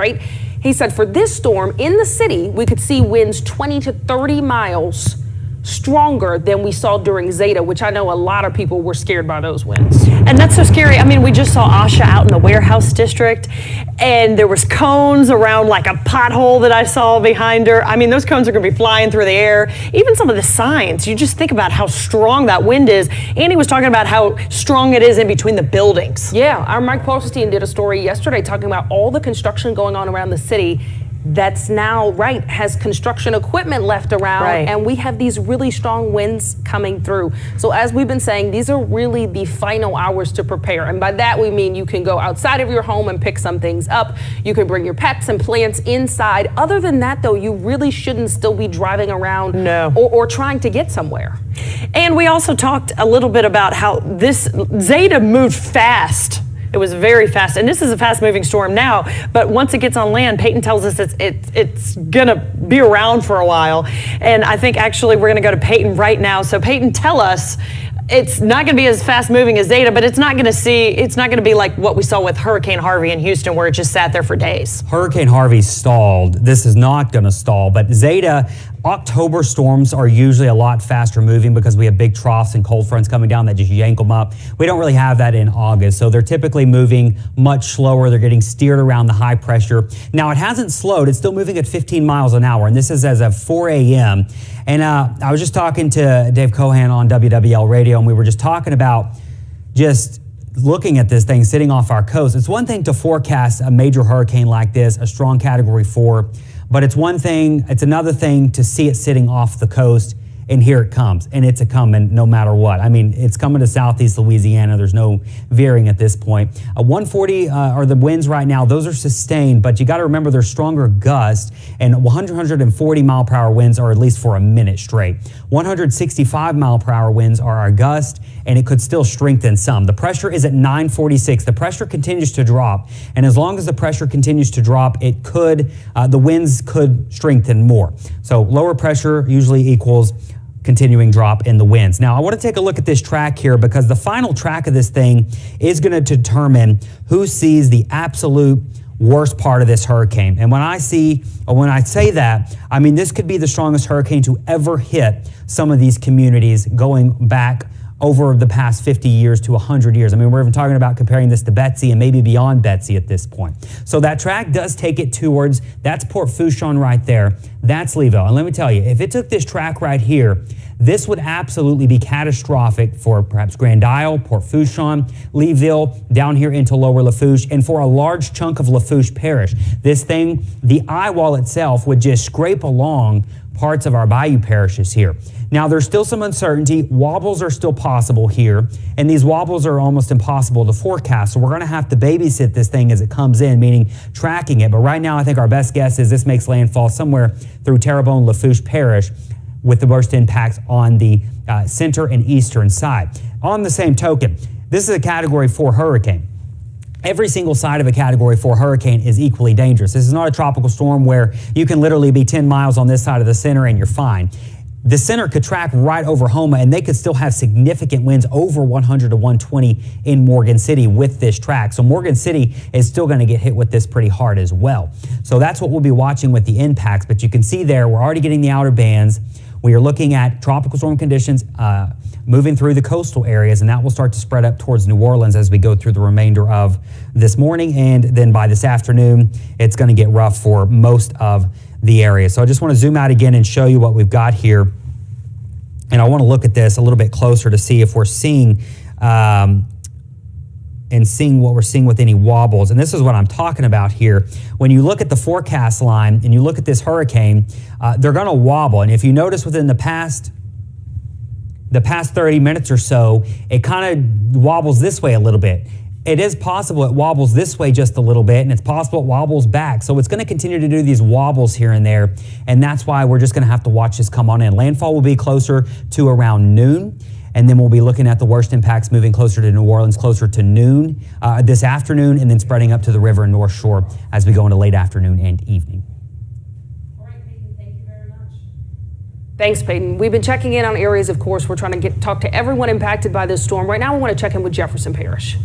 right? He said for this storm in the city, we could see winds 20 to 30 miles stronger than we saw during Zeta, which I know a lot of people were scared by those winds. And that's so scary. I mean, we just saw Asha out in the warehouse district, and there was cones around like a pothole that I saw behind her. I mean, those cones are going to be flying through the air. Even some of the signs, you just think about how strong that wind is. Andy was talking about how strong it is in between the buildings. Yeah, our Mike Paulstein did a story yesterday talking about all the construction going on around the city that's now, has construction equipment left around, and we have these really strong winds coming through. So as we've been saying, these are really the final hours to prepare. And by that we mean you can go outside of your home and pick some things up. You can bring your pets and plants inside. Other than that, though, you really shouldn't still be driving around or trying to get somewhere. And we also talked a little bit about how this Zeta moved fast. It was very fast, and this is a fast-moving storm now, but once it gets on land, Peyton tells us it's gonna be around for a while. And I think actually we're gonna go to Peyton right now. So Peyton, tell us, it's not gonna be as fast-moving as Zeta, but it's not gonna be like what we saw with Hurricane Harvey in Houston, where it just sat there for days. Hurricane Harvey stalled. This is not gonna stall, but Zeta, October storms are usually a lot faster moving because we have big troughs and cold fronts coming down that just yank them up. We don't really have that in August, so they're typically moving much slower. They're getting steered around the high pressure. Now, it hasn't slowed. It's still moving at 15 miles an hour, and this is as of 4 a.m. And I was just talking to Dave Cohan on WWL Radio, and we were just talking about just looking at this thing sitting off our coast. It's one thing to forecast a major hurricane like this, a strong Category 4, but it's another thing to see it sitting off the coast, and here it comes, and it's coming no matter what. I mean, it's coming to southeast Louisiana. There's no veering at this point. 140 are the winds right now. Those are sustained, but you got to remember there's stronger gusts, and 140 mile per hour winds are at least for a minute straight. 165 mile per hour winds are our gust, and it could still strengthen some. The pressure is at 946. The pressure continues to drop, and as long as the pressure continues to drop, the winds could strengthen more. So lower pressure usually equals continuing drop in the winds. Now, I want to take a look at this track here because the final track of this thing is going to determine who sees the absolute worst part of this hurricane. And when I say that, I mean this could be the strongest hurricane to ever hit some of these communities going back over the past 50 years to 100 years. I mean, we're even talking about comparing this to Betsy and maybe beyond Betsy at this point. So that track does take it towards, that's Port Fourchon right there. That's Leeville. And let me tell you, if it took this track right here, this would absolutely be catastrophic for perhaps Grand Isle, Port Fourchon, Leeville, down here into Lower Lafourche, and for a large chunk of Lafourche Parish. This thing, the eye wall itself would just scrape along parts of our bayou parishes here. Now, there's still some uncertainty. Wobbles are still possible here, and these wobbles are almost impossible to forecast. So we're going to have to babysit this thing as it comes in, meaning tracking it. But right now, I think our best guess is this makes landfall somewhere through Terrebonne, Lafourche Parish, with the worst impacts on the center and eastern side. On the same token, this is a Category 4 hurricane. Every single side of a Category 4 hurricane is equally dangerous. This is not a tropical storm where you can literally be 10 miles on this side of the center and you're fine. The center could track right over Houma, and they could still have significant winds over 100 to 120 in Morgan City with this track. So Morgan City is still going to get hit with this pretty hard as well. So that's what we'll be watching with the impacts. But you can see there, we're already getting the outer bands. We are looking at tropical storm conditions moving through the coastal areas, and that will start to spread up towards New Orleans as we go through the remainder of this morning. And then by this afternoon, it's going to get rough for most of the area. So I just want to zoom out again and show you what we've got here. And I want to look at this a little bit closer to see if we're seeing seeing what we're seeing with any wobbles. And this is what I'm talking about here. When you look at the forecast line and you look at this hurricane, they're going to wobble. And if you notice within the past 30 minutes or so, it kind of wobbles this way a little bit. It is possible it wobbles this way just a little bit, and it's possible it wobbles back. So it's going to continue to do these wobbles here and there, and that's why we're just going to have to watch this come on in. Landfall will be closer to around noon, and then we'll be looking at the worst impacts moving closer to New Orleans, closer to noon this afternoon, and then spreading up to the river and North Shore as we go into late afternoon and evening. All right, Peyton, thank you very much. Thanks, Peyton. We've been checking in on areas, of course. We're trying to talk to everyone impacted by this storm. Right now, we want to check in with Jefferson Parish.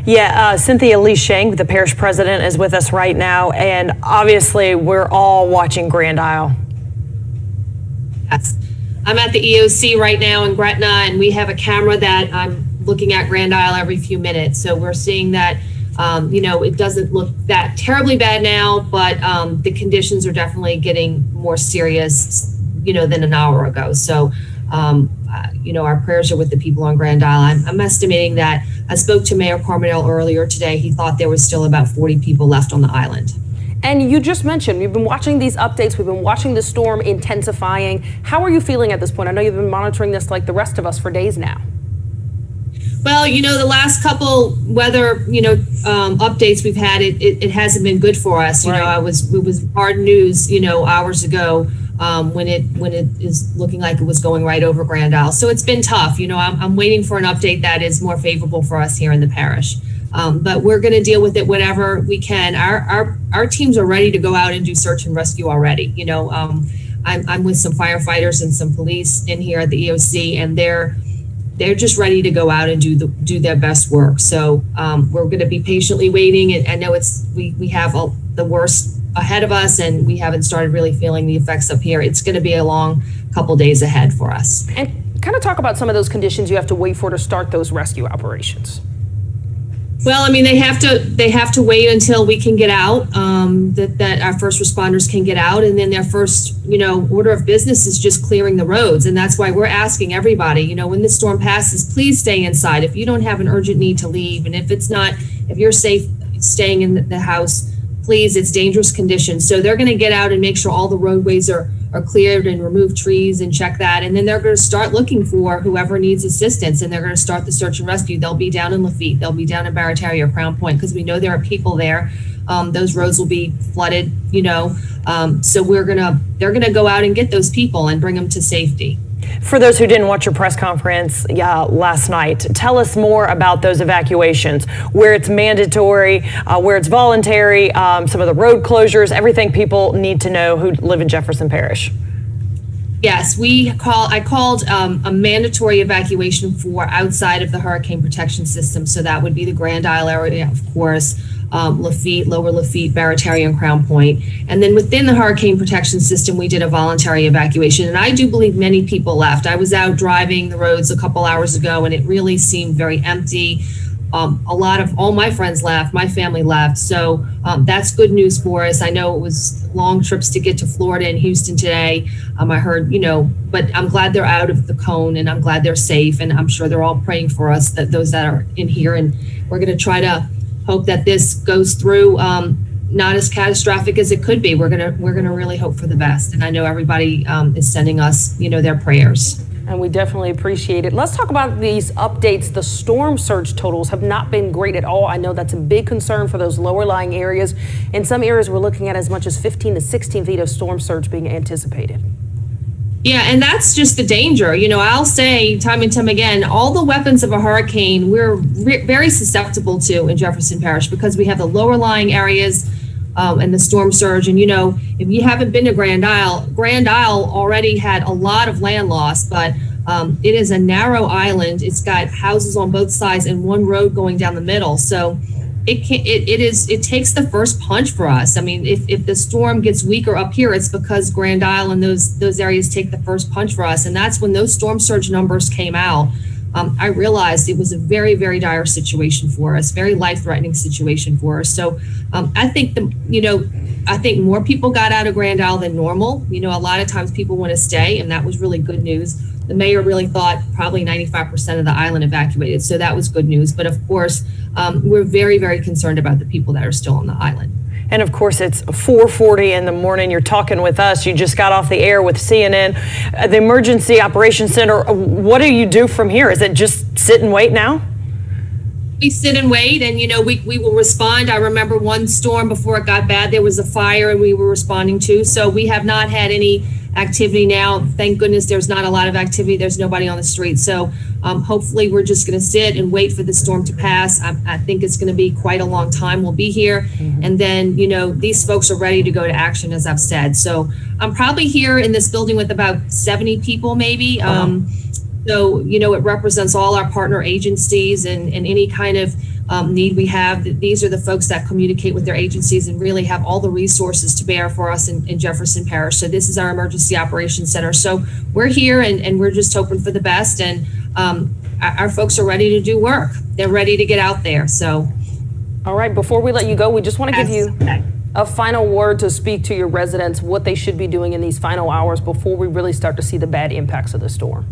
Yeah, Cynthia Lee Shank, the parish president, is with us right now, and obviously we're all watching Grand Isle. Yes. I'm at the EOC right now in Gretna, and we have a camera that I'm looking at Grand Isle every few minutes. So we're seeing that, it doesn't look that terribly bad now, but the conditions are definitely getting more serious, than an hour ago. So, our prayers are with the people on Grand Isle. I'm estimating that I spoke to Mayor Carmodell earlier today. He thought there was still about 40 people left on the island. And you just mentioned, we've been watching these updates, we've been watching the storm intensifying. How are you feeling at this point? I know you've been monitoring this like the rest of us for days now. Well, the last couple weather, updates we've had, it hasn't been good for us. Right. It was hard news, hours ago when it is looking like it was going right over Grand Isle. So it's been tough. I'm waiting for an update that is more favorable for us here in the parish. But we're going to deal with it whenever we can. Our teams are ready to go out and do search and rescue already. I'm with some firefighters and some police in here at the EOC, and they're just ready to go out and do their best work. So we're going to be patiently waiting. And I know we have the worst ahead of us, and we haven't started really feeling the effects up here. It's going to be a long couple days ahead for us. And kind of talk about some of those conditions you have to wait for to start those rescue operations. Well, they have to wait until we can get out, that our first responders can get out, and then their first, order of business is just clearing the roads. And that's why we're asking everybody, when this storm passes, please stay inside. If you don't have an urgent need to leave, and if you're safe staying in the house, please, it's dangerous conditions. So they're going to get out and make sure all the roadways are cleared and remove trees and check that. And then they're going to start looking for whoever needs assistance, and they're going to start the search and rescue. They'll be down in Lafitte, they'll be down in Barataria or Crown Point, because we know there are people there. Those roads will be flooded, so they're going to go out and get those people and bring them to safety. For those who didn't watch your press conference last night, tell us more about those evacuations, where it's mandatory, where it's voluntary, some of the road closures, everything people need to know who live in Jefferson Parish. Yes, I called a mandatory evacuation for outside of the hurricane protection system. So that would be the Grand Isle area, of course, Lafitte, Lower Lafitte, Barataria, and Crown Point. And then within the hurricane protection system, we did a voluntary evacuation. And I do believe many people left. I was out driving the roads a couple hours ago, and it really seemed very empty. All my friends left, my family left. So that's good news for us. I know it was long trips to get to Florida and Houston today. I heard, but I'm glad they're out of the cone, and I'm glad they're safe. And I'm sure they're all praying for us, that those that are in here. And we're going to try to hope that this goes through not as catastrophic as it could be. We're gonna really hope for the best. And I know everybody is sending us, their prayers. And we definitely appreciate it. Let's talk about these updates. The storm surge totals have not been great at all. I know that's a big concern for those lower lying areas. In some areas, we're looking at as much as 15 to 16 feet of storm surge being anticipated. Yeah, and that's just the danger. I'll say time and time again, all the weapons of a hurricane we're very susceptible to in Jefferson Parish, because we have the lower lying areas and the storm surge. And, if you haven't been to Grand Isle already had a lot of land loss, but it is a narrow island. It's got houses on both sides and one road going down the middle. So it takes the first punch for us. If the storm gets weaker up here, it's because Grand Isle and those areas take the first punch for us. And that's when those storm surge numbers came out. I realized it was a very, very dire situation for us, very life-threatening situation for us. So I think I think more people got out of Grand Isle than normal. A lot of times people want to stay, and that was really good news. The mayor really thought probably 95% of the island evacuated, so that was good news. But of course, we're very, very concerned about the people that are still on the island. And of course, it's 4:40 in the morning. You're talking with us. You just got off the air with CNN. The Emergency Operations Center, what do you do from here? Is it just sit and wait now? We sit and wait, and we will respond. I remember one storm before it got bad, there was a fire and we were responding to. So we have not had any activity now. Thank goodness there's not a lot of activity. There's nobody on the street. So hopefully we're just going to sit and wait for the storm to pass. I think it's going to be quite a long time. We'll be here. Mm-hmm. And then, these folks are ready to go to action, as I've said. So I'm probably here in this building with about 70 people, maybe. Wow. So, it represents all our partner agencies and any kind of need we have. These are the folks that communicate with their agencies and really have all the resources to bear for us in Jefferson Parish. So this is our Emergency Operations Center. So we're here and we're just hoping for the best. And our folks are ready to do work. They're ready to get out there. So. All right, before we let you go, we just want to give you a final word to speak to your residents, what they should be doing in these final hours before we really start to see the bad impacts of the storm.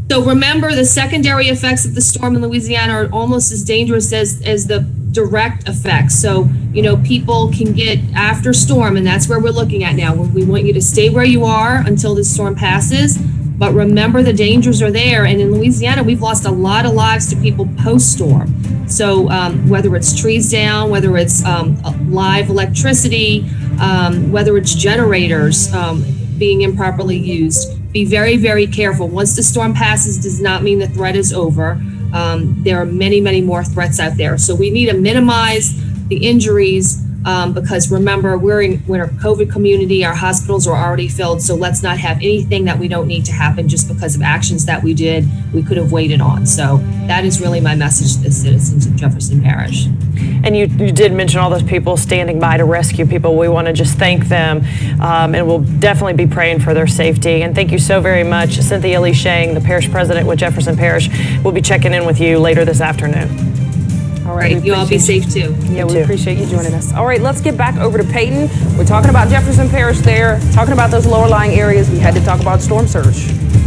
So remember, the secondary effects of the storm in Louisiana are almost as dangerous as the direct effects. So, you know, people can get after storm, and that's where we're looking at now. We want you to stay where you are until the storm passes. But remember, the dangers are there. And in Louisiana, we've lost a lot of lives to people post-storm. So whether it's trees down, whether it's live electricity, whether it's generators being improperly used, be very, very careful. Once the storm passes does not mean the threat is over. There are many, many more threats out there. So we need to minimize the injuries because remember, we're a COVID community. Our hospitals are already filled. So let's not have anything that we don't need to happen just because of actions that we did, we could have waited on. So that is really my message to the citizens of Jefferson Parish. And you did mention all those people standing by to rescue people. We want to just thank them, and we'll definitely be praying for their safety. And thank you so very much. Cynthia Lee Shang, the parish president with Jefferson Parish, will be checking in with you later this afternoon. All right, You all be safe too. Yeah, we appreciate you joining us. All right, let's get back over to Peyton. We're talking about Jefferson Parish there, talking about those lower lying areas. We had to talk about storm surge.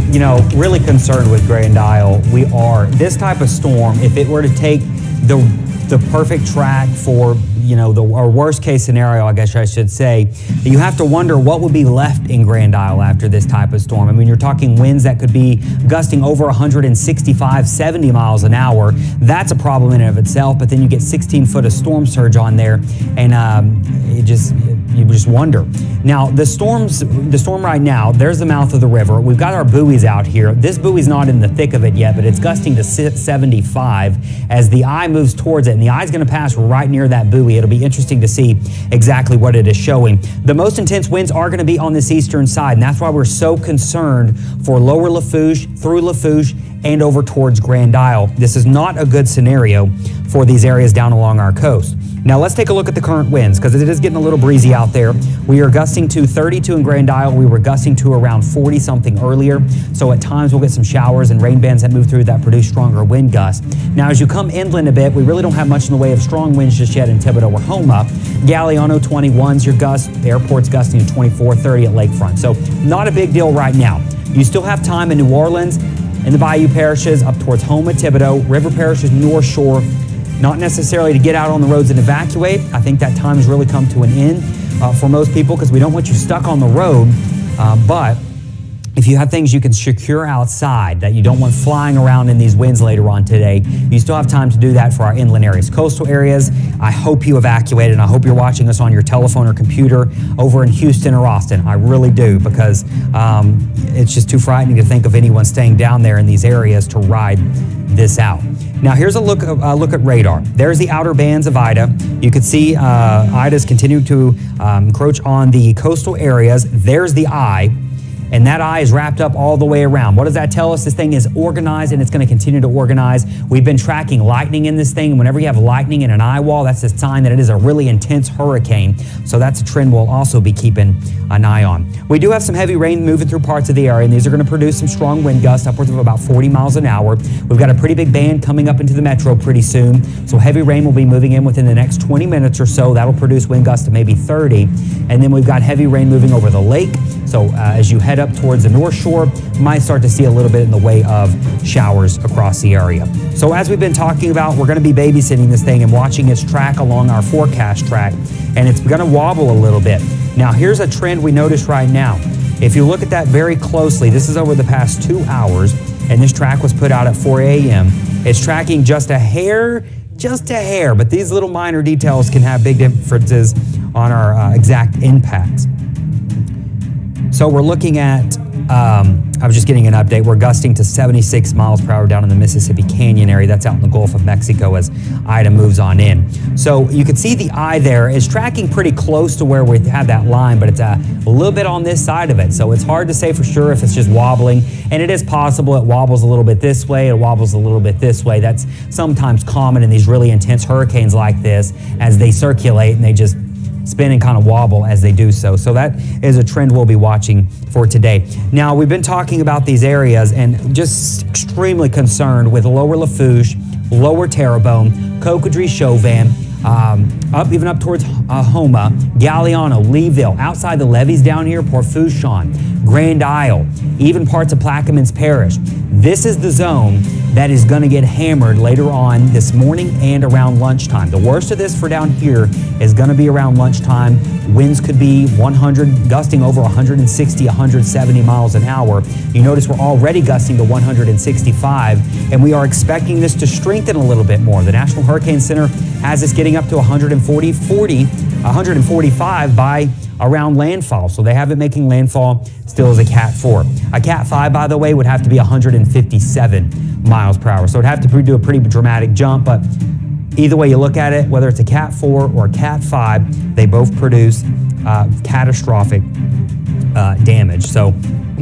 You know, really concerned with Grand Isle. We are. This type of storm, if it were to take the perfect track for, you know, or worst case scenario, I guess I should say, you have to wonder what would be left in Grand Isle after this type of storm. I mean, you're talking winds that could be gusting over 165, 70 miles an hour. That's a problem in and of itself, but then you get 16 foot of storm surge on there, and you just wonder. Now, the storm right now, there's the mouth of the river. We've got our buoys out here. This buoy's not in the thick of it yet, but it's gusting to 75 as the eye moves towards it, and the eye's going to pass right near that buoy. It'll be interesting to see exactly what it is showing. The most intense winds are going to be on this eastern side, and that's why we're so concerned for lower Lafourche, through Lafourche, and over towards Grand Isle. This is not a good scenario for these areas down along our coast. Now let's take a look at the current winds, because it is getting a little breezy out there. We are gusting to 32 in Grand Isle. We were gusting to around 40 something earlier. So at times we'll get some showers and rain bands that move through that produce stronger wind gusts. Now as you come inland a bit, we really don't have much in the way of strong winds just yet in Thibodeau or Homa. Galliano 21's your gust. The airport's gusting to 24, 30 at Lakefront. So not a big deal right now. You still have time in New Orleans, in the Bayou parishes, up towards Homa, Thibodeau, River parishes, North Shore. Not necessarily to get out on the roads and evacuate. I think that time has really come to an end for most people, because we don't want you stuck on the road. But if you have things you can secure outside that you don't want flying around in these winds later on today, you still have time to do that for our inland areas. Coastal areas, I hope you evacuated, and I hope you're watching us on your telephone or computer over in Houston or Austin. I really do, because it's just too frightening to think of anyone staying down there in these areas to ride this out. Now here's a look at radar. There's the outer bands of Ida. You can see Ida's continuing to encroach on the coastal areas. There's the eye. And that eye is wrapped up all the way around. What does that tell us? This thing is organized, and it's going to continue to organize. We've been tracking lightning in this thing, and whenever you have lightning in an eye wall, that's a sign that it is a really intense hurricane. So that's a trend we'll also be keeping an eye on. We do have some heavy rain moving through parts of the area, and these are going to produce some strong wind gusts, upwards of about 40 miles an hour. We've got a pretty big band coming up into the metro pretty soon, so heavy rain will be moving in within the next 20 minutes or so. That'll produce wind gusts of maybe 30, and then we've got heavy rain moving over the lake. So as you head up towards the North Shore, you might start to see a little bit in the way of showers across the area. So as we've been talking about, we're going to be babysitting this thing and watching its track along our forecast track, and it's going to wobble a little bit. Now here's a trend we notice right now. If you look at that very closely, this is over the past 2 hours, and this track was put out at 4 a.m. It's tracking just a hair, but these little minor details can have big differences on our exact impacts. So we're looking at I was just getting an update. We're gusting to 76 miles per hour down in the Mississippi Canyon area. That's out in the Gulf of Mexico as Ida moves on in. So you can see the eye there is tracking pretty close to where we have that line, but it's a little bit on this side of it. So it's hard to say for sure if it's just wobbling. And it is possible it wobbles a little bit this way, it wobbles a little bit this way. That's sometimes common in these really intense hurricanes like this as they circulate and they just spin and kind of wobble as they do so. So that is a trend we'll be watching for today. Now, we've been talking about these areas and just extremely concerned with lower Lafourche, lower Terrebonne, Cocodrie, Chauvin, even up towards Houma, Galliano, Leeville, outside the levees down here, Port Fourchon, Grand Isle, even parts of Plaquemines Parish. This is the zone that is going to get hammered later on this morning and around lunchtime. The worst of this for down here is going to be around lunchtime. Winds could be 100, gusting over 160, 170 miles an hour. You notice we're already gusting to 165, and we are expecting this to strengthen a little bit more. The National Hurricane Center has this getting up to 145 by around landfall. So they have it making landfall still as a Cat 4. A Cat 5, by the way, would have to be 157 miles per hour. So it'd have to do a pretty dramatic jump, but either way you look at it, whether it's a Cat 4 or a Cat 5, they both produce catastrophic damage. So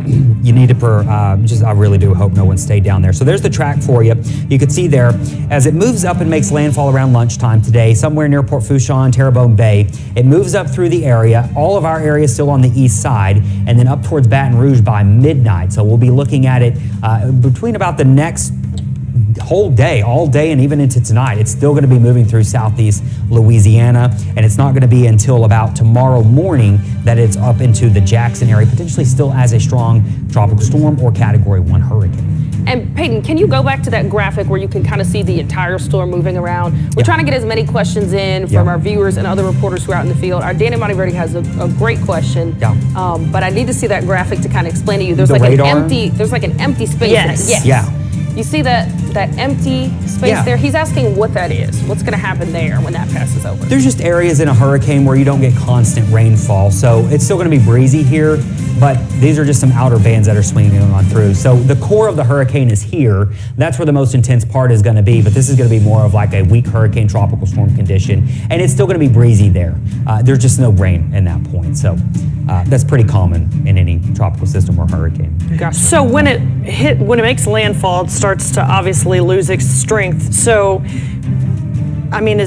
you need to, I really do hope no one stayed down there. So there's the track for you. You can see there, as it moves up and makes landfall around lunchtime today, somewhere near Port Fourchon, Terrebonne Bay, it moves up through the area. All of our area is still on the east side, and then up towards Baton Rouge by midnight. So we'll be looking at it between about the next whole day, all day, and even into tonight. It's still going to be moving through southeast Louisiana, and it's not going to be until about tomorrow morning that it's up into the Jackson area, potentially still as a strong tropical storm or Category 1 hurricane. And Peyton, can you go back to that graphic where you can kind of see the entire storm moving around? We're trying to get as many questions in from our viewers and other reporters who are out in the field. Our Danny Monteverdi has a great question, but I need to see that graphic to kind of explain to you. There's like an empty space. Yes. Yes. Yeah. You see that empty space there? He's asking what that is. What's going to happen there when that passes over? There's just areas in a hurricane where you don't get constant rainfall. So it's still going to be breezy here, but these are just some outer bands that are swinging on through. So the core of the hurricane is here. That's where the most intense part is going to be, but this is going to be more of like a weak hurricane tropical storm condition, and it's still going to be breezy there. There's just no rain in that point. So that's pretty common in any tropical system or hurricane. Gotcha. So when it makes landfall, it starts to obviously lose its strength. So, I mean,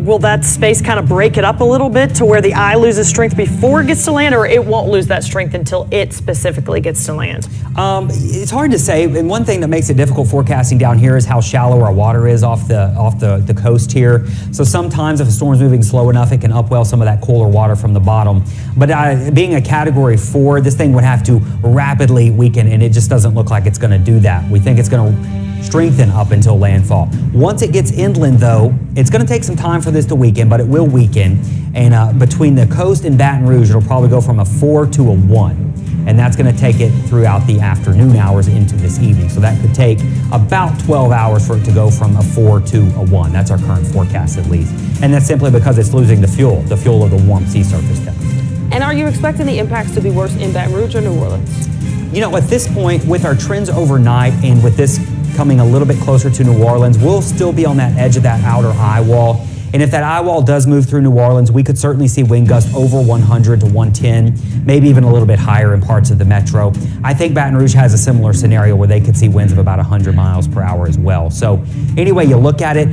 will that space kind of break it up a little bit to where the eye loses strength before it gets to land, or it won't lose that strength until it specifically gets to land? It's hard to say, and one thing that makes it difficult forecasting down here is how shallow our water is off the coast here. So sometimes if a storm's moving slow enough, it can upwell some of that cooler water from the bottom. But being a Category 4, this thing would have to rapidly weaken, and it just doesn't look like it's going to do that. We think it's going to strengthen up until landfall. Once it gets inland, though, it's going to take some time for this to weaken, but it will weaken. And between the coast and Baton Rouge, it'll probably go from a 4 to a 1. And that's going to take it throughout the afternoon hours into this evening. So that could take about 12 hours for it to go from a 4 to a 1. That's our current forecast, at least. And that's simply because it's losing the fuel of the warm sea surface temperature. And are you expecting the impacts to be worse in Baton Rouge or New Orleans? You know, at this point, with our trends overnight and with this coming a little bit closer to New Orleans, we'll still be on that edge of that outer eye wall. And if that eye wall does move through New Orleans, we could certainly see wind gusts over 100 to 110, maybe even a little bit higher in parts of the metro. I think Baton Rouge has a similar scenario where they could see winds of about 100 miles per hour as well. So anyway you look at it,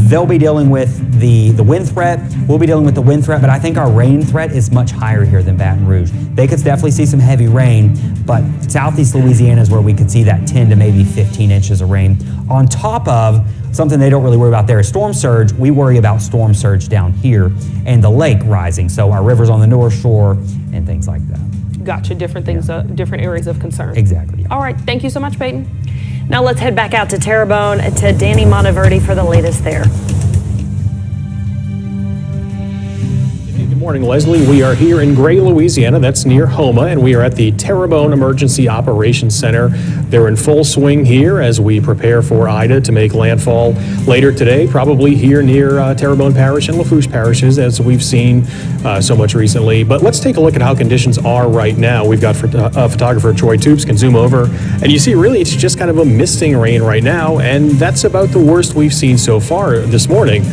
they'll be dealing with the wind threat. We'll be dealing with the wind threat, but I think our rain threat is much higher here than Baton Rouge. They could definitely see some heavy rain, but southeast Louisiana is where we could see that 10 to maybe 15 inches of rain. On top of something they don't really worry about there is storm surge. We worry about storm surge down here and the lake rising. So our rivers on the North Shore and things like that. Gotcha, different things, different areas of concern. Exactly. Yeah. All right, thank you so much, Peyton. Now let's head back out to Terrebonne to Danny Monteverdi for the latest there. Good Morning, Leslie. We are here in Gray, Louisiana. That's near Houma, and we are at the Terrebonne Emergency Operations Center. They're in full swing here as we prepare for Ida to make landfall later today, probably here near Terrebonne Parish and Lafourche parishes, as we've seen so much recently. But let's take a look at how conditions are right now. We've got photographer Troy Toops can zoom over, and you see really it's just kind of a misting rain right now, and that's about the worst we've seen so far this morning.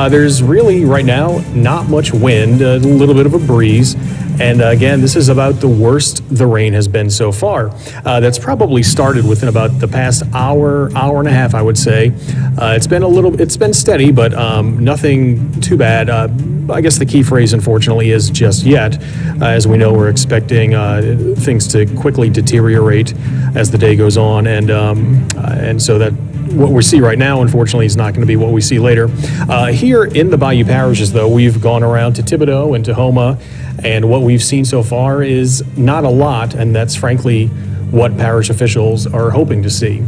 There's really right now not much wind, a little bit of a breeze, and again, this is about the worst the rain has been so far. That's probably started within about the past hour and a half, I would say. It's been steady, but nothing too bad. I guess the key phrase, unfortunately, is just yet. As we know, we're expecting things to quickly deteriorate as the day goes on, and so that what we see right now, unfortunately, is not going to be what we see later. Here in the Bayou parishes, though, we've gone around to Thibodaux and to Houma, and what we've seen so far is not a lot, and that's frankly what parish officials are hoping to see.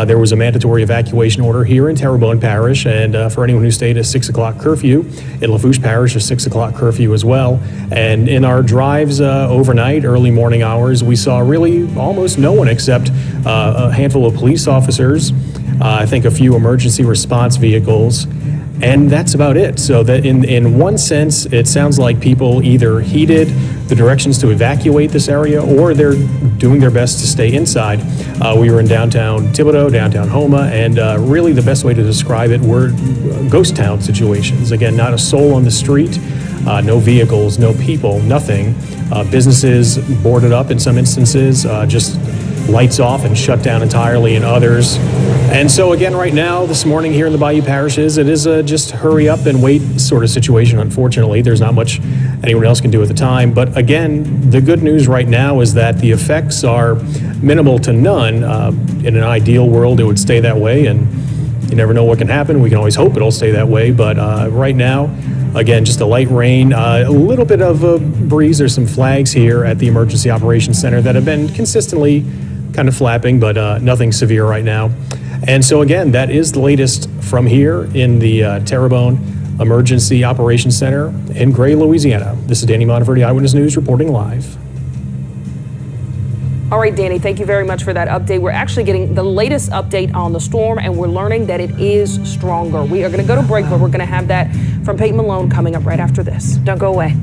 There was a mandatory evacuation order here in Terrebonne Parish, and for anyone who stayed a 6 o'clock curfew, in Lafourche Parish, a 6 o'clock curfew as well. And in our drives overnight, early morning hours, we saw really almost no one except a handful of police officers, I think a few emergency response vehicles, and that's about it. So that in one sense, it sounds like people either heeded the directions to evacuate this area or they're doing their best to stay inside. We were in downtown Thibodaux, downtown Houma, and really the best way to describe it were ghost town situations. Again, not a soul on the street, no vehicles, no people, nothing. Businesses boarded up in some instances, just lights off and shut down entirely in others. And so again, right now, this morning here in the Bayou parishes, it is a just hurry up and wait sort of situation. Unfortunately, there's not much anyone else can do at the time. But again, the good news right now is that the effects are minimal to none. In an ideal world, it would stay that way, and you never know what can happen. We can always hope it'll stay that way. But right now, again, just a light rain, a little bit of a breeze. There's some flags here at the Emergency Operations Center that have been consistently kind of flapping, but nothing severe right now. And so again, that is the latest from here in the Terrebonne Emergency Operations Center in Gray, Louisiana. This is Danny Monteverdi, Eyewitness News, reporting live. All right, Danny, thank you very much for that update. We're actually getting the latest update on the storm, and we're learning that it is stronger. We are going to go to break, but we're going to have that from Peyton Malone coming up right after this. Don't go away.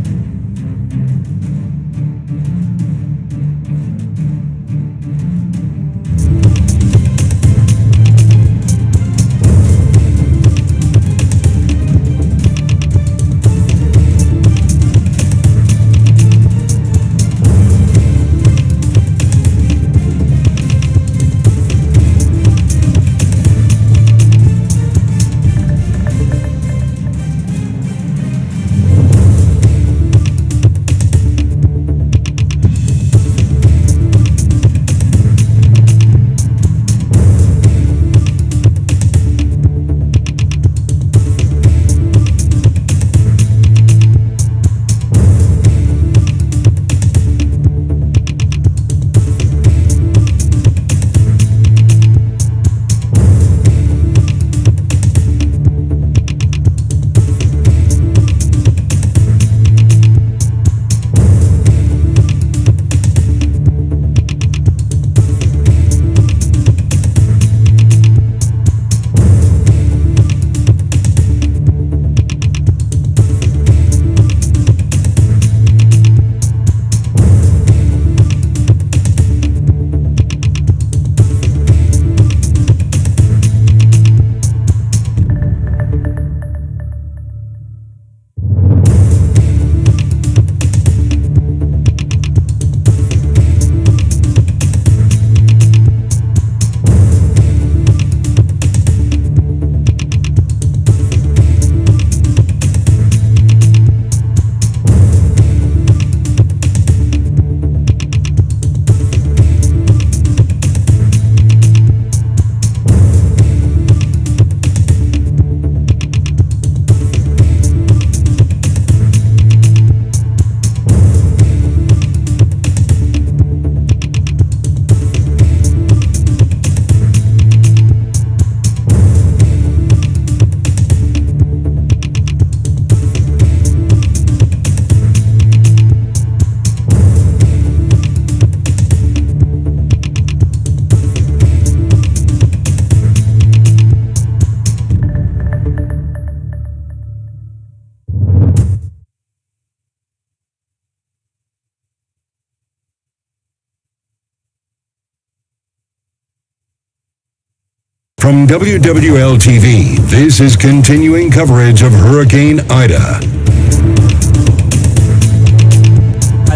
From WWL-TV, this is continuing coverage of Hurricane Ida.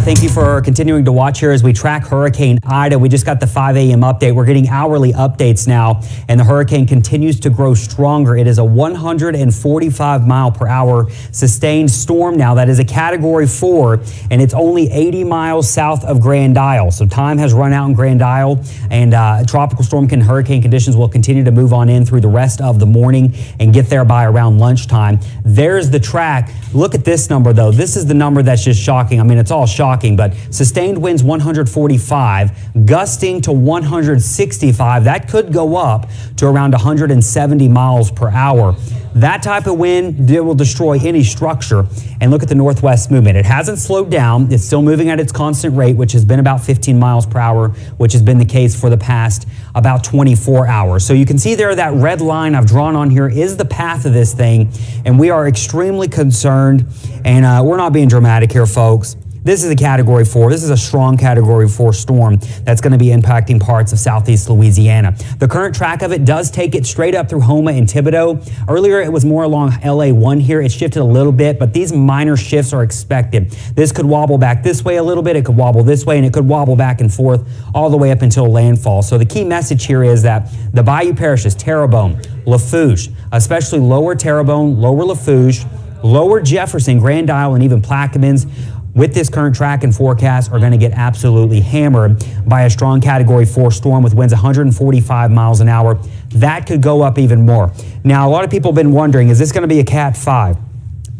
Thank you for continuing to watch here as we track Hurricane Ida. We just got the 5 a.m. update. We're getting hourly updates now, and the hurricane continues to grow stronger. It is a 145 mile per hour sustained storm now. That is a Category 4, and it's only 80 miles south of Grand Isle. So time has run out in Grand Isle, and tropical storm hurricane conditions will continue to move on in through the rest of the morning and get there by around lunchtime. There's the track. Look at this number, though. This is the number that's just shocking. I mean, it's all shocking. But sustained winds 145, gusting to 165. That could go up to around 170 miles per hour. That type of wind will destroy any structure. And look at the northwest movement. It hasn't slowed down. It's still moving at its constant rate, which has been about 15 miles per hour, which has been the case for the past about 24 hours. So you can see there that red line I've drawn on here is the path of this thing. And we are extremely concerned. And we're not being dramatic here, folks. This is a Category 4. This is a strong Category 4 storm that's going to be impacting parts of southeast Louisiana. The current track of it does take it straight up through Houma and Thibodaux. Earlier, it was more along LA1 here. It shifted a little bit, but these minor shifts are expected. This could wobble back this way a little bit. It could wobble this way, and it could wobble back and forth all the way up until landfall. So the key message here is that the Bayou parishes, Terrebonne, Lafourche, especially lower Terrebonne, lower Lafourche, lower Jefferson, Grand Isle, and even Plaquemines, with this current track and forecast, are going to get absolutely hammered by a strong Category 4 storm with winds 145 miles an hour. That could go up even more. Now, a lot of people have been wondering, is this going to be a Cat 5?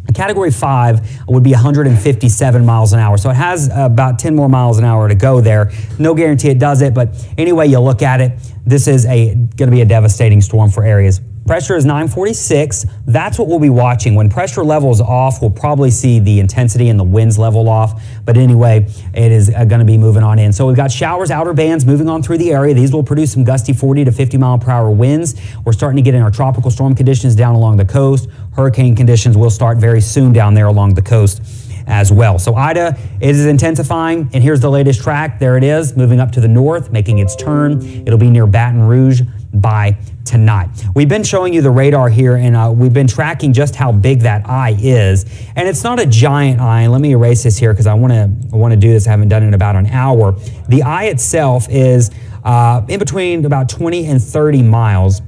A Category 5 would be 157 miles an hour. So it has about 10 more miles an hour to go there. No guarantee it does it, but anyway you look at it, this is going to be a devastating storm for areas. Pressure is 946. That's what we'll be watching. When pressure level is off, we'll probably see the intensity and the winds level off. But anyway, it is going to be moving on in. So we've got showers, outer bands moving on through the area. These will produce some gusty 40 to 50 mile per hour winds. We're starting to get in our tropical storm conditions down along the coast. Hurricane conditions will start very soon down there along the coast as well. So Ida is intensifying, and here's the latest track. There it is, moving up to the north, making its turn. It'll be near Baton Rouge by tonight. We've been showing you the radar here, and we've been tracking just how big that eye is. And it's not a giant eye. And let me erase this here because I want to do this. I haven't done it in about an hour. The eye itself is in between about 20 and 30 miles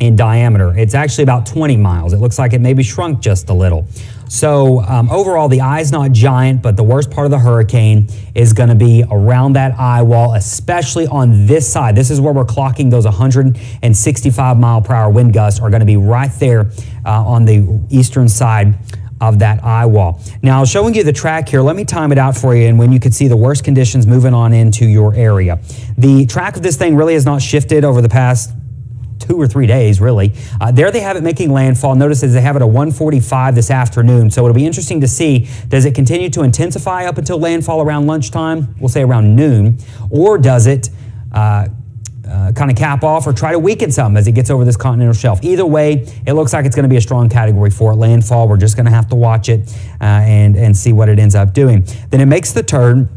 in diameter. It's actually about 20 miles. It looks like it maybe shrunk just a little. So overall, the eye is not giant, but the worst part of the hurricane is going to be around that eye wall, especially on this side. This is where we're clocking those 165 mile per hour wind gusts are going to be right there on the eastern side of that eye wall. Now, showing you the track here, let me time it out for you, and when you could see the worst conditions moving on into your area. The track of this thing really has not shifted over the past 2 or 3 days, really. There they have it making landfall. Notice as they have it at 1:45 this afternoon. So it'll be interesting to see, does it continue to intensify up until landfall around lunchtime? We'll say around noon. Or does it kind of cap off or try to weaken some as it gets over this continental shelf? Either way, it looks like it's going to be a strong Category 4 landfall. We're just going to have to watch it and see what it ends up doing. Then it makes the turn,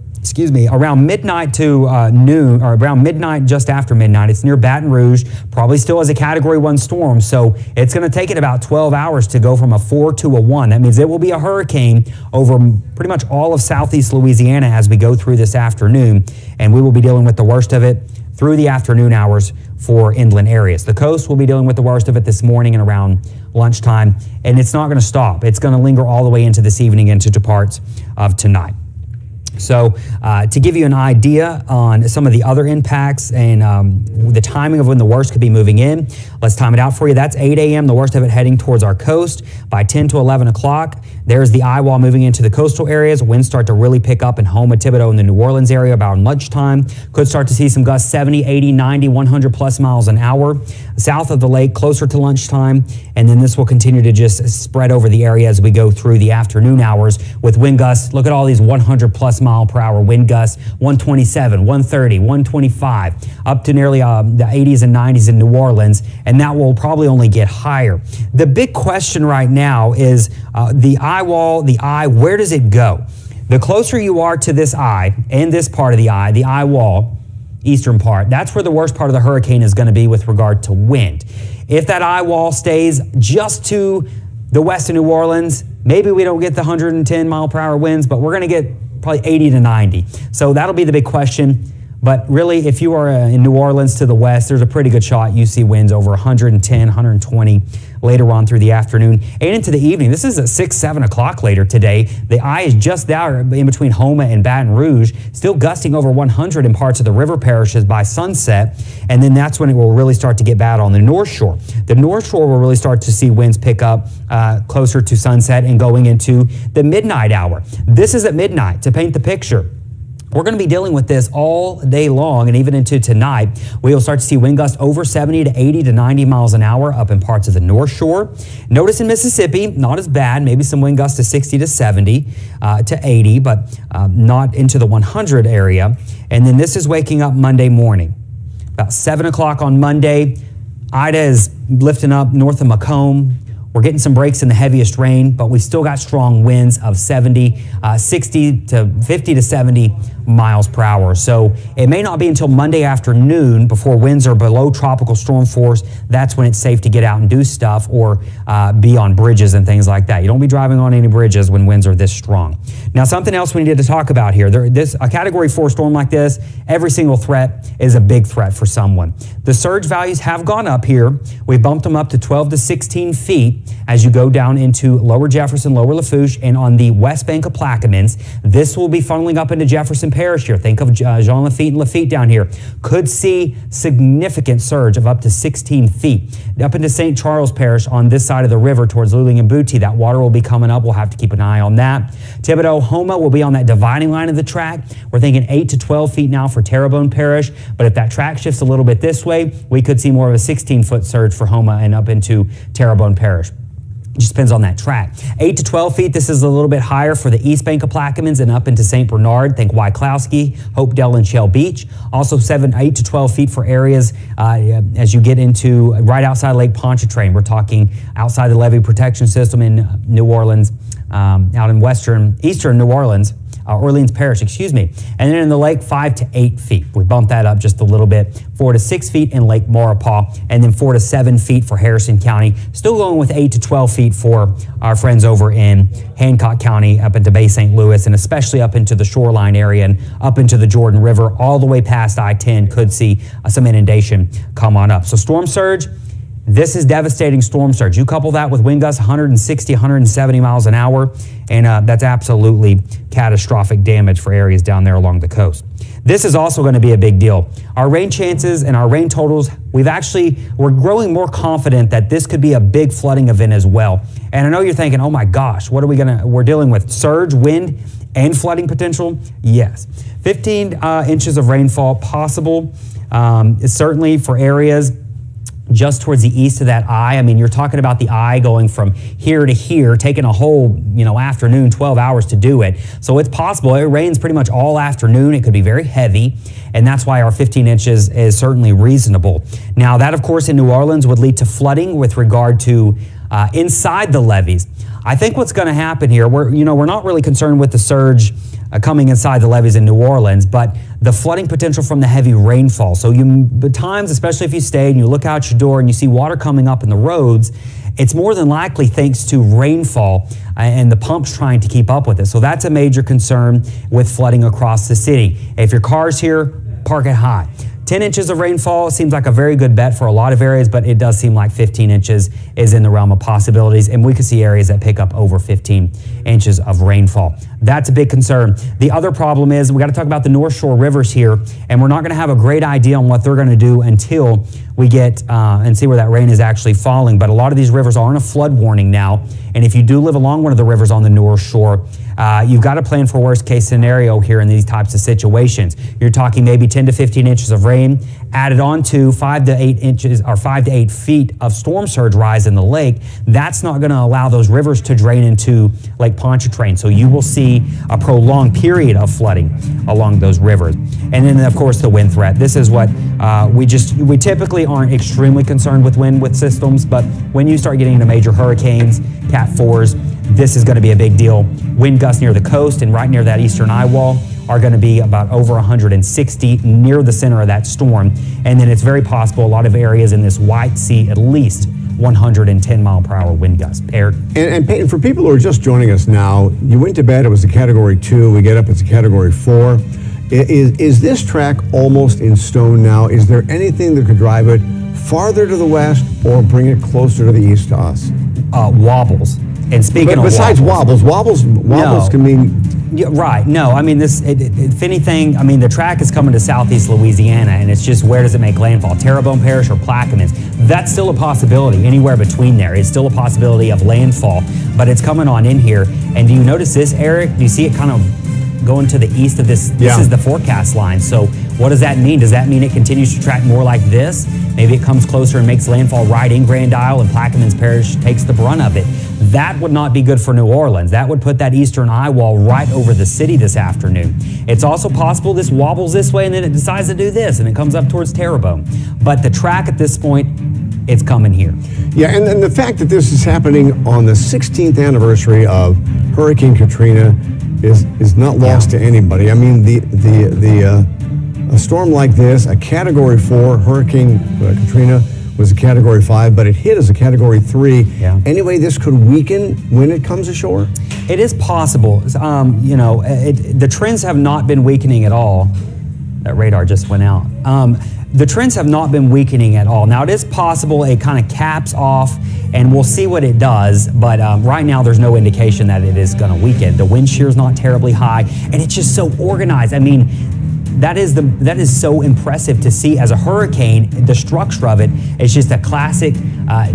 around midnight to noon, or around midnight, just after midnight. It's near Baton Rouge, probably still as a Category 1 storm, so it's going to take it about 12 hours to go from a 4 to a 1. That means it will be a hurricane over pretty much all of southeast Louisiana as we go through this afternoon, and we will be dealing with the worst of it through the afternoon hours for inland areas. The coast will be dealing with the worst of it this morning and around lunchtime, and it's not going to stop. It's going to linger all the way into this evening, into parts of tonight. So to give you an idea on some of the other impacts and the timing of when the worst could be moving in, let's time it out for you. That's 8 a.m., the worst of it heading towards our coast. By 10 to 11 o'clock, there's the eye wall moving into the coastal areas. Winds start to really pick up in Houma, Thibodaux, and the New Orleans area about lunchtime. Could start to see some gusts 70, 80, 90, 100 plus miles an hour. South of the lake, closer to lunchtime, and then this will continue to just spread over the area as we go through the afternoon hours with wind gusts. Look at all these 100 plus mile per hour wind gusts, 127, 130, 125, up to nearly the 80s and 90s in New Orleans, and that will probably only get higher. The big question right now is the eye wall, the eye, where does it go? The closer you are to this eye and this part of the eye wall, eastern part. That's where the worst part of the hurricane is going to be with regard to wind. If that eye wall stays just to the west of New Orleans, maybe we don't get the 110 mile per hour winds, but we're going to get probably 80 to 90. So that'll be the big question. But really, if you are in New Orleans to the west, there's a pretty good shot you see winds over 110, 120 later on through the afternoon and into the evening. This is at 6, 7 o'clock later today. The eye is just there in between Houma and Baton Rouge, still gusting over 100 in parts of the river parishes by sunset. And then that's when it will really start to get bad on the North Shore. The North Shore will really start to see winds pick up closer to sunset and going into the midnight hour. This is at midnight to paint the picture. We're going to be dealing with this all day long and even into tonight. We will start to see wind gusts over 70 to 80 to 90 miles an hour up in parts of the North Shore. Notice in Mississippi, not as bad, maybe some wind gusts to 60 to 70 to 80, but not into the 100 area. And then this is waking up Monday morning. About 7 o'clock on Monday, Ida is lifting up north of Macomb. We're getting some breaks in the heaviest rain, but we've still got strong winds of 60 to 50 to 70 miles per hour. So it may not be until Monday afternoon before winds are below tropical storm force. That's when it's safe to get out and do stuff or be on bridges and things like that. You don't be driving on any bridges when winds are this strong. Now, something else we need to talk about here. A Category 4 storm like this, every single threat is a big threat for someone. The surge values have gone up here. We bumped them up to 12 to 16 feet as you go down into Lower Jefferson, Lower Lafourche, and on the west bank of Plaquemines. This will be funneling up into Jefferson Parish here. Think of Jean Lafitte and Lafitte down here. Could see significant surge of up to 16 feet. Up into St. Charles Parish on this side of the river towards Luling and Booty, that water will be coming up. We'll have to keep an eye on that. Thibodeau, Houma will be on that dividing line of the track. We're thinking 8 to 12 feet now for Terrebonne Parish, but if that track shifts a little bit this way, we could see more of a 16-foot surge for Houma and up into Terrebonne Parish. It just depends on that track. 8 to 12 feet, this is a little bit higher for the east bank of Plaquemines and up into St. Bernard. Think Wyclowski, Hopedale, and Shell Beach. Also 8 to 12 feet for areas as you get into right outside Lake Pontchartrain. We're talking outside the levee protection system in New Orleans, out in eastern New Orleans. Orleans Parish, excuse me. And then in the lake, 5 to 8 feet. We bumped that up just a little bit. 4 to 6 feet in Lake Maurepas, and then 4 to 7 feet for Harrison County. Still going with 8 to 12 feet for our friends over in Hancock County, up into Bay St. Louis, and especially up into the shoreline area and up into the Jordan River, all the way past I-10. Could see some inundation come on up. So storm surge. This is devastating storm surge. You couple that with wind gusts 160, 170 miles an hour, and that's absolutely catastrophic damage for areas down there along the coast. This is also going to be a big deal. Our rain chances and our rain totals, we're growing more confident that this could be a big flooding event as well. And I know you're thinking, oh my gosh, we're dealing with surge, wind, and flooding potential? Yes. 15 inches of rainfall possible, certainly for areas just towards the east of that eye. I mean, you're talking about the eye going from here to here, taking a whole, afternoon, 12 hours to do it. So it's possible. It rains pretty much all afternoon. It could be very heavy, and that's why our 15 inches is certainly reasonable. Now, that, of course, in New Orleans would lead to flooding with regard to inside the levees. I think what's going to happen here, we're not really concerned with the surge coming inside the levees in New Orleans, but the flooding potential from the heavy rainfall. So times, especially if you stay and you look out your door and you see water coming up in the roads, it's more than likely thanks to rainfall and the pumps trying to keep up with it. So that's a major concern with flooding across the city. If your car's here, park it high. 10 inches of rainfall seems like a very good bet for a lot of areas, but it does seem like 15 inches is in the realm of possibilities, and we could see areas that pick up over 15 inches of rainfall. That's a big concern. The other problem is we got to talk about the North Shore rivers here, and we're not going to have a great idea on what they're going to do until we get and see where that rain is actually falling. But a lot of these rivers are in a flood warning now, and if you do live along one of the rivers on the North Shore, you've got to plan for worst case scenario here in these types of situations. You're talking maybe 10 to 15 inches of rain added on to 5 to 8 inches or 5 to 8 feet of storm surge rise in the lake. That's not going to allow those rivers to drain into Lake Pontchartrain. So you will see a prolonged period of flooding along those rivers. And then, of course, the wind threat. This is what we typically aren't extremely concerned with wind with systems, but when you start getting into major hurricanes, Cat 4s, this is going to be a big deal. Wind gusts near the coast and right near that eastern eye wall are going to be about over 160 near the center of that storm. And then it's very possible a lot of areas in this white sea, at least 110 mile per hour wind gusts. Eric? And Peyton, for people who are just joining us now, you went to bed, it was a Category 2, we get up, it's a Category 4. Is this track almost in stone now? Is there anything that could drive it farther to the west or bring it closer to the east to us? Wobbles. And speaking of besides wobbles can mean... Yeah, right. No, I mean, if anything, I mean, the track is coming to southeast Louisiana, and it's just where does it make landfall? Terrebonne Parish or Plaquemines? That's still a possibility. Anywhere between there, it's still a possibility of landfall, but it's coming on in here. And do you notice this, Eric? Do you see it kind of going to the east of this? This is the forecast line. So what does that mean? Does that mean it continues to track more like this? Maybe it comes closer and makes landfall right in Grand Isle, and Plaquemines Parish takes the brunt of it. That would not be good for New Orleans. That would put that eastern eye wall right over the city this afternoon. It's also possible this wobbles this way and then it decides to do this and it comes up towards Terrebonne. But the track at this point, it's coming here. Yeah, and then the fact that this is happening on the 16th anniversary of Hurricane Katrina is not lost to anybody. I mean, a storm like this, a Category 4 Hurricane Katrina, was a Category 5, but it hit as a Category 3. Yeah. Anyway, this could weaken when it comes ashore? It is possible. You know, the trends have not been weakening at all. That radar just went out. The trends have not been weakening at all. Now, it is possible it kind of caps off, and we'll see what it does, but right now there's no indication that it is going to weaken. The wind shear is not terribly high, and it's just so organized. I mean, that is so impressive to see as a hurricane. The structure of it is just a classic,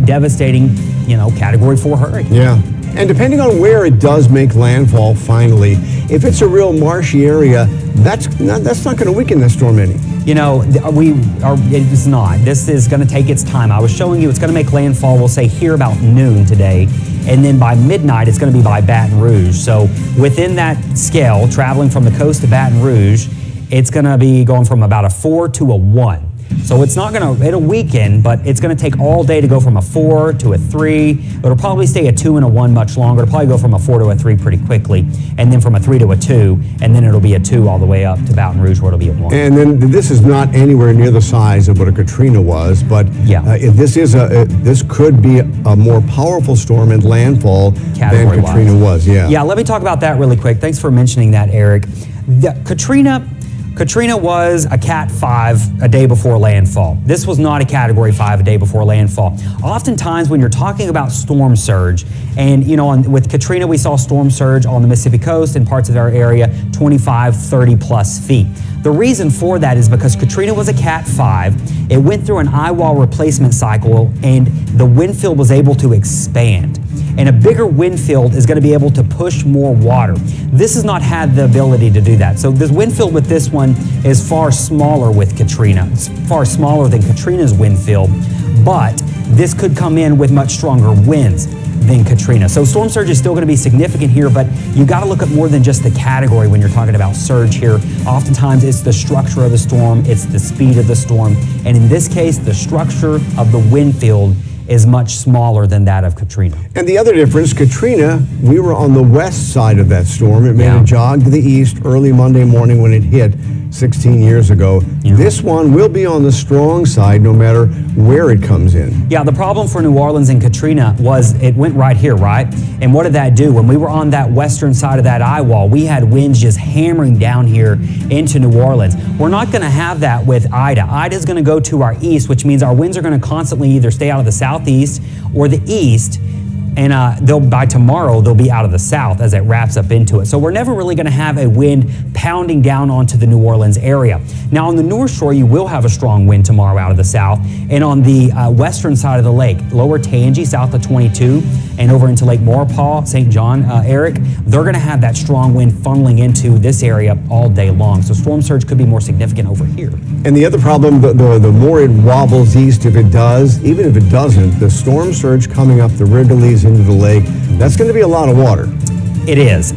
devastating, you know, Category 4 hurricane. Yeah, and depending on where it does make landfall finally, if it's a real marshy area, that's not going to weaken the storm any. You know, it's not. This is going to take its time. I was showing you it's going to make landfall, we'll say here about noon today, and then by midnight it's going to be by Baton Rouge. So within that scale, traveling from the coast to Baton Rouge, it's going to be going from about a 4 to a 1. So it's not going to, it'll weaken, but it's going to take all day to go from a 4 to a 3. It'll probably stay a 2 and a 1 much longer. It'll probably go from a 4 to a 3 pretty quickly, and then from a 3 to a 2, and then it'll be a 2 all the way up to Baton Rouge where it'll be a 1. And then this is not anywhere near the size of what a Katrina was, but if this could be a more powerful storm and landfall than Katrina was. Yeah, let me talk about that really quick. Thanks for mentioning that, Eric. Katrina was a Cat 5 a day before landfall. This was not a Category 5 a day before landfall. Oftentimes when you're talking about storm surge, and you know, with Katrina we saw storm surge on the Mississippi coast and parts of our area 25, 30 plus feet. The reason for that is because Katrina was a Cat 5. It went through an eye wall replacement cycle and the wind field was able to expand. And a bigger wind field is going to be able to push more water. This has not had the ability to do that. So this wind field with this one is far smaller with Katrina. It's far smaller than Katrina's wind field, but this could come in with much stronger winds than Katrina. So storm surge is still going to be significant here, but you got to look at more than just the category when you're talking about surge here. Oftentimes it's the structure of the storm, it's the speed of the storm, and in this case, the structure of the wind field is much smaller than that of Katrina. And the other difference, Katrina, we were on the west side of that storm. It made a jog to the east early Monday morning when it hit 16 years ago. This one will be on the strong side no matter where it comes in. Yeah, the problem for New Orleans and Katrina was it went right here, right? And what did that do? When we were on that western side of that eye wall, we had winds just hammering down here into New Orleans. We're not going to have that with Ida. Ida is going to go to our east, which means our winds are going to constantly either stay out of the southeast or the east, and by tomorrow they'll be out of the south as it wraps up into it. So we're never really going to have a wind pounding down onto the New Orleans area. Now on the North Shore you will have a strong wind tomorrow out of the south, and on the western side of the lake, lower Tangi south of 22 and over into Lake Maurepas, St. John, Eric, they're going to have that strong wind funneling into this area all day long. So storm surge could be more significant over here. And the other problem, the more it wobbles east, if it does, even if it doesn't, the storm surge coming up the Wrigley's into the lake, that's going to be a lot of water. It is.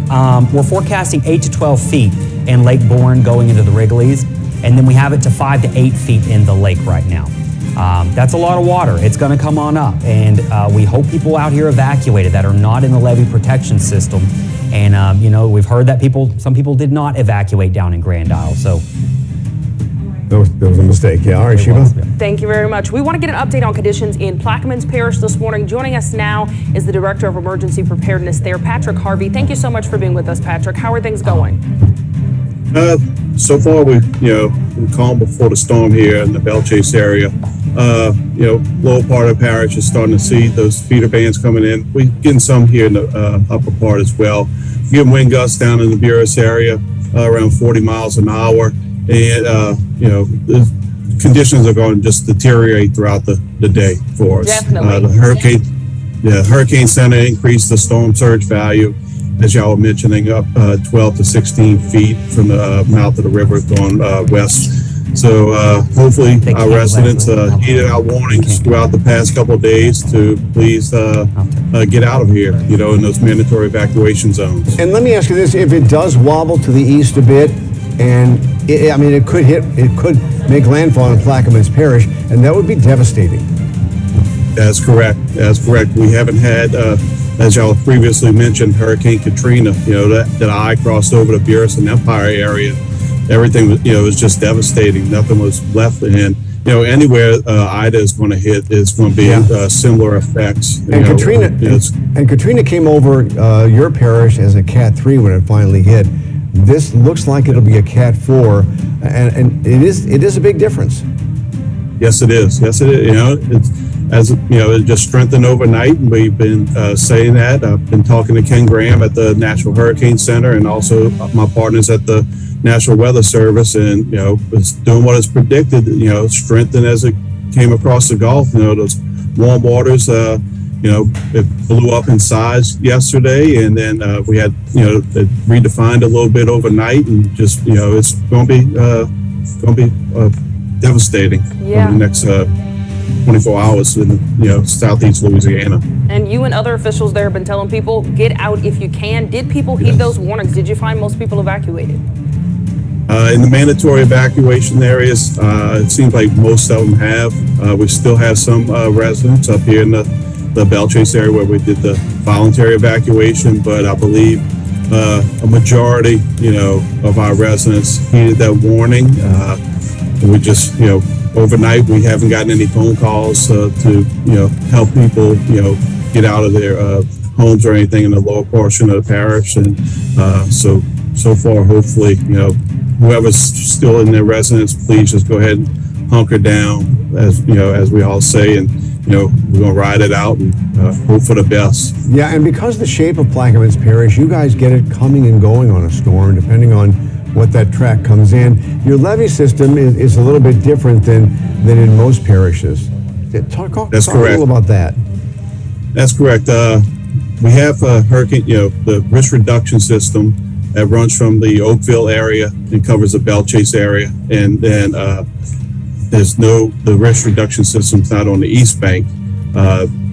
We're forecasting 8 to 12 feet in Lake Bourne going into the Wrigley's, and then we have it to 5 to 8 feet in the lake right now. That's a lot of water. It's going to come on up, and we hope people out here evacuated that are not in the levee protection system. And we've heard that some people did not evacuate down in Grand Isle. So That was a mistake. Yeah. All right, Sheba. Thank you very much. We want to get an update on conditions in Plaquemines Parish this morning. Joining us now is the Director of Emergency Preparedness there, Patrick Harvey. Thank you so much for being with us, Patrick. How are things going? So far, we're calm before the storm here in the Belle Chase area. Lower part of the parish is starting to see those feeder bands coming in. We're getting some here in the upper part as well. Getting wind gusts down in the Buras area, around 40 miles an hour. And, the conditions are going to just deteriorate throughout the day for us. Definitely. The Hurricane Center increased the storm surge value, as y'all were mentioning, up 12 to 16 feet from the mouth of the river going west. So hopefully our residents heeded our warnings throughout the past couple of days to please get out of here, in those mandatory evacuation zones. And let me ask you this: if it does wobble to the east a bit, and it could make landfall in Plaquemines Parish, and that would be devastating. That's correct. We haven't had, as y'all previously mentioned, Hurricane Katrina. That eye crossed over the Buras and Empire area. Everything was just devastating. Nothing was left, and anywhere Ida is going to hit is going to be similar effects. And Katrina came over your parish as a Cat 3 when it finally hit. This looks like it'll be a Cat 4, and it is a big difference. Yes, it is. It just strengthened overnight, and we've been saying that. I've been talking to Ken Graham at the National Hurricane Center, and also my partners at the National Weather Service, and it's doing what it's predicted. Strengthened as it came across the Gulf. Those warm waters. It blew up in size yesterday, and then we had it redefined a little bit overnight, and just it's going to be devastating over the next 24 hours in southeast Louisiana. And you and other officials there have been telling people, get out if you can. Did people heed those warnings? Did you find most people evacuated? In the mandatory evacuation areas, it seems like most of them have. We still have some residents up here in the Belle Chase area where we did the voluntary evacuation, but I believe a majority, of our residents heeded that warning. We just, overnight, we haven't gotten any phone calls to, help people, get out of their homes or anything in the lower portion of the parish. And so far, hopefully, whoever's still in their residence, please just go ahead and hunker down, as we all say, and we're gonna ride it out and hope for the best. Yeah, and because of the shape of Plaquemines Parish, you guys get it coming and going on a storm, depending on what that track comes in. Your levee system is a little bit different than in most parishes. Talk a little about that. That's correct. We have hurricane, the risk reduction system that runs from the Oakville area and covers the Belle Chase area, and then the risk reduction system's not on the east bank,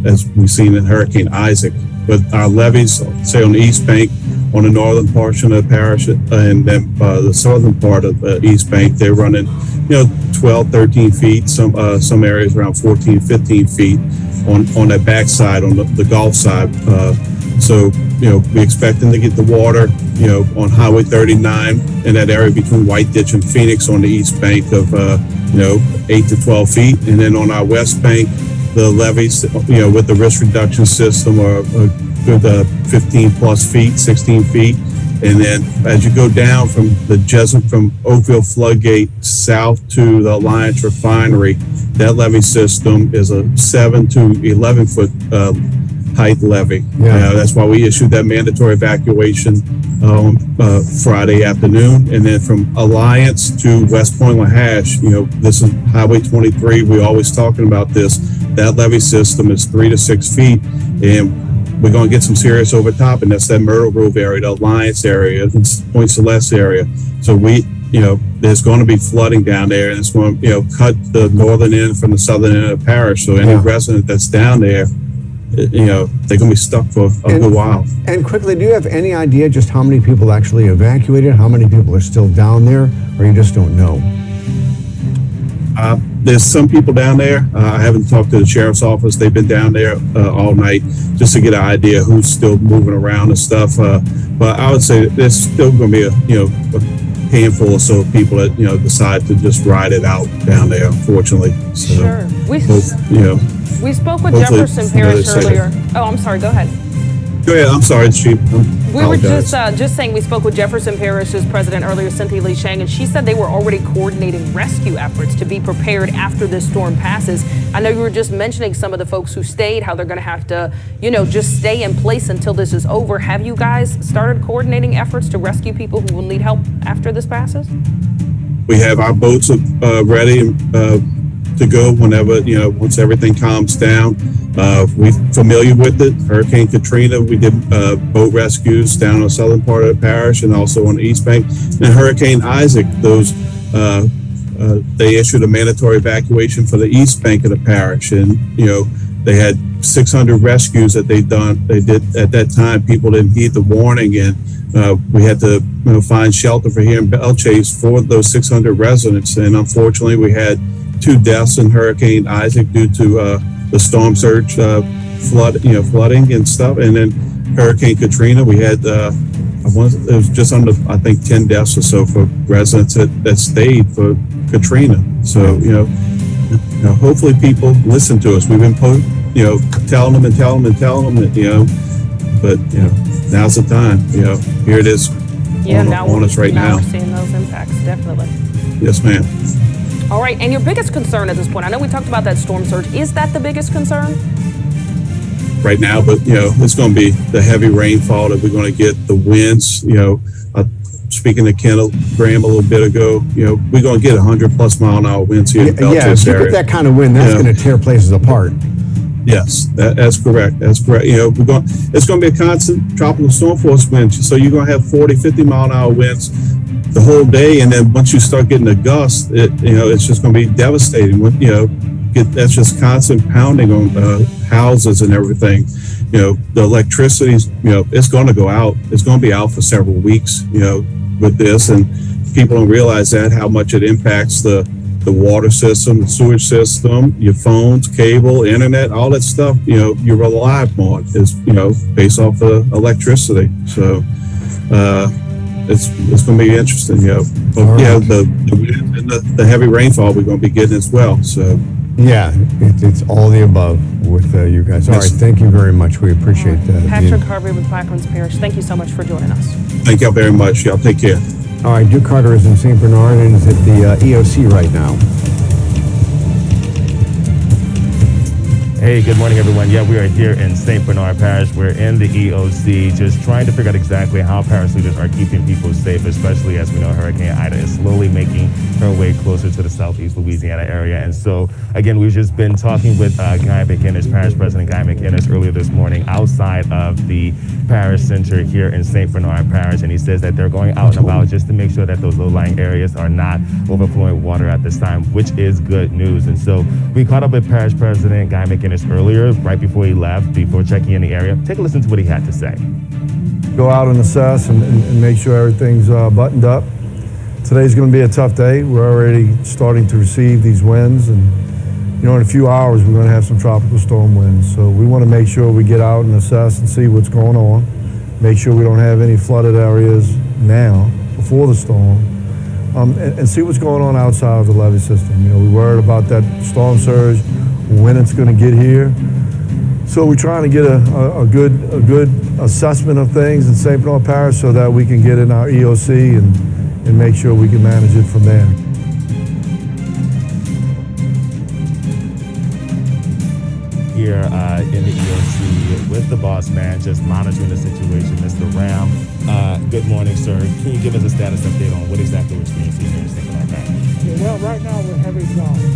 as we've seen in Hurricane Isaac. But our levees, say on the east bank, on the northern portion of the parish, and then the southern part of the east bank, they're running, 12, 13 feet. Some areas around 14, 15 feet on that backside, on the Gulf side. So, we expect them to get the water, on Highway 39 in that area between White Ditch and Phoenix on the east bank of, 8 to 12 feet. And then on our west bank, the levees, with the risk reduction system are good 15 plus feet, 16 feet. And then as you go down from from Oakville Floodgate south to the Alliance Refinery, that levee system is a 7 to 11 foot height levee. That's why we issued that mandatory evacuation on Friday afternoon. And then from Alliance to West Point Lahash, this is Highway 23. We're always talking about this. That levee system is 3 to 6 feet, and we're going to get some serious overtop, and that's that Myrtle Grove area, the Alliance area, Point Celeste area. So there's going to be flooding down there, and it's going to, cut the northern end from the southern end of the parish. So any resident that's down there, they're going to be stuck for a good while. And quickly, do you have any idea just how many people actually evacuated? How many people are still down there, or you just don't know? There's some people down there. I haven't talked to the sheriff's office. They've been down there all night just to get an idea who's still moving around and stuff. But I would say there's still going to be a handful or so of people that decide to just ride it out down there. Unfortunately, so, Sure. We spoke with hopefully Jefferson Parish it's safe. earlier. Oh, I'm sorry. Go ahead. Go ahead. I'm sorry, Chief. We were just saying we spoke with Jefferson Parish's president earlier, Cynthia Lee Shang, and she said they were already coordinating rescue efforts to be prepared after this storm passes. I know you were just mentioning some of the folks who stayed, how they're going to have to, just stay in place until this is over. Have you guys started coordinating efforts to rescue people who will need help after this passes? We have our boats ready to go whenever, once everything calms down. We're familiar with it. Hurricane Katrina, we did boat rescues down on the southern part of the parish and also on the east bank. And Hurricane Isaac, they issued a mandatory evacuation for the east bank of the parish. And, they had 600 rescues that they did at that time. People didn't heed the warning, and we had to find shelter for here in Belchase for those 600 residents. And unfortunately, we had 2 deaths in Hurricane Isaac due to the storm surge, flooding and stuff. And then Hurricane Katrina, we had it was just under, I think, 10 deaths or so for residents that stayed for Katrina. So hopefully people listen to us. We've been telling them that but now's the time. Here it is on us right now. We're seeing those impacts, definitely. Yes, ma'am. All right, and your biggest concern at this point, I know we talked about that storm surge. Is that the biggest concern? Right now, but it's going to be the heavy rainfall that we're going to get, the winds. Speaking to Kendall Graham a little bit ago, we're going to get 100+ mile-an-hour winds here in Belchase Yeah, if you area. get that kind of wind, that's going to tear places apart. Yes, that's correct. That's correct. It's going to be a constant tropical storm force wind. So you're going to have 40, 50 mile-an-hour winds the whole day, and then once you start getting a gust, it's just going to be devastating. That's just constant pounding on houses and everything. The electricity, it's going to go out. It's going to be out for several weeks. With this, and people don't realize that how much it impacts the water system, the sewage system, your phones, cable, internet, all that stuff. You rely on is based off of electricity. So it's going to be interesting. But right. the wind and the heavy rainfall we're going to be getting as well. So. Yeah, it's all the above with you guys. All right, thank you very much. We appreciate that. Patrick Harvey with Plaquemines Parish, thank you so much for joining us. Thank y'all very much. Y'all take care. All right, Duke Carter is in St. Bernard and is at the EOC right now. Hey, good morning, everyone. Yeah, we are here in St. Bernard Parish. We're in the EOC, just trying to figure out exactly how parish leaders are keeping people safe, especially as we know Hurricane Ida is slowly making her way closer to the southeast Louisiana area. And so, again, we've just been talking with Guy McInnes, Parish President Guy McInnes, earlier this morning outside of the parish center here in St. Bernard Parish. And he says that they're going out and about just to make sure that those low-lying areas are not overflowing with water at this time, which is good news. And so we caught up with Parish President Guy McInnes earlier, right before he left, before checking in the area. Take a listen to what he had to say. Go out and assess and make sure everything's buttoned up. Today's going to be a tough day. We're already starting to receive these winds, and in a few hours we're going to have some tropical storm winds. So we want to make sure we get out and assess and see what's going on. Make sure we don't have any flooded areas now before the storm, and see what's going on outside of the levee system. We're worried about that storm surge, when it's going to get here. So we're trying to get a good assessment of things in St. Bernard Parish so that we can get in our EOC and make sure we can manage it from there. Here in the EOC with the boss man, just monitoring the situation, Mr. Ram. Good morning, sir. Can you give us a status update on what exactly we're experiencing here in St. Bernard Parish? Well, right now we're having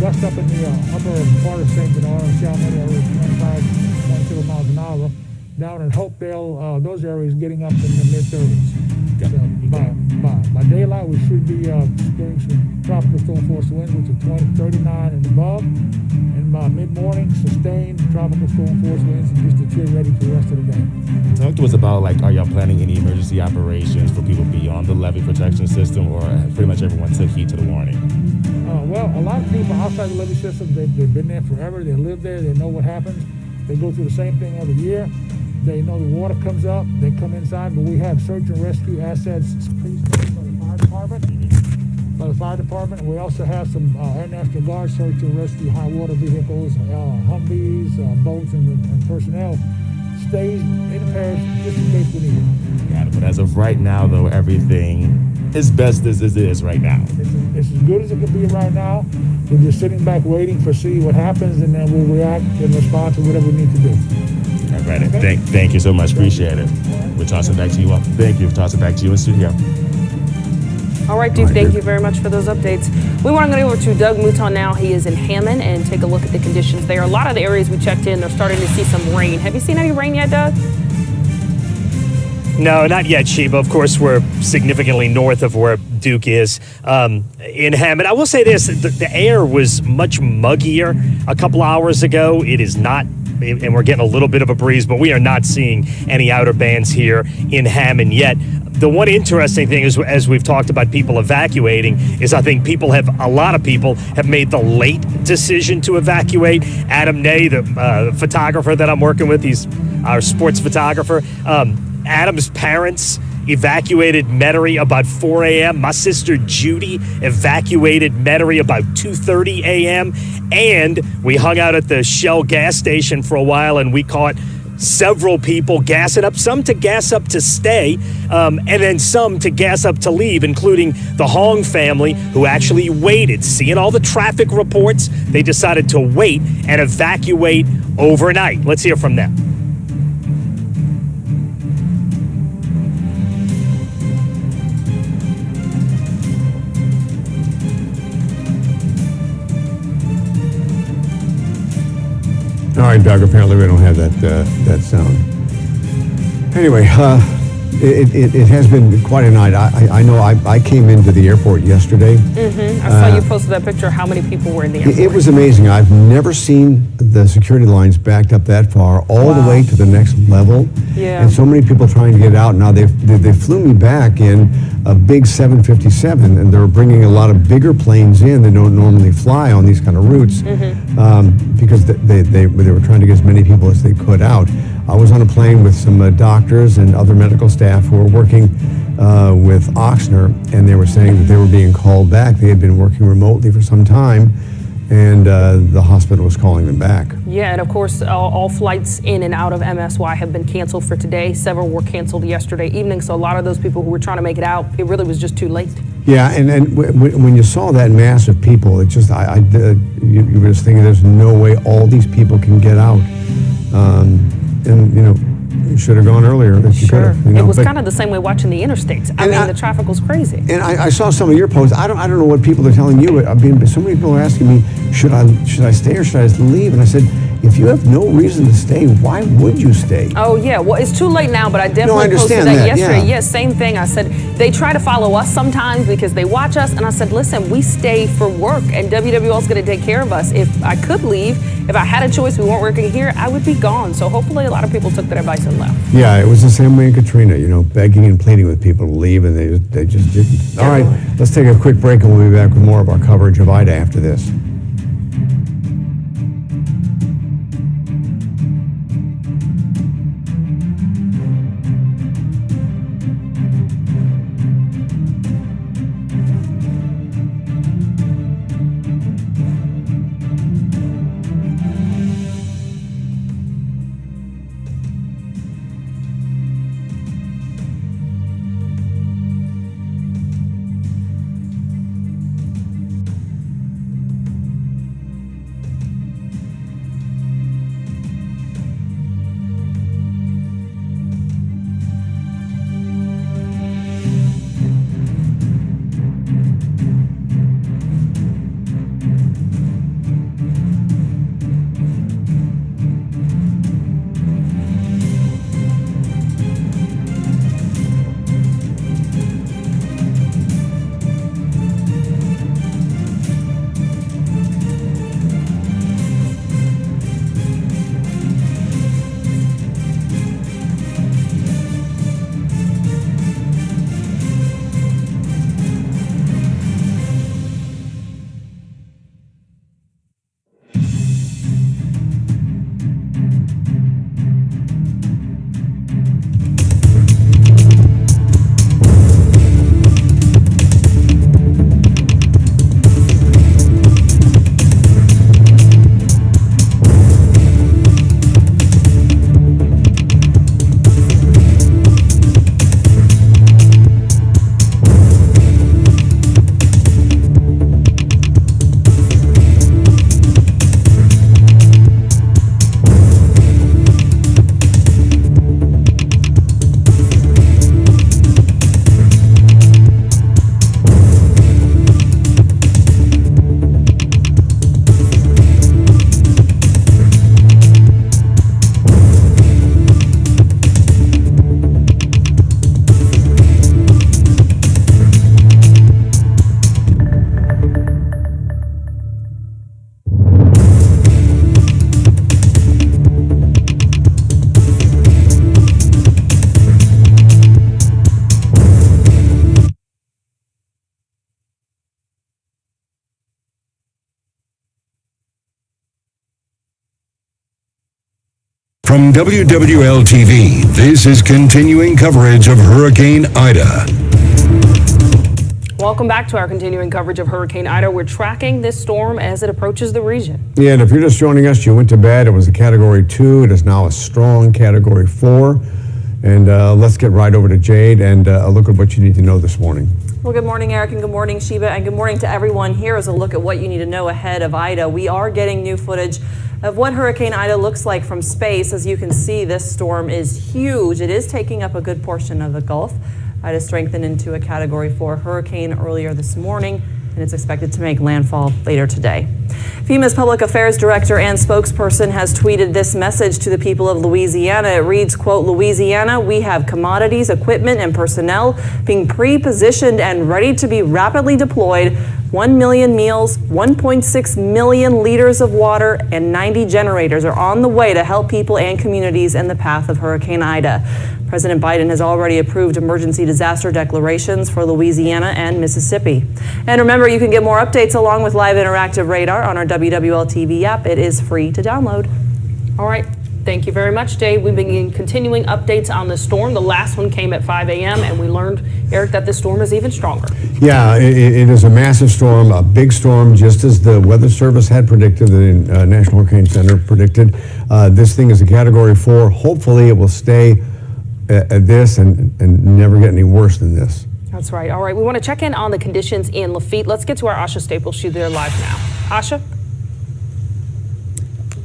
gust up in the upper part of St. Bernard and Chalmette area, 25, 27 miles an hour. Down in Hopedale, those areas getting up in the mid-30s. So by daylight, we should be experiencing tropical storm force winds, which are 39 and above. And by mid-morning, sustained tropical storm force winds and just a chill ready for the rest of the day. Talk to us about, are y'all planning any emergency operations for people beyond the levee protection system, or pretty much everyone took heed to the warning? Well, a lot of people outside the levee system, they've been there forever. They live there. They know what happens. They go through the same thing every year. They know the water comes up. They come inside, but we have search and rescue assets pre-stationed by the fire department. And we also have some Air National Guard search and rescue high water vehicles, Humvees, boats, and personnel stays in the parish just in case we need it. Got it. But as of right now, though, everything is best as it is right now. It's as good as it can be right now. We're just sitting back waiting for see what happens, and then we'll react and respond to whatever we need to do. All right. Okay. Thank you so much. Appreciate it. We'll toss it back to you all. Thank you. Toss it back to you in studio. All right, Duke, thank you very much for those updates. We want to go over to Doug Mouton now. He is in Hammond, and take a look at the conditions there. A lot of the areas we checked in, they're starting to see some rain. Have you seen any rain yet, Doug? No, not yet, Sheba. Of course, we're significantly north of where Duke is in Hammond. I will say this, the air was much muggier a couple hours ago. It is not, and we're getting a little bit of a breeze, but we are not seeing any outer bands here in Hammond yet. The one interesting thing is, as we've talked about people evacuating, is I think a lot of people have made the late decision to evacuate. Adam Ney, the photographer that I'm working with, he's our sports photographer. Adam's parents evacuated Metairie about 4 a.m. My sister Judy evacuated Metairie about 2:30 a.m. And we hung out at the Shell gas station for a while, and we caught several people gassing up, some to gas up to stay, and then some to gas up to leave, including the Hong family, who actually waited. Seeing all the traffic reports, they decided to wait and evacuate overnight. Let's hear from them. All right, Doug, apparently we don't have that sound. Anyway, it has been quite a night. I know I came into the airport yesterday. I saw you posted that picture. How many people were in the airport? It was amazing. I've never seen the security lines backed up that far, all the way to the next level. Yeah. And so many people trying to get out. Now, they flew me back in a big 757, and they're bringing a lot of bigger planes in that don't normally fly on these kind of routes, because they were trying to get as many people as they could out. I was on a plane with some doctors and other medical staff who were working with Oxner, and they were saying that they were being called back. They had been working remotely for some time, and the hospital was calling them back. Yeah, and of course, all flights in and out of MSY have been canceled for today. Several were canceled yesterday evening, so a lot of those people who were trying to make it out, it really was just too late. Yeah, and when you saw that mass of people, it just, you were just thinking, there's no way all these people can get out. And, you know, you should have gone earlier if you could have. You know, it was kind of the same way watching the interstates. I mean, the traffic was crazy. And I saw some of your posts. I don't know what people are telling you. I mean, so many people are asking me, should I stay or should I leave? And I said, if you have no reason to stay, why would you stay? Oh, yeah. Well, it's too late now, but I definitely posted that yesterday. Yeah. Yes, same thing. I said, they try to follow us sometimes because they watch us. And I said, listen, we stay for work, and WWL is going to take care of us. If I could leave, if I had a choice, we weren't working here, I would be gone. So hopefully a lot of people took that advice and left. Yeah, it was the same way in Katrina, you know, begging and pleading with people to leave, and they just didn't. All right, let's take a quick break, and we'll be back with more of our coverage of IDA after this. From WWL-TV, this is continuing coverage of Hurricane Ida. Welcome back to our continuing coverage of Hurricane Ida. We're tracking this storm as it approaches the region. Yeah, and if you're just joining us, you went to bed. It was a Category 2. It is now a strong Category 4. And let's get right over to Jade and a look at what you need to know this morning. Well, good morning, Eric, and good morning, Sheba, and good morning to everyone. Here is a look at what you need to know ahead of Ida. We are getting new footage of what Hurricane Ida looks like from space. As you can see, this storm is huge. It is taking up a good portion of the Gulf. Ida strengthened into a Category 4 hurricane earlier this morning, and it's expected to make landfall later today. FEMA's Public Affairs Director and spokesperson has tweeted this message to the people of Louisiana. It reads, quote, "Louisiana, we have commodities, equipment, and personnel being pre-positioned and ready to be rapidly deployed. 1 million meals, 1.6 million liters of water, and 90 generators are on the way to help people and communities in the path of Hurricane Ida." President Biden has already approved emergency disaster declarations for Louisiana and Mississippi. And remember, you can get more updates along with live interactive radar on our WWL TV app. It is free to download. All right. Thank you very much, Jay. We've been continuing updates on the storm. The last one came at 5 a.m. and we learned, Eric, that this storm is even stronger. Yeah, it is a massive storm, a big storm, just as the Weather Service had predicted, the National Hurricane Center predicted. This thing is a Category 4. Hopefully it will stay at this and never get any worse than this. That's right. All right. We want to check in on the conditions in Lafitte. Let's get to our Asha Staples. She's there live now. Asha?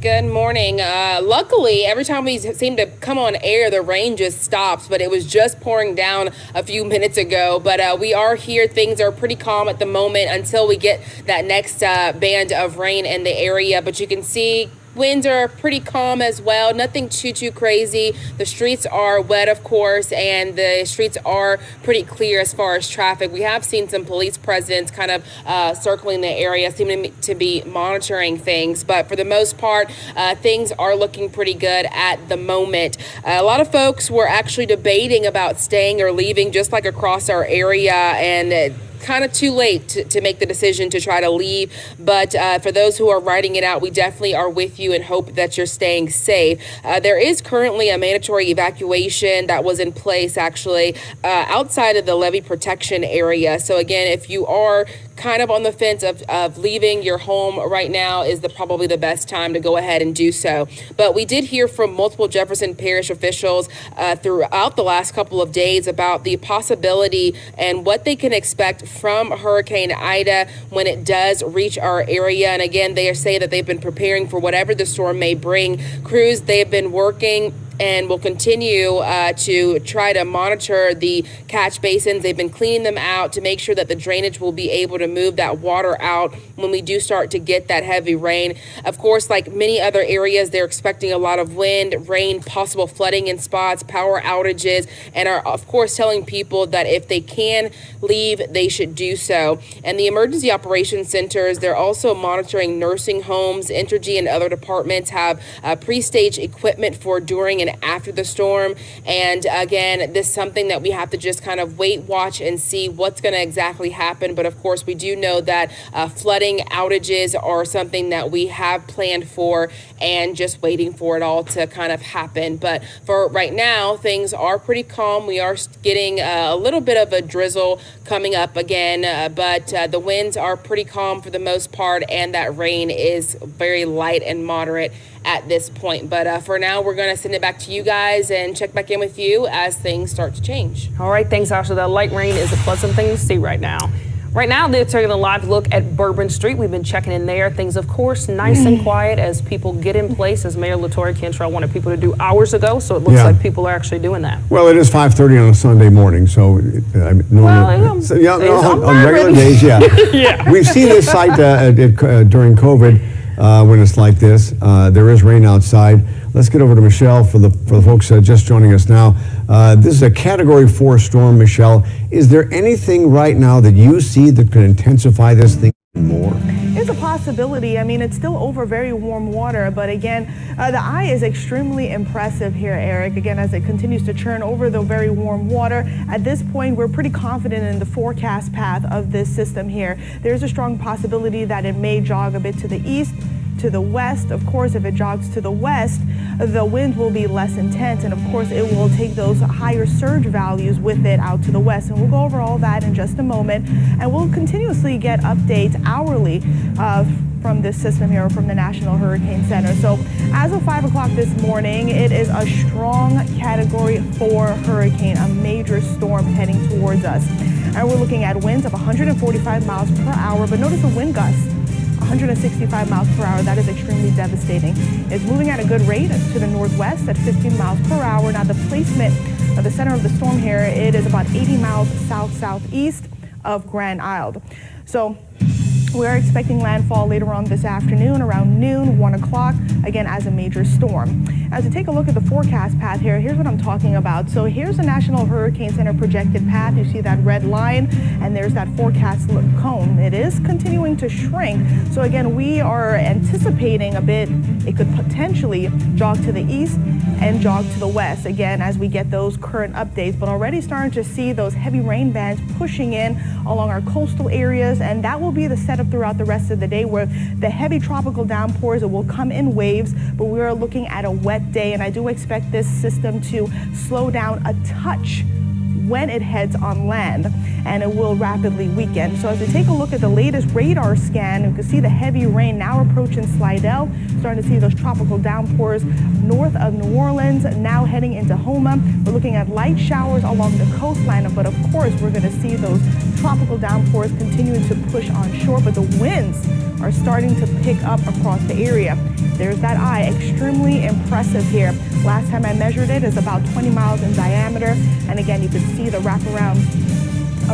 Good morning. Luckily, every time we seem to come on air, the rain just stops, but it was just pouring down a few minutes ago. But we are here. Things are pretty calm at the moment until we get that next band of rain in the area. But you can see winds are pretty calm as well. Nothing too crazy. The streets are wet, of course, and the streets are pretty clear as far as traffic. We have seen some police presence kind of circling the area, seeming to be monitoring things. But for the most part, things are looking pretty good at the moment. A lot of folks were actually debating about staying or leaving, just like across our area, and kind of too late to make the decision to try to leave. But for those who are writing it out, we definitely are with you and hope that you're staying safe. There is currently a mandatory evacuation that was in place actually outside of the levee protection area. So again, if you are kind of on the fence of leaving your home right now, is probably the best time to go ahead and do so. But we did hear from multiple Jefferson Parish officials throughout the last couple of days about the possibility and what they can expect from Hurricane Ida when it does reach our area. And again, they say that they've been preparing for whatever the storm may bring. Crews, they have been working and will continue to try to monitor the catch basins. They've been cleaning them out to make sure that the drainage will be able to move that water out when we do start to get that heavy rain. Of course, like many other areas, they're expecting a lot of wind, rain, possible flooding in spots, power outages, and are of course telling people that if they can leave, they should do so. And the emergency operations centers, they're also monitoring nursing homes. Entergy and other departments have pre-stage equipment for during and after the storm. And again, this is something that we have to just kind of wait, watch, and see what's going to exactly happen. But of course, we do know that flooding outages are something that we have planned for and just waiting for it all to kind of happen. But for right now, things are pretty calm. We are getting a little bit of a drizzle coming up again, but the winds are pretty calm for the most part, and that rain is very light and moderate at this point. But for now, we're going to send it back to you guys and check back in with you as things start to change. All right, thanks, Asha. That light rain is a pleasant thing to see right now. Right now, they're taking a live look at Bourbon Street. We've been checking in there. Things, of course, nice and quiet as people get in place, as Mayor LaToya Cantrell wanted people to do hours ago. So it looks like people are actually doing that. Well, it is 5:30 on a Sunday morning, so on regular days, yeah. We've seen this site during COVID when it's like this. There is rain outside. Let's get over to Michelle for the folks just joining us now. This is a Category 4 storm, Michelle. Is there anything right now that you see that could intensify this thing more? It's a possibility. I mean, it's still over very warm water, but again, the eye is extremely impressive here, Eric. Again, as it continues to churn over the very warm water, at this point, we're pretty confident in the forecast path of this system here. There's a strong possibility that it may jog a bit to the east, to the west. Of course, if it jogs to the west, the wind will be less intense, and of course it will take those higher surge values with it out to the west. And we'll go over all that in just a moment, and we'll continuously get updates hourly from this system here, from the National Hurricane Center. So as of 5 o'clock this morning, it is a strong Category 4 hurricane, a major storm heading towards us. And we're looking at winds of 145 miles per hour, but notice the wind gusts, 165 miles per hour. That is extremely devastating. It's moving at a good rate to the northwest at 15 miles per hour. Now the placement of the center of the storm here, it is about 80 miles south-southeast of Grand Isle. So we're expecting landfall later on this afternoon around noon, 1 o'clock, again as a major storm. As we take a look at the forecast path here, here's what I'm talking about. So here's the National Hurricane Center projected path. You see that red line, and there's that forecast cone. It is continuing to shrink. So again, we are anticipating a bit, it could potentially jog to the east and jog to the west, again, as we get those current updates, but already starting to see those heavy rain bands pushing in along our coastal areas, and that will be the setup throughout the rest of the day, where the heavy tropical downpours, it will come in waves, but we are looking at a wet day, and I do expect this system to slow down a touch when it heads on land, and it will rapidly weaken. So as we take a look at the latest radar scan, you can see the heavy rain now approaching Slidell, starting to see those tropical downpours north of New Orleans, now heading into Houma. We're looking at light showers along the coastline, but of course we're going to see those tropical downpours continuing to push on shore, but the winds are starting to pick up across the area. There's that eye, extremely impressive here. Last time I measured it is about 20 miles in diameter. And again, you can see the wraparound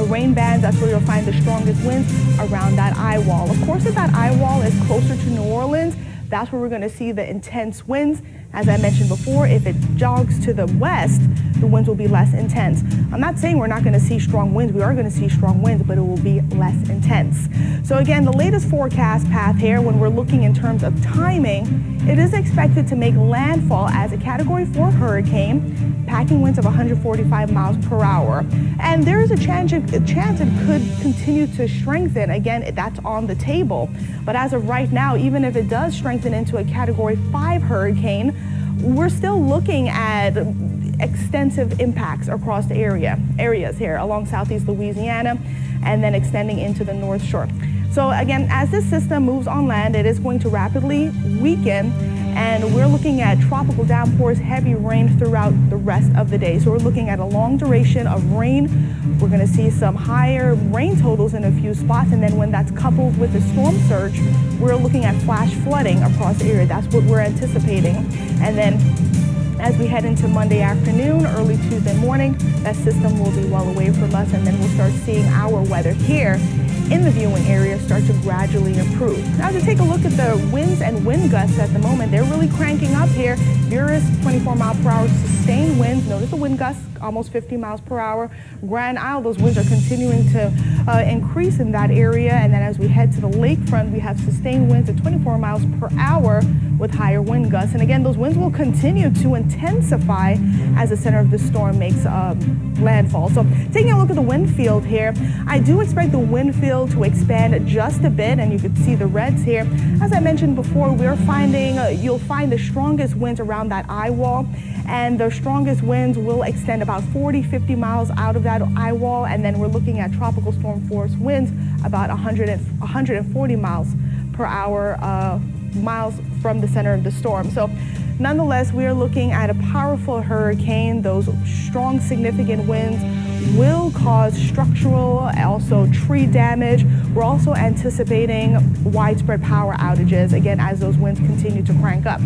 rain bands. That's where you'll find the strongest winds around that eye wall. Of course, if that eye wall is closer to New Orleans, that's where we're going to see the intense winds. As I mentioned before, if it jogs to the west, the winds will be less intense. I'm not saying we're not going to see strong winds. We are going to see strong winds, but it will be less intense. So again, the latest forecast path here, when we're looking in terms of timing, it is expected to make landfall as a Category 4 hurricane, packing winds of 145 miles per hour. And there is a chance it could continue to strengthen. Again, that's on the table. But as of right now, even if it does strengthen into a Category 5 hurricane, we're still looking at extensive impacts across the areas here along southeast Louisiana and then extending into the North Shore. So again, as this system moves on land, it is going to rapidly weaken, and we're looking at tropical downpours, heavy rain throughout the rest of the day. So we're looking at a long duration of rain. We're going to see some higher rain totals in a few spots, and then when that's coupled with the storm surge, we're looking at flash flooding across the area. That's what we're anticipating. And then as we head into Monday afternoon, early Tuesday morning, that system will be well away from us, and then we'll start seeing our weather here in the viewing area start to gradually improve. Now to take a look at the winds and wind gusts at the moment, they're really cranking up here. Bureau's 24 mile per hour sustained winds. Notice the wind gusts, almost 50 miles per hour. Grand Isle, those winds are continuing to increase in that area. And then as we head to the lakefront, we have sustained winds at 24 miles per hour with higher wind gusts. And again, those winds will continue to intensify as the center of the storm makes landfall. So taking a look at the wind field here, I do expect the wind field to expand just a bit, and you can see the reds here. As I mentioned before, we're finding you'll find the strongest winds around that eye wall, and the strongest winds will extend about 40-50 miles out of that eye wall, and then we're looking at tropical storm force winds about 140 miles per hour miles from the center of the storm. So nonetheless, we are looking at a powerful hurricane. Those strong, significant winds will cause structural, also tree damage. We're also anticipating widespread power outages, again, as those winds continue to crank up.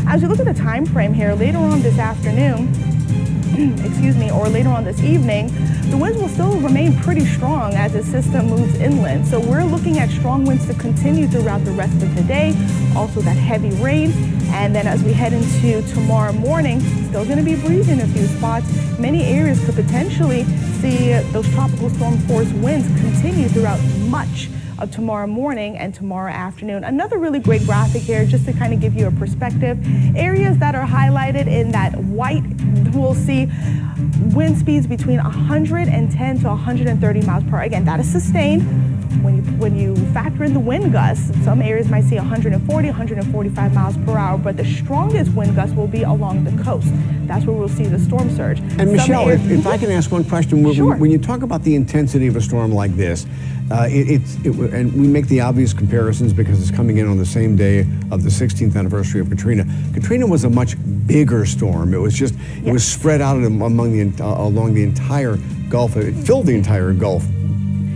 As we look at the time frame here, later on this afternoon, excuse me, or later on this evening, the winds will still remain pretty strong as the system moves inland. So we're looking at strong winds to continue throughout the rest of the day, also that heavy rain. And then as we head into tomorrow morning, still going to be breezy in a few spots. Many areas could potentially see those tropical storm force winds continue throughout much of tomorrow morning and tomorrow afternoon. Another really great graphic here, just to kind of give you a perspective. Areas that are highlighted in that white, we'll see wind speeds between 110 to 130 miles per hour. Again, that is sustained When you factor in the wind gusts, some areas might see 140, 145 miles per hour, but the strongest wind gusts will be along the coast. That's where we'll see the storm surge. And Michelle, if I can ask one question, when you talk about the intensity of a storm like this, and we make the obvious comparisons because it's coming in on the same day of the 16th anniversary of Katrina. Katrina was a much bigger storm. It was just, it was spread out along the entire Gulf. It filled the entire Gulf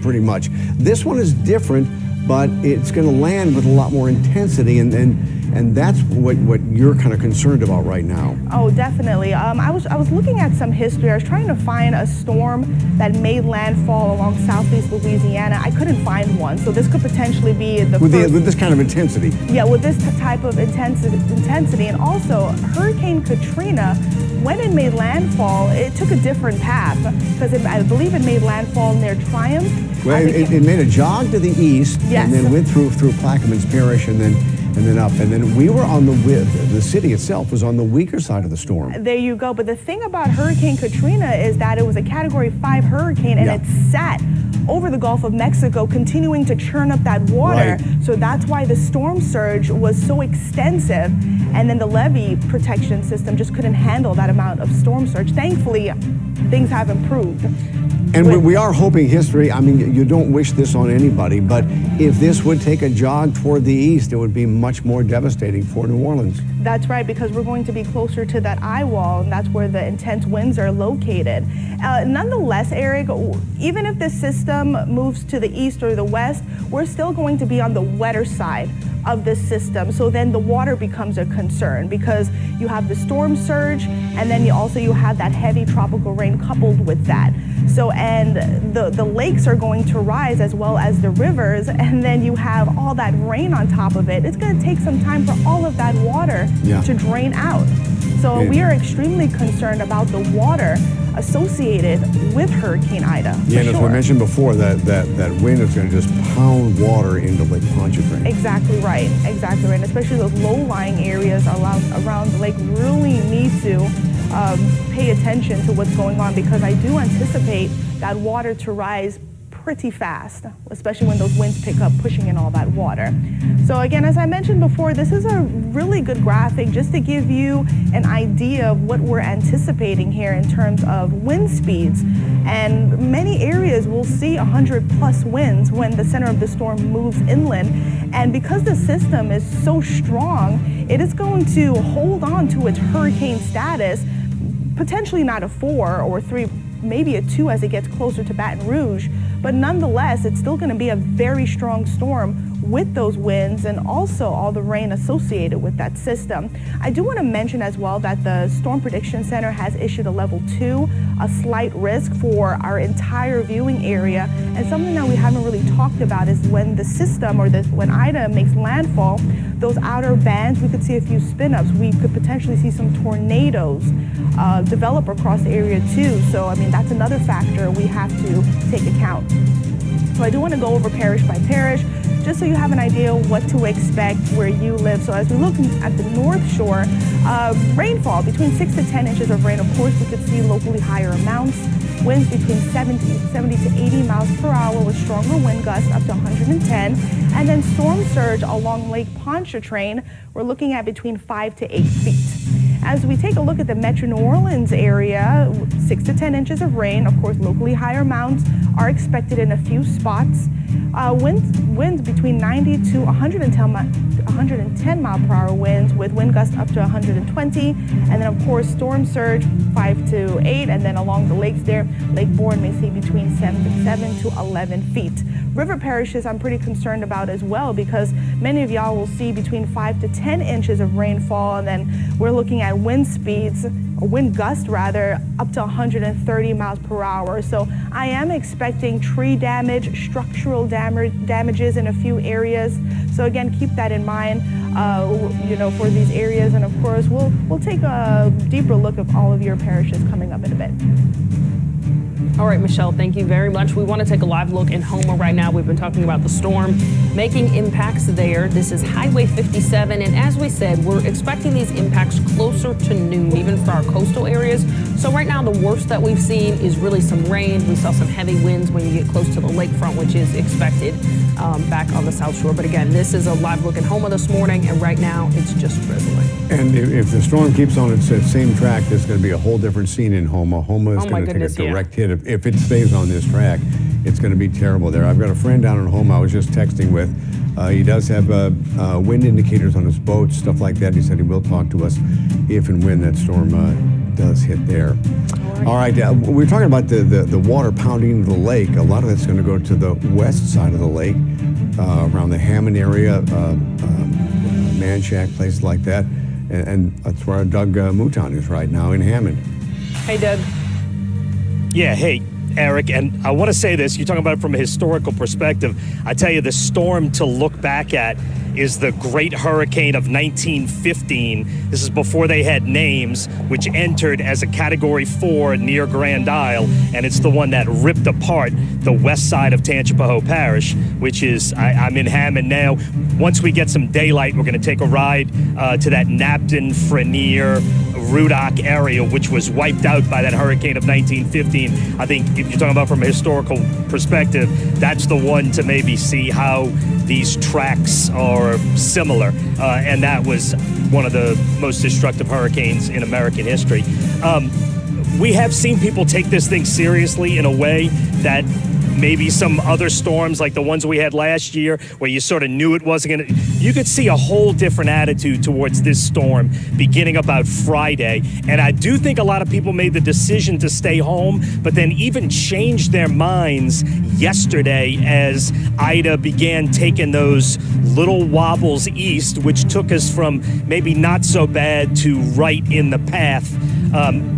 pretty much. This one is different, but it's going to land with a lot more intensity, and that's what you're kind of concerned about right now. Oh, definitely. I was looking at some history. I was trying to find a storm that made landfall along southeast Louisiana. I couldn't find one, so this could potentially be the first. With this kind of intensity. Yeah, with this type of intensity, and also Hurricane Katrina, when it made landfall, it took a different path because I believe it made landfall near Triumph. Well, it made a jog to the east, and then went through Plaquemines Parish, and then up, and then we were on the city itself was on the weaker side of the storm. There you go. But the thing about Hurricane Katrina is that it was a Category 5 hurricane, and it sat over the Gulf of Mexico, continuing to churn up that water. Right. So that's why the storm surge was so extensive, and then the levee protection system just couldn't handle that amount of storm surge. Thankfully, things have improved. And we are hoping history, I mean, you don't wish this on anybody, but if this would take a jog toward the east, it would be much more devastating for New Orleans. That's right, because we're going to be closer to that eye wall, and that's where the intense winds are located. Nonetheless, Eric, even if this system moves to the east or the west, we're still going to be on the wetter side of the system. So then the water becomes a concern because you have the storm surge, and then you have that heavy tropical rain coupled with that. So, and the lakes are going to rise as well as the rivers, and then you have all that rain on top of it. It's going to take some time for all of that water to drain out. So we are extremely concerned about the water associated with Hurricane Ida. Yeah, and as we mentioned before, that wind is going to just pound water into Lake Pontchartrain. Exactly right, and especially those low-lying areas around the lake really need to pay attention to what's going on, because I do anticipate that water to rise pretty fast, especially when those winds pick up, pushing in all that water. So again, as I mentioned before, this is a really good graphic just to give you an idea of what we're anticipating here in terms of wind speeds. And many areas will see 100+ winds when the center of the storm moves inland. And because the system is so strong, it is going to hold on to its hurricane status, potentially not a 4 or 3, maybe a 2 as it gets closer to Baton Rouge, but nonetheless, it's still going to be a very strong storm with those winds and also all the rain associated with that system. I do want to mention as well that the Storm Prediction Center has issued a level 2, a slight risk for our entire viewing area. And something that we haven't really talked about is when the system, or when Ida makes landfall, those outer bands, we could see a few spin-ups. We could potentially see some tornadoes develop across the area too. So, I mean, that's another factor we have to take account. So I do want to go over parish by parish, just so you have an idea what to expect where you live. So as we look at the North Shore, rainfall between 6 to 10 inches of rain. Of course, we could see locally higher amounts. Winds between 70 to 80 miles per hour with stronger wind gusts up to 110. And then storm surge along Lake Pontchartrain, we're looking at between 5 to 8 feet. As we take a look at the Metro New Orleans area, 6 to 10 inches of rain. Of course, locally higher amounts are expected in a few spots. Winds between 90 to 110 mile per hour winds with wind gusts up to 120. And then, of course, storm surge 5 to 8. And then along the lakes there, Lake Bourne may see between 7 to 11 feet. River parishes I'm pretty concerned about as well, because many of y'all will see between 5 to 10 inches of rainfall, and then we're looking at wind speeds, or wind gusts rather, up to 130 miles per hour. So I am expecting tree damage, structural damages in a few areas. So again, keep that in mind, for these areas. And of course, we'll take a deeper look at all of your parishes coming up in a bit. All right, Michelle, thank you very much. We want to take a live look in Houma right now. We've been talking about the storm making impacts there. This is Highway 57, and as we said, we're expecting these impacts closer to noon, even for our coastal areas. So right now, the worst that we've seen is really some rain. We saw some heavy winds when you get close to the lakefront, which is expected back on the South Shore. But again, this is a live look in Houma this morning, and right now it's just drizzling. And if the storm keeps on its same track, there's going to be a whole different scene in Houma. Houma is going to take a direct hit. If it stays on this track, it's going to be terrible there. I've got a friend down in Houma I was just texting with. He does have wind indicators on his boat, stuff like that. He said he will talk to us if and when that storm does hit there. All right, we're talking about the water pounding into the lake. A lot of that's going to go to the west side of the lake, around the Hammond area, Manchac, places like that. And that's where Doug Mouton is right now in Hammond. Hey, Doug. Yeah, hey, Eric, and I want to say this. You're talking about it from a historical perspective. I tell you, the storm to look back at is the Great Hurricane of 1915. This is before they had names, which entered as a Category 4 near Grand Isle, and it's the one that ripped apart the west side of Tangipahoa Parish, which is, I'm in Hammond now. Once we get some daylight, we're going to take a ride to that Napton, Frenier, Rudock area, which was wiped out by that hurricane of 1915. I think if you're talking about from a historical perspective, that's the one to maybe see how these tracks are similar. And that was one of the most destructive hurricanes in American history. We have seen people take this thing seriously in a way that maybe some other storms like the ones we had last year where you sort of knew it wasn't going to, you could see a whole different attitude towards this storm beginning about Friday. And I do think a lot of people made the decision to stay home, but then even changed their minds yesterday as Ida began taking those little wobbles east, which took us from maybe not so bad to right in the path.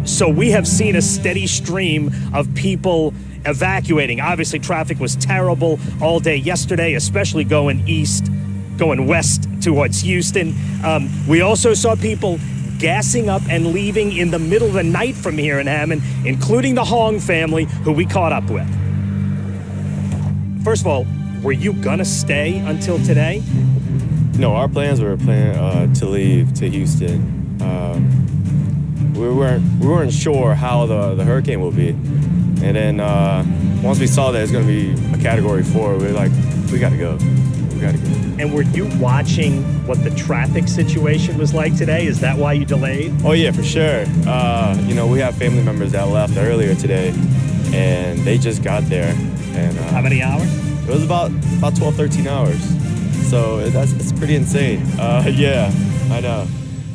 So we have seen a steady stream of people evacuating. Obviously, traffic was terrible all day yesterday, especially going west towards Houston. We also saw people gassing up and leaving in the middle of the night from here in Hammond, including the Hong family, who we caught up with. First of all, were you gonna stay until today? No, our plans were to leave to Houston. We weren't sure how the hurricane will be. And then once we saw that it's going to be a Category 4, we were like, we got to go. We got to go. And were you watching what the traffic situation was like today? Is that why you delayed? Oh, yeah, for sure. We have family members that left earlier today, and they just got there. And how many hours? It was about 12, 13 hours. So it's pretty insane. Yeah, I know.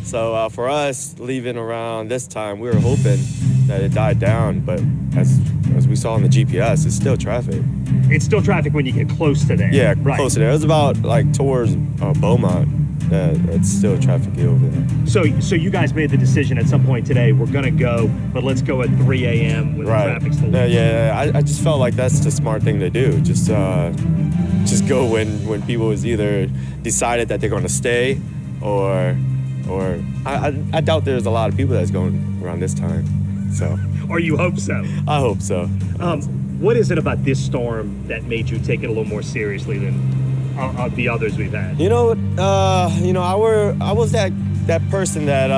So for us, leaving around this time, we were hoping that it died down, but as we saw on the GPS, it's still traffic. It's still traffic when you get close to there. Yeah, right. Close to there. It was about like towards Beaumont. It's still traffic over there. So you guys made the decision at some point today, we're going to go, but let's go at 3 a.m. when the traffic's still Yeah, I just felt like that's the smart thing to do. Just go when people was either decided that they're going to stay or I doubt there's a lot of people that's going around this time. So. Or you hope so. I hope so. What is it about this storm that made you take it a little more seriously than the others we've had? I was that person that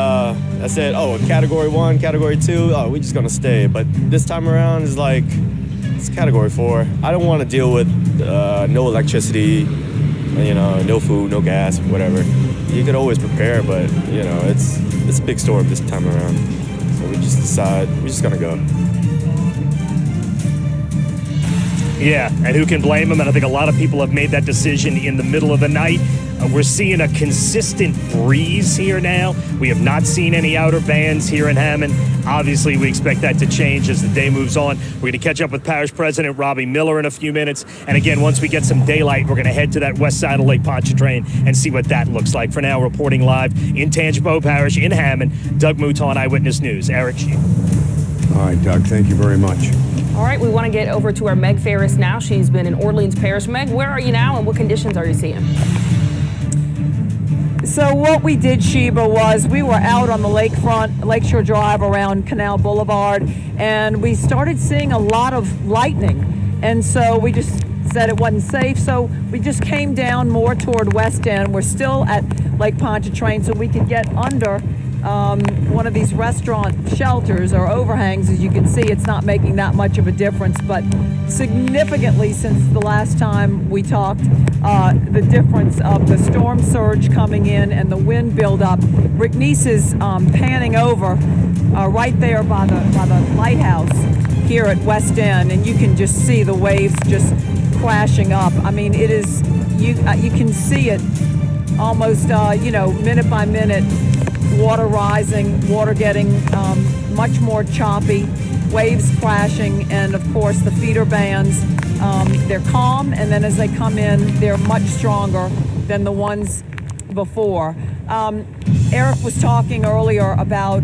said, oh, Category 1, Category 2, oh, we're just gonna stay. But this time around is like, it's Category 4. I don't want to deal with no electricity, no food, no gas, whatever. You could always prepare, but it's a big storm this time around. So we just decide we're just gonna go. Yeah, and who can blame them? And I think a lot of people have made that decision in the middle of the night. We're seeing a consistent breeze here now. We have not seen any outer bands here in Hammond. Obviously, we expect that to change as the day moves on. We're going to catch up with Parish President Robbie Miller in a few minutes. And again, once we get some daylight, we're going to head to that west side of Lake Pontchartrain and see what that looks like. For now, reporting live in Tangipahoa Parish in Hammond, Doug Mouton, Eyewitness News. Eric Sheep. All right, Doug, thank you very much. All right, we want to get over to our Meg Ferris now. She's been in Orleans Parish. Meg, where are you now and what conditions are you seeing? So what we did, Sheba, was we were out on the lakefront, Lakeshore Drive around Canal Boulevard, and we started seeing a lot of lightning. And so we just said it wasn't safe, so we just came down more toward West End. We're still at Lake Pontchartrain, so we could get under one of these restaurant shelters or overhangs. As you can see, it's not making that much of a difference, but significantly since the last time we talked, the difference of the storm surge coming in and the wind buildup. Rick Neese is panning over right there by the lighthouse here at West End, and you can just see the waves just crashing up. I mean, it is, you can see it almost, minute by minute, water rising, water getting much more choppy, waves crashing, and of course the feeder bands, they're calm, and then as they come in, they're much stronger than the ones before. Eric was talking earlier about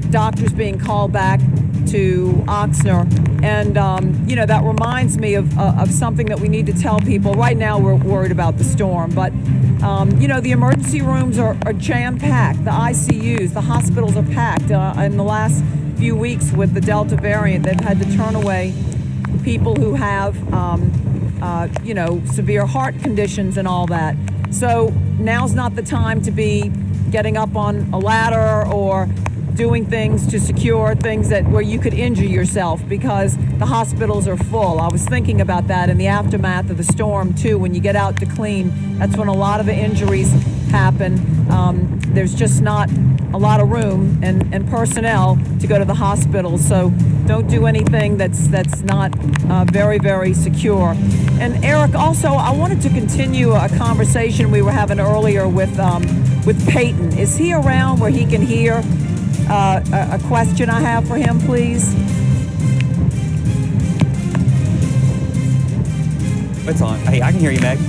doctors being called back to Oxnard, and that reminds me of something that we need to tell people. Right now we're worried about the storm, but the emergency rooms are jam-packed, the ICUs, the hospitals are packed. In the last few weeks with the Delta variant, they've had to turn away people who have severe heart conditions and all that. So now's not the time to be getting up on a ladder or doing things to secure things where you could injure yourself, because the hospitals are full. I was thinking about that in the aftermath of the storm too. When you get out to clean, that's when a lot of the injuries happen. There's just not a lot of room and personnel to go to the hospital, so don't do anything that's not very, very secure. And Eric, also, I wanted to continue a conversation we were having earlier with Peyton. Is he around where he can hear a question I have for him, please? It's on. Hey, I can hear you, Meg.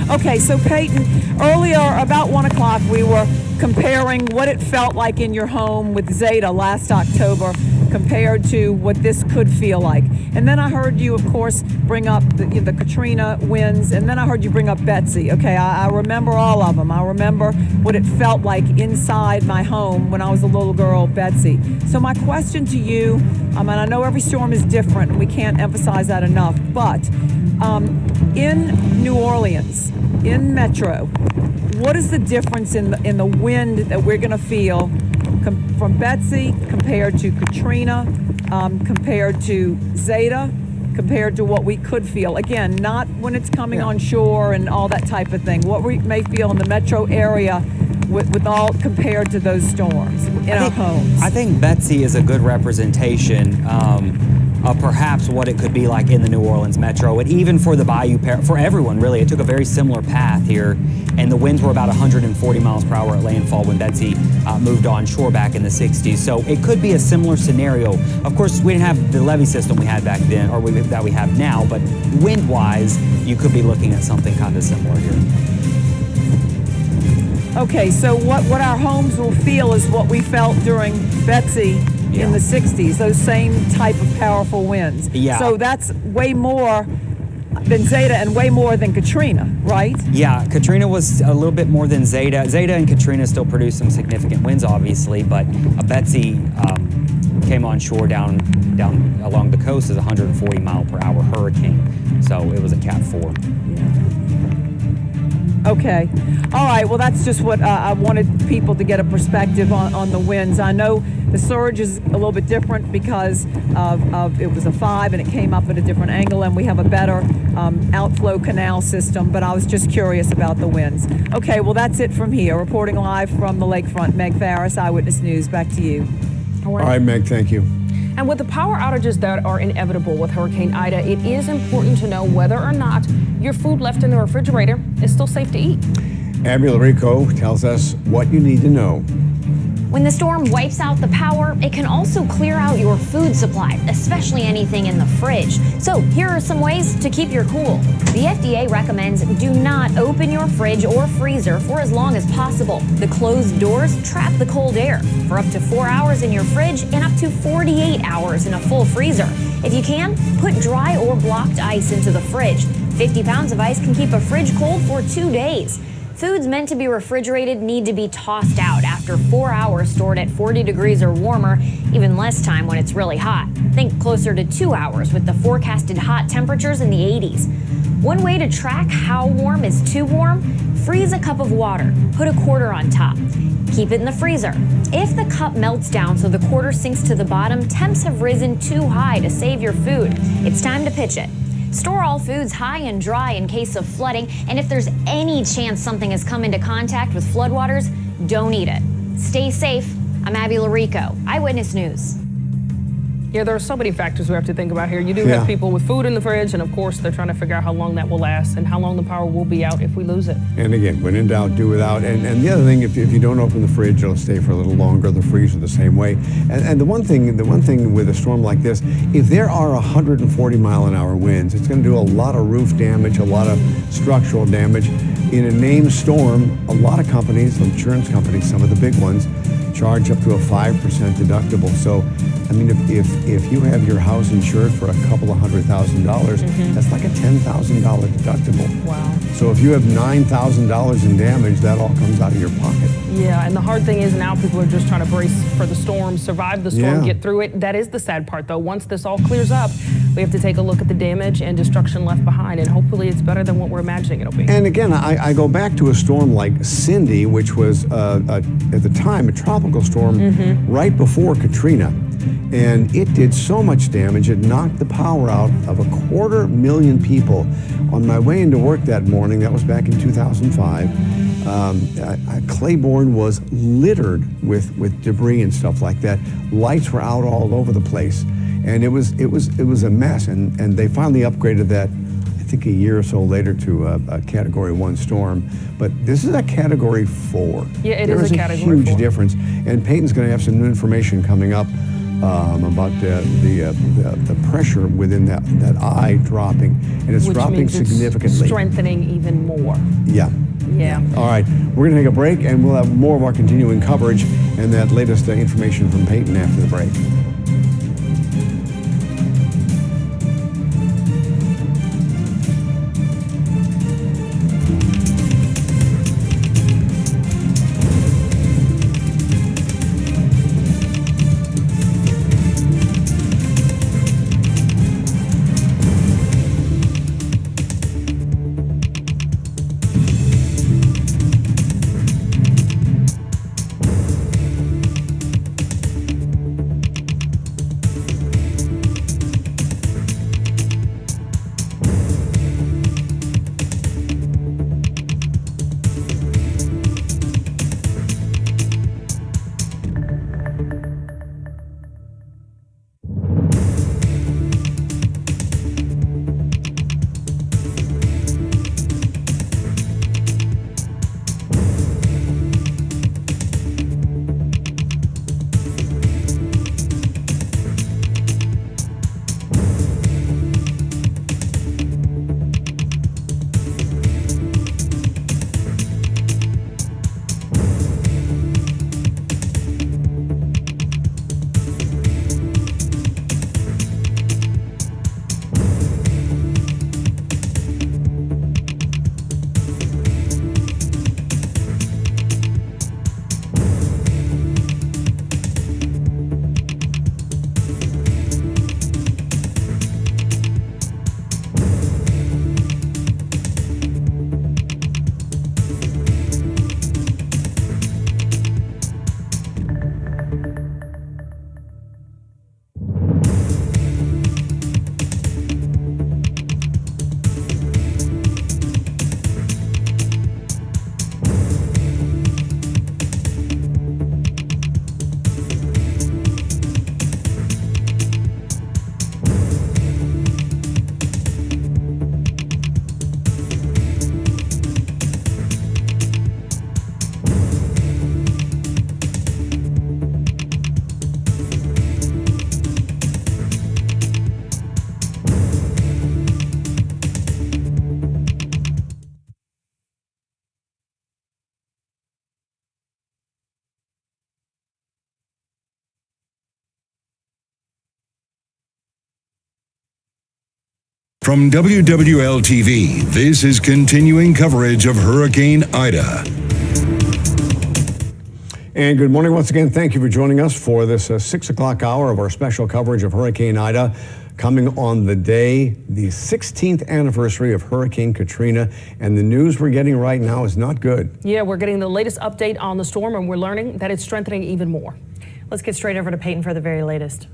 Okay, so Peyton, earlier about 1 o'clock, we were comparing what it felt like in your home with Zeta last October compared to what this could feel like. And then I heard you, of course, bring up the Katrina winds, and then I heard you bring up Betsy. Okay, I remember all of them. I remember what it felt like inside my home when I was a little girl, Betsy. So my question to you, and I know every storm is different, and we can't emphasize that enough, but in New Orleans, in Metro, what is the difference in the wind that we're going to feel from Betsy compared to Katrina, compared to Zeta, compared to what we could feel? Again, not when it's coming on shore and all that type of thing. What we may feel in the metro area with all compared to those storms in our homes. I think Betsy is a good representation of perhaps what it could be like in the New Orleans metro, and even for the Bayou, for everyone really. It took a very similar path here, and the winds were about 140 miles per hour at landfall when Betsy moved on shore back in the 60s. So it could be a similar scenario. Of course, we didn't have the levee system we had back then, or that we have now, but wind-wise, you could be looking at something kind of similar here. Okay, so what our homes will feel is what we felt during Betsy in the 60s, those same type of powerful winds. Yeah. So that's way more than Zeta and way more than Katrina, right? Yeah, Katrina was a little bit more than Zeta. Zeta and Katrina still produced some significant winds, obviously, but Betsy came on shore down along the coast as a 140 mile per hour hurricane. So it was a Cat 4. Okay. All right. Well, that's just what I wanted people to get a perspective on the winds. I know the surge is a little bit different because of it was a 5 and it came up at a different angle, and we have a better outflow canal system, but I was just curious about the winds. Okay. Well, that's it from here. Reporting live from the lakefront, Meg Farris, Eyewitness News. Back to you. All right, Meg, thank you. And with the power outages that are inevitable with Hurricane Ida, it is important to know whether or not your food left in the refrigerator is still safe to eat. Abby Larico tells us what you need to know. When the storm wipes out the power, it can also clear out your food supply, especially anything in the fridge. So here are some ways to keep your cool. The FDA recommends do not open your fridge or freezer for as long as possible. The closed doors trap the cold air for up to 4 hours in your fridge and up to 48 hours in a full freezer. If you can, put dry or blocked ice into the fridge. 50 pounds of ice can keep a fridge cold for 2 days. Foods meant to be refrigerated need to be tossed out after 4 hours stored at 40 degrees or warmer, even less time when it's really hot. Think closer to 2 hours with the forecasted hot temperatures in the 80s. One way to track how warm is too warm, freeze a cup of water, put a quarter on top. Keep it in the freezer. If the cup melts down so the quarter sinks to the bottom, temps have risen too high to save your food. It's time to pitch it. Store all foods high and dry in case of flooding, and if there's any chance something has come into contact with floodwaters, don't eat it. Stay safe. I'm Abby Larico, Eyewitness News. Yeah, there are so many factors we have to think about here. You do Yeah. have people with food in the fridge, and of course, they're trying to figure out how long that will last and how long the power will be out if we lose it. And again, when in doubt, do without. And the other thing, if you don't open the fridge, it'll stay for a little longer. The freezer the same way. And the one thing with a storm like this, if there are 140-mile-an-hour winds, it's going to do a lot of roof damage, a lot of structural damage. In a named storm, a lot of companies, insurance companies, some of the big ones, charge up to a 5% deductible. So, I mean, if you have your house insured for a couple of $100,000, that's like a $10,000 deductible. Wow. So if you have $9,000 in damage, that all comes out of your pocket. Yeah, and the hard thing is now people are just trying to brace for the storm, survive the storm, Yeah. get through it. That is the sad part, though. Once this all clears up, we have to take a look at the damage and destruction left behind, and hopefully it's better than what we're imagining it'll be. And again, I go back to a storm like Cindy, which was at the time a tropical storm right before Katrina. And it did so much damage, it knocked the power out of 250,000 people. On my way into work that morning, that was back in 2005, Claiborne was littered with debris and stuff like that. Lights were out all over the place, and it was a mess. And they finally upgraded that, I think, a year or so later to a Category 1 storm. But this is a Category 4. Yeah, it There is is a Category huge 4. difference. And Peyton's going to have some new information coming up about the pressure within that eye dropping, and it's Which dropping means it's significantly. strengthening even more. Yeah. Yeah. All right, we're going to take a break, and we'll have more of our continuing coverage and that latest information from Peyton after the break. From WWL-TV, this is continuing coverage of Hurricane Ida. And good morning once again. Thank you for joining us for this 6 o'clock hour of our special coverage of Hurricane Ida. coming on the day, the 16th anniversary of Hurricane Katrina, and the news we're getting right now is not good. Yeah, we're getting the latest update on the storm, and we're learning that it's strengthening even more. Let's get straight over to Peyton for the very latest.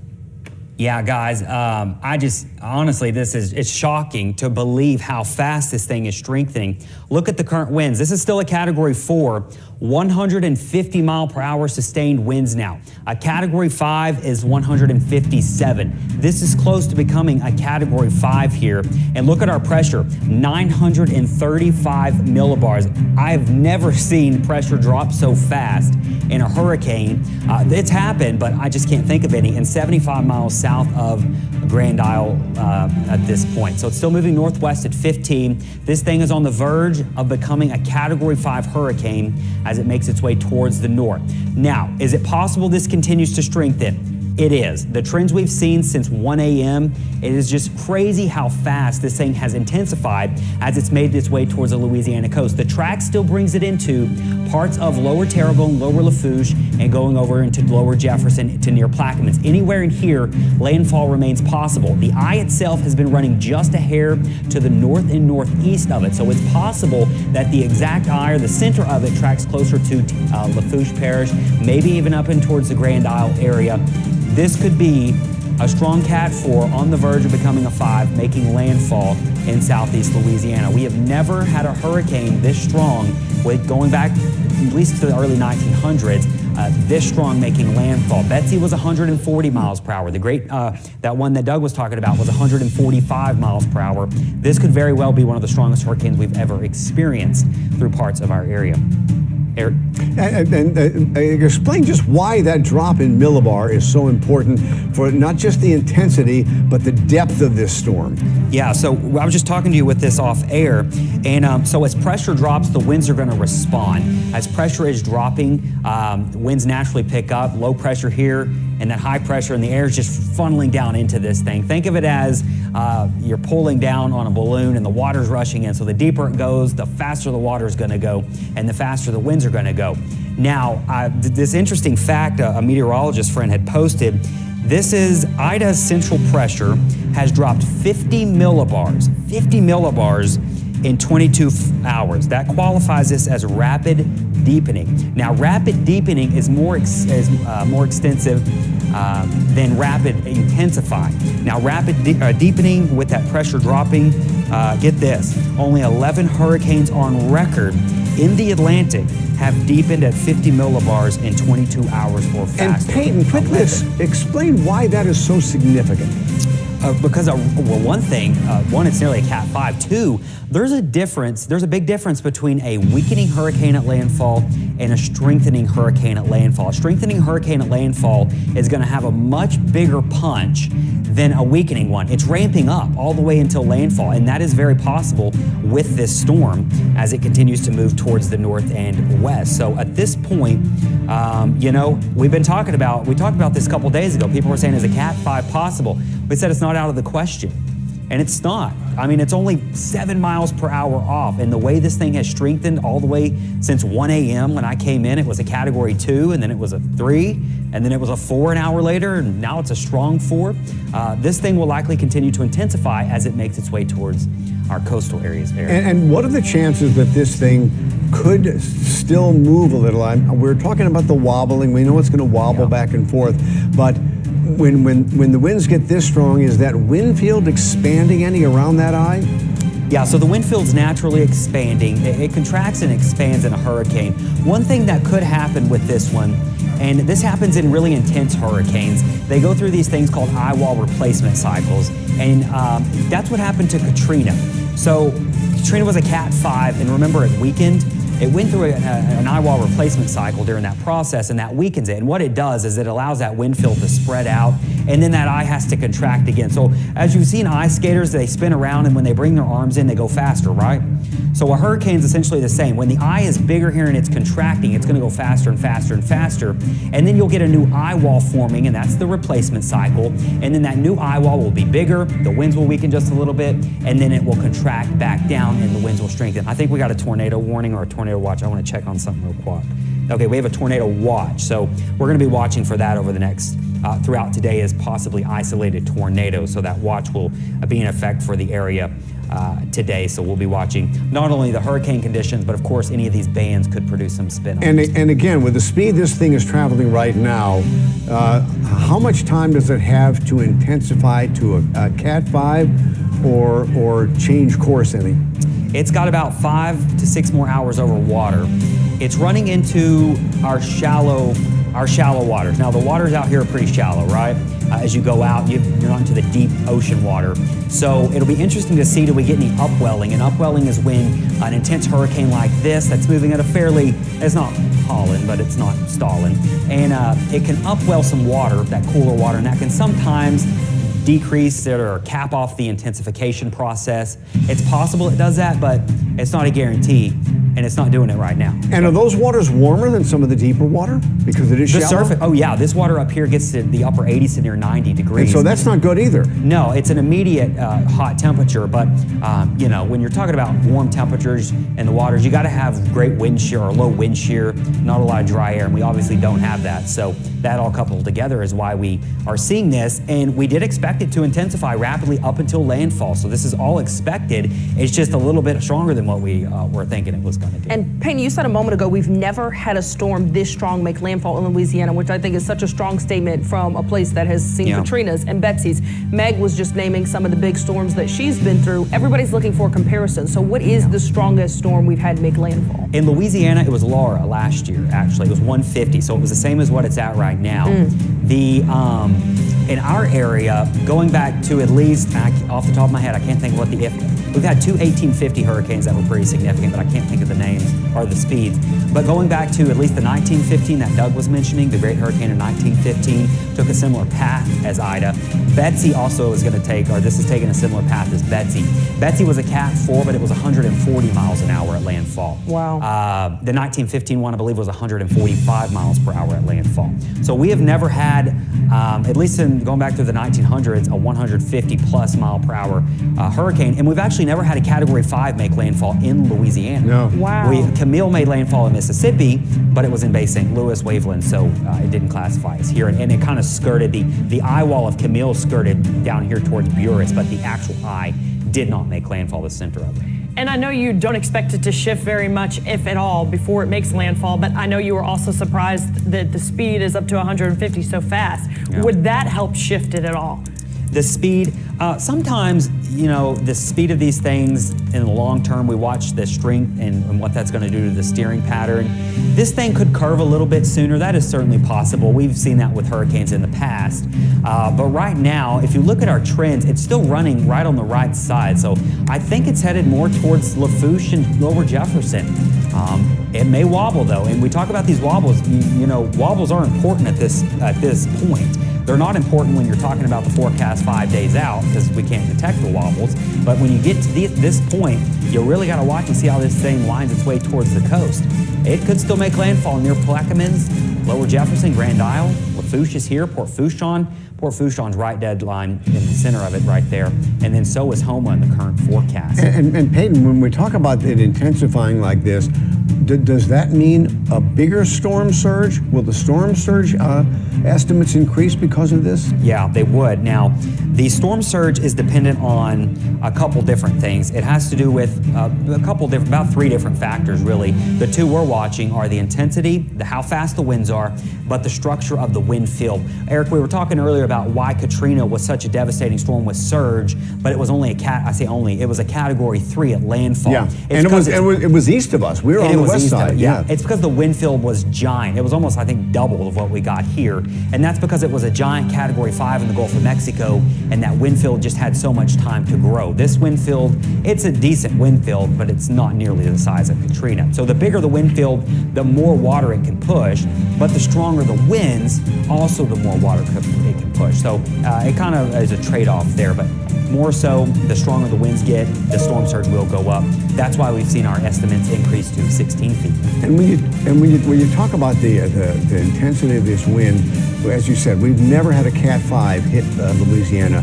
Yeah, guys, honestly, it's shocking to believe how fast this thing is strengthening. Look at the current winds. This is still a Category 4, 150 mile per hour sustained winds now. A Category 5 is 157. This is close to becoming a Category 5 here. And look at our pressure, 935 millibars. I've never seen pressure drop so fast in a hurricane. It's happened, but I just can't think of any. And 75 miles south of Grand Isle at this point. So it's still moving northwest at 15. This thing is on the verge of becoming a Category 5 hurricane as it makes its way towards the north. Now, is it possible this continues to strengthen? It is. The trends we've seen since 1 a.m., it is just crazy how fast this thing has intensified as it's made its way towards the Louisiana coast. The track still brings it into parts of lower Terrebonne, lower Lafourche, and going over into lower Jefferson to near Plaquemines. Anywhere in here, landfall remains possible. The eye itself has been running just a hair to the north and northeast of it, so it's possible that the exact eye or the center of it tracks closer to Lafourche Parish, maybe even up in towards the Grand Isle area. This could be a strong Cat 4 on the verge of becoming a 5, making landfall in southeast Louisiana. We have never had a hurricane this strong, with going back at least to the early 1900s, this strong making landfall. Betsy was 140 miles per hour. The great, that one that Doug was talking about was 145 miles per hour. This could very well be one of the strongest hurricanes we've ever experienced through parts of our area. Eric? And explain just why that drop in millibar is so important for not just the intensity, but the depth of this storm. Yeah, so I was just talking to you with this off air, and so as pressure drops, the winds are going to respond. As pressure is dropping, winds naturally pick up, low pressure here, and that high pressure in the air is just funneling down into this thing. Think of it as you're pulling down on a balloon and the water's rushing in. So the deeper it goes, the faster the water is going to go, and the faster the winds are going to go. Now, this interesting fact a meteorologist friend had posted, this is Ida's central pressure has dropped 50 millibars in 22 hours. That qualifies this as rapid deepening. Now, rapid deepening is more extensive than rapid intensifying. Now, rapid deepening with that pressure dropping, get this, only 11 hurricanes on record in the Atlantic have deepened at 50 millibars in 22 hours or faster. And Peyton, quick this, explain why that is so significant. Because, well, one thing, it's nearly a Cat 5. 2, there's a big difference between a weakening hurricane at landfall and a strengthening hurricane at landfall. A strengthening hurricane at landfall is going to have a much bigger punch than a weakening one. It's ramping up all the way until landfall, and that is very possible with this storm as it continues to move towards the north and west. So at this point, we talked about this a couple days ago. People were saying, is a Cat 5 possible? We said it's not out of the question. And it's not. I mean, it's only 7 miles per hour off. And the way this thing has strengthened all the way since 1 a.m. when I came in, it was a Category 2, and then it was a 3, and then it was a 4 an hour later, and now it's a strong 4. This thing will likely continue to intensify as it makes its way towards our coastal areas. And what are the chances that this thing could still move a little? We're talking about the wobbling. We know it's going to wobble back and forth, but when the winds get this strong, is that wind field expanding any around that eye? Yeah, so the wind field's naturally expanding. It contracts and expands in a hurricane. One thing that could happen with this one, and this happens in really intense hurricanes, they go through these things called eye wall replacement cycles, and that's what happened to Katrina. So Katrina was a Cat 5, and remember, it weakened. It went through an eye wall replacement cycle during that process, and that weakens it. And what it does is it allows that wind field to spread out, and then that eye has to contract again. So as you've seen ice skaters, they spin around, and when they bring their arms in, they go faster, right? So a hurricane's essentially the same. When the eye is bigger here and it's contracting, it's going to go faster and faster and faster. And then you'll get a new eye wall forming, and that's the replacement cycle. And then that new eye wall will be bigger, the winds will weaken just a little bit, and then it will contract back down and the winds will strengthen. I think we got a tornado warning or a tornado watch. I want to check on something real quick. Okay, we have a tornado watch. So we're going to be watching for that over the next throughout today as possibly isolated tornadoes. So that watch will be in effect for the area today. So we'll be watching not only the hurricane conditions, but of course any of these bands could produce some spin. And again, with the speed this thing is traveling right now, how much time does it have to intensify to a Cat 5 or change course any? It's got about 5 to 6 more hours over water. It's running into our shallow waters. Now the waters out here are pretty shallow, right? As you go out, you're not into the deep ocean water. So it'll be interesting to see, do we get any upwelling? And upwelling is when an intense hurricane like this, that's moving at a fairly, it's not hauling, but it's not stalling. And it can upwell some water, that cooler water, and that can sometimes decrease it or cap off the intensification process. It's possible it does that, but it's not a guarantee, and it's not doing it right now. And are those waters warmer than some of the deeper water? Because it is shallow? Surface, oh yeah, this water up here gets to the upper 80s to near 90 degrees. And so that's not good either. No, it's an immediate hot temperature, but you know, when you're talking about warm temperatures in the waters, you got to have great wind shear or low wind shear, not a lot of dry air, and we obviously don't have that. So that all coupled together is why we are seeing this, and we did expect it to intensify rapidly up until landfall. So this is all expected. It's just a little bit stronger than what we were thinking it was going to do. And Payne, you said a moment ago, we've never had a storm this strong make landfall in Louisiana, which I think is such a strong statement from a place that has seen Katrinas and Betsy's. Meg was just naming some of the big storms that she's been through. Everybody's looking for a comparison. So what is the strongest storm we've had make landfall? In Louisiana, it was Laura last year, actually. It was 150, so it was the same as what it's at right now. In our area, going back to at least, off the top of my head, I can't think of what we've had two 1850 hurricanes that were pretty significant, but I can't think of the names or the speeds. But going back to at least the 1915 that Doug was mentioning, the Great Hurricane of 1915, took a similar path as Ida. Betsy also is going to take, or this is taking a similar path as Betsy. Betsy was a Cat 4, but it was 140 miles an hour at landfall. Wow. The 1915 one, I believe, was 145 miles per hour at landfall. So we have never had, at least going back to the 1900s, a 150 plus mile per hour hurricane, and we've actually never had a Category 5 make landfall in Louisiana. No. Wow. Camille made landfall in Mississippi, but it was in Bay St. Louis, Waveland, so it didn't classify as here, and it kind of skirted, the eye wall of Camille skirted down here towards Buras, but the actual eye did not make landfall, the center of it. And I know you don't expect it to shift very much, if at all, before it makes landfall, but I know you were also surprised that the speed is up to 150 so fast. Yeah. Would that help shift it at all? The speed, sometimes, you know, the speed of these things in the long term, we watch the strength and what that's going to do to the steering pattern. This thing could curve a little bit sooner. That is certainly possible. We've seen that with hurricanes in the past. But right now, if you look at our trends, it's still running right on the right side. So I think it's headed more towards Lafourche and Lower Jefferson. It may wobble though, and we talk about these wobbles. You know, wobbles are important at this point. They're not important when you're talking about the forecast 5 days out because we can't detect the wobbles. But when you get to this point, you really got to watch and see how this thing winds its way towards the coast. It could still make landfall near Plaquemines, Lower Jefferson, Grand Isle. Lafourche is here, Port Fourchon. Port Fourchon's right dead line in the center of it right there. And then so is Homa in the current forecast. And Peyton, when we talk about it intensifying like this, does that mean a bigger storm surge? Will the storm surge estimates increase because of this? Yeah, they would. Now, the storm surge is dependent on a couple different things. It has to do with about three different factors, really. The two we're watching are the intensity, how fast the winds are, but the structure of the wind field. Eric, we were talking earlier about why Katrina was such a devastating storm with surge, but it was only it was a Category 3 at landfall. Yeah, and it was east of us. We were on the west side. Yeah, it's because the wind field was giant. It was almost, I think, double of what we got here. And that's because it was a giant Category 5 in the Gulf of Mexico, and that wind field just had so much time to grow. This wind field, it's a decent wind field, but it's not nearly the size of Katrina. So the bigger the wind field, the more water it can push, but the stronger the winds, also the more water it can push. So it kind of is a trade-off there, but more so, the stronger the winds get, the storm surge will go up. That's why we've seen our estimates increase to 16 feet. And when you talk about the intensity of this wind, as you said, we've never had a Cat 5 hit Louisiana.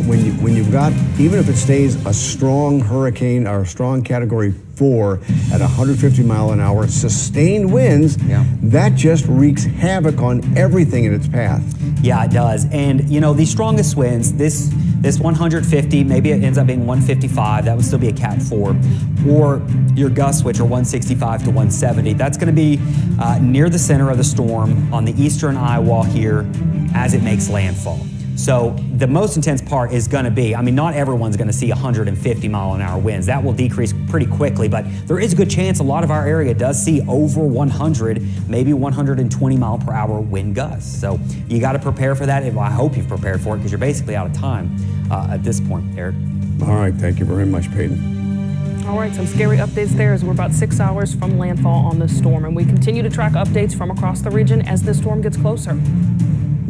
when you've got, even if it stays a strong hurricane or a strong Category 4 at 150 mile an hour, sustained winds, that just wreaks havoc on everything in its path. Yeah, it does. And you know, the strongest winds, this 150, maybe it ends up being 155, that would still be a Cat 4. Or your gusts, which are 165 to 170, that's going to be near the center of the storm on the eastern eye wall here as it makes landfall. So the most intense part is going to be, I mean, not everyone's going to see 150 mile an hour winds. That will decrease pretty quickly, but there is a good chance a lot of our area does see over 100, maybe 120 mile per hour wind gusts. So you got to prepare for that. I hope you've prepared for it because you're basically out of time at this point, Eric. All right, thank you very much, Peyton. All right, some scary updates there as we're about 6 hours from landfall on the storm, and we continue to track updates from across the region as the storm gets closer.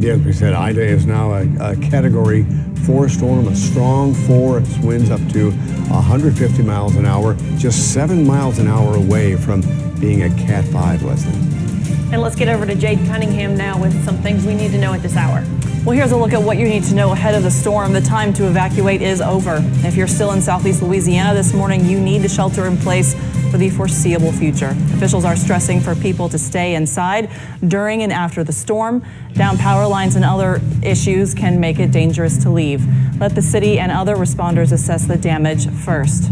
Yeah, as we said, Ida is now a Category 4 storm, a strong 4. Its winds up to 150 miles an hour, just 7 miles an hour away from being a Cat 5, Leslie. And let's get over to Jade Cunningham now with some things we need to know at this hour. Well, here's a look at what you need to know ahead of the storm. The time to evacuate is over. If you're still in southeast Louisiana this morning, you need to shelter in place for the foreseeable future. Officials are stressing for people to stay inside during and after the storm. Down power lines and other issues can make it dangerous to leave. Let the city and other responders assess the damage first.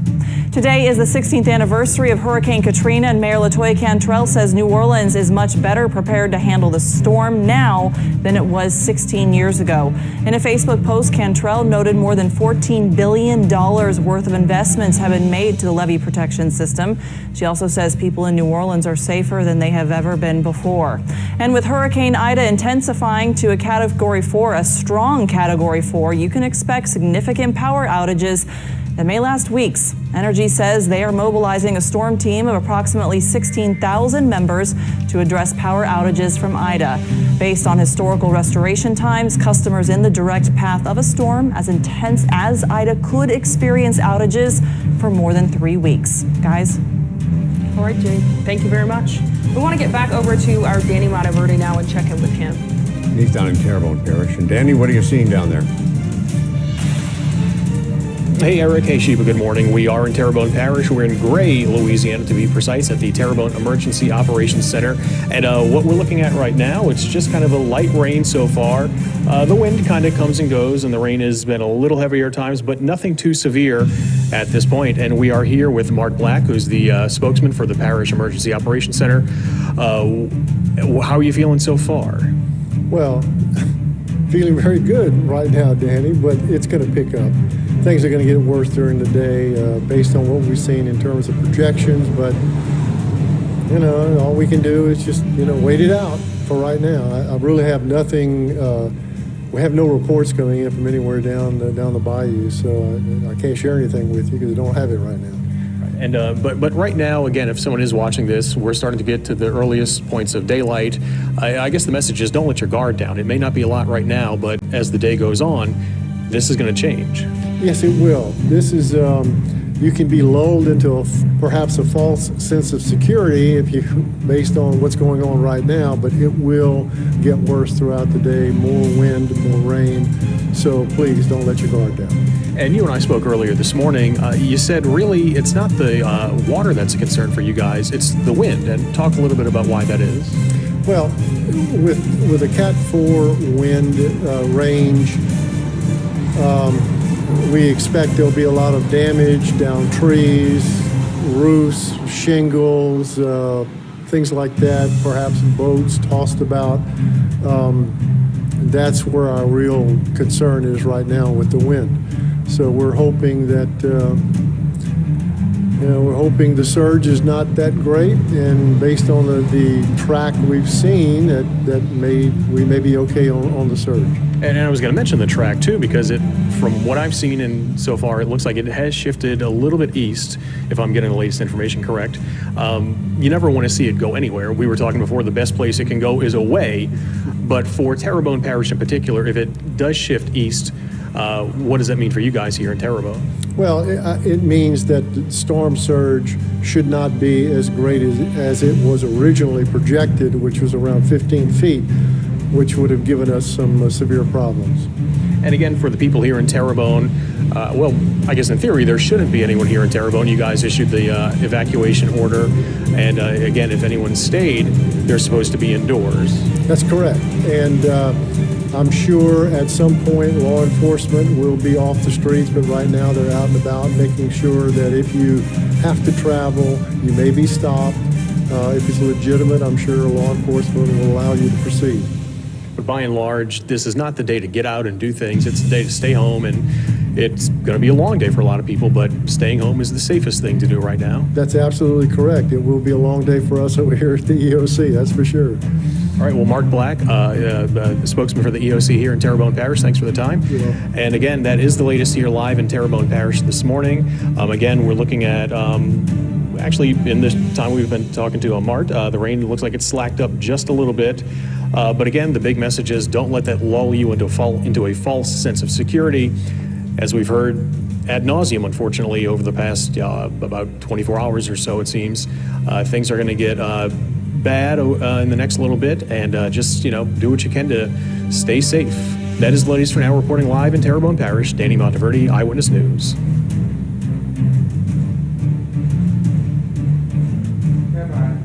Today is the 16th anniversary of Hurricane Katrina, and Mayor LaToya Cantrell says New Orleans is much better prepared to handle the storm now than it was 16 years ago. In a Facebook post, Cantrell noted more than $14 billion worth of investments have been made to the levee protection system. She also says people in New Orleans are safer than they have ever been before. And with Hurricane Ida intensifying to a Category 4, a strong Category 4, you can expect significant power outages that may last weeks. Energy says they are mobilizing a storm team of approximately 16,000 members to address power outages from Ida. Based on historical restoration times, customers in the direct path of a storm as intense as Ida could experience outages for more than 3 weeks. Guys? All right, Jade, thank you very much. We want to get back over to our Danny Monteverde now and check in with him. He's down in Terrebonne Parish. And Danny, what are you seeing down there? Hey, Eric. Hey, Sheba. Good morning. We are in Terrebonne Parish. We're in Gray, Louisiana, to be precise, at the Terrebonne Emergency Operations Center. And what we're looking at right now, it's just kind of a light rain so far. The wind kind of comes and goes, and the rain has been a little heavier at times, but nothing too severe at this point. And we are here with Mark Black, who's the spokesman for the Parish Emergency Operations Center. How are you feeling so far? Well, feeling very good right now, Danny, but it's going to pick up. Things are going to get worse during the day based on what we've seen in terms of projections, but, you know, all we can do is just, you know, wait it out for right now. I really have nothing, we have no reports coming in from anywhere down the bayou, so I can't share anything with you because I don't have it right now. And but right now, again, if someone is watching this, we're starting to get to the earliest points of daylight. I guess the message is don't let your guard down. It may not be a lot right now, but as the day goes on, this is going to change. Yes, it will. This is, you can be lulled into perhaps a false sense of security based on what's going on right now, but it will get worse throughout the day, more wind, more rain. So please don't let your guard down. And you and I spoke earlier this morning. You said really it's not the water that's a concern for you guys, it's the wind. And talk a little bit about why that is. Well, with a Cat 4 wind range, we expect there'll be a lot of damage down trees, roofs, shingles, things like that, perhaps boats tossed about. That's where our real concern is right now with the wind. So we're hoping that, we're hoping the surge is not that great, and based on the track we've seen, that we may be okay on the surge. And I was going to mention the track too, because from what I've seen and so far, it looks like it has shifted a little bit east, if I'm getting the latest information correct. You never want to see it go anywhere. We were talking before, the best place it can go is away, but for Terrebonne Parish in particular, if it does shift east, what does that mean for you guys here in Terrebonne? Well, it means that the storm surge should not be as great as it was originally projected, which was around 15 feet, which would have given us some severe problems. And again, for the people here in Terrebonne, well, I guess in theory there shouldn't be anyone here in Terrebonne. You guys issued the evacuation order, and again, if anyone stayed, they're supposed to be indoors. That's correct. And I'm sure at some point law enforcement will be off the streets, but right now they're out and about making sure that if you have to travel, you may be stopped. If it's legitimate, I'm sure law enforcement will allow you to proceed. But by and large, this is not the day to get out and do things. It's the day to stay home, and it's going to be a long day for a lot of people, but staying home is the safest thing to do right now. That's absolutely correct. It will be a long day for us over here at the EOC, that's for sure. All right, well, Mark Black, the spokesman for the EOC here in Terrebonne Parish, thanks for the time. And again, that is the latest here live in Terrebonne Parish this morning. Again, we're looking at, actually, in this time we've been talking to Mart, the rain looks like it's slacked up just a little bit. But again, the big message is don't let that lull you into a false sense of security. As we've heard ad nauseum, unfortunately, over the past about 24 hours or so, it seems, things are going to get bad in the next little bit, and just, do what you can to stay safe. That is the latest for now. Reporting live in Terrebonne Parish, Danny Monteverde, Eyewitness News.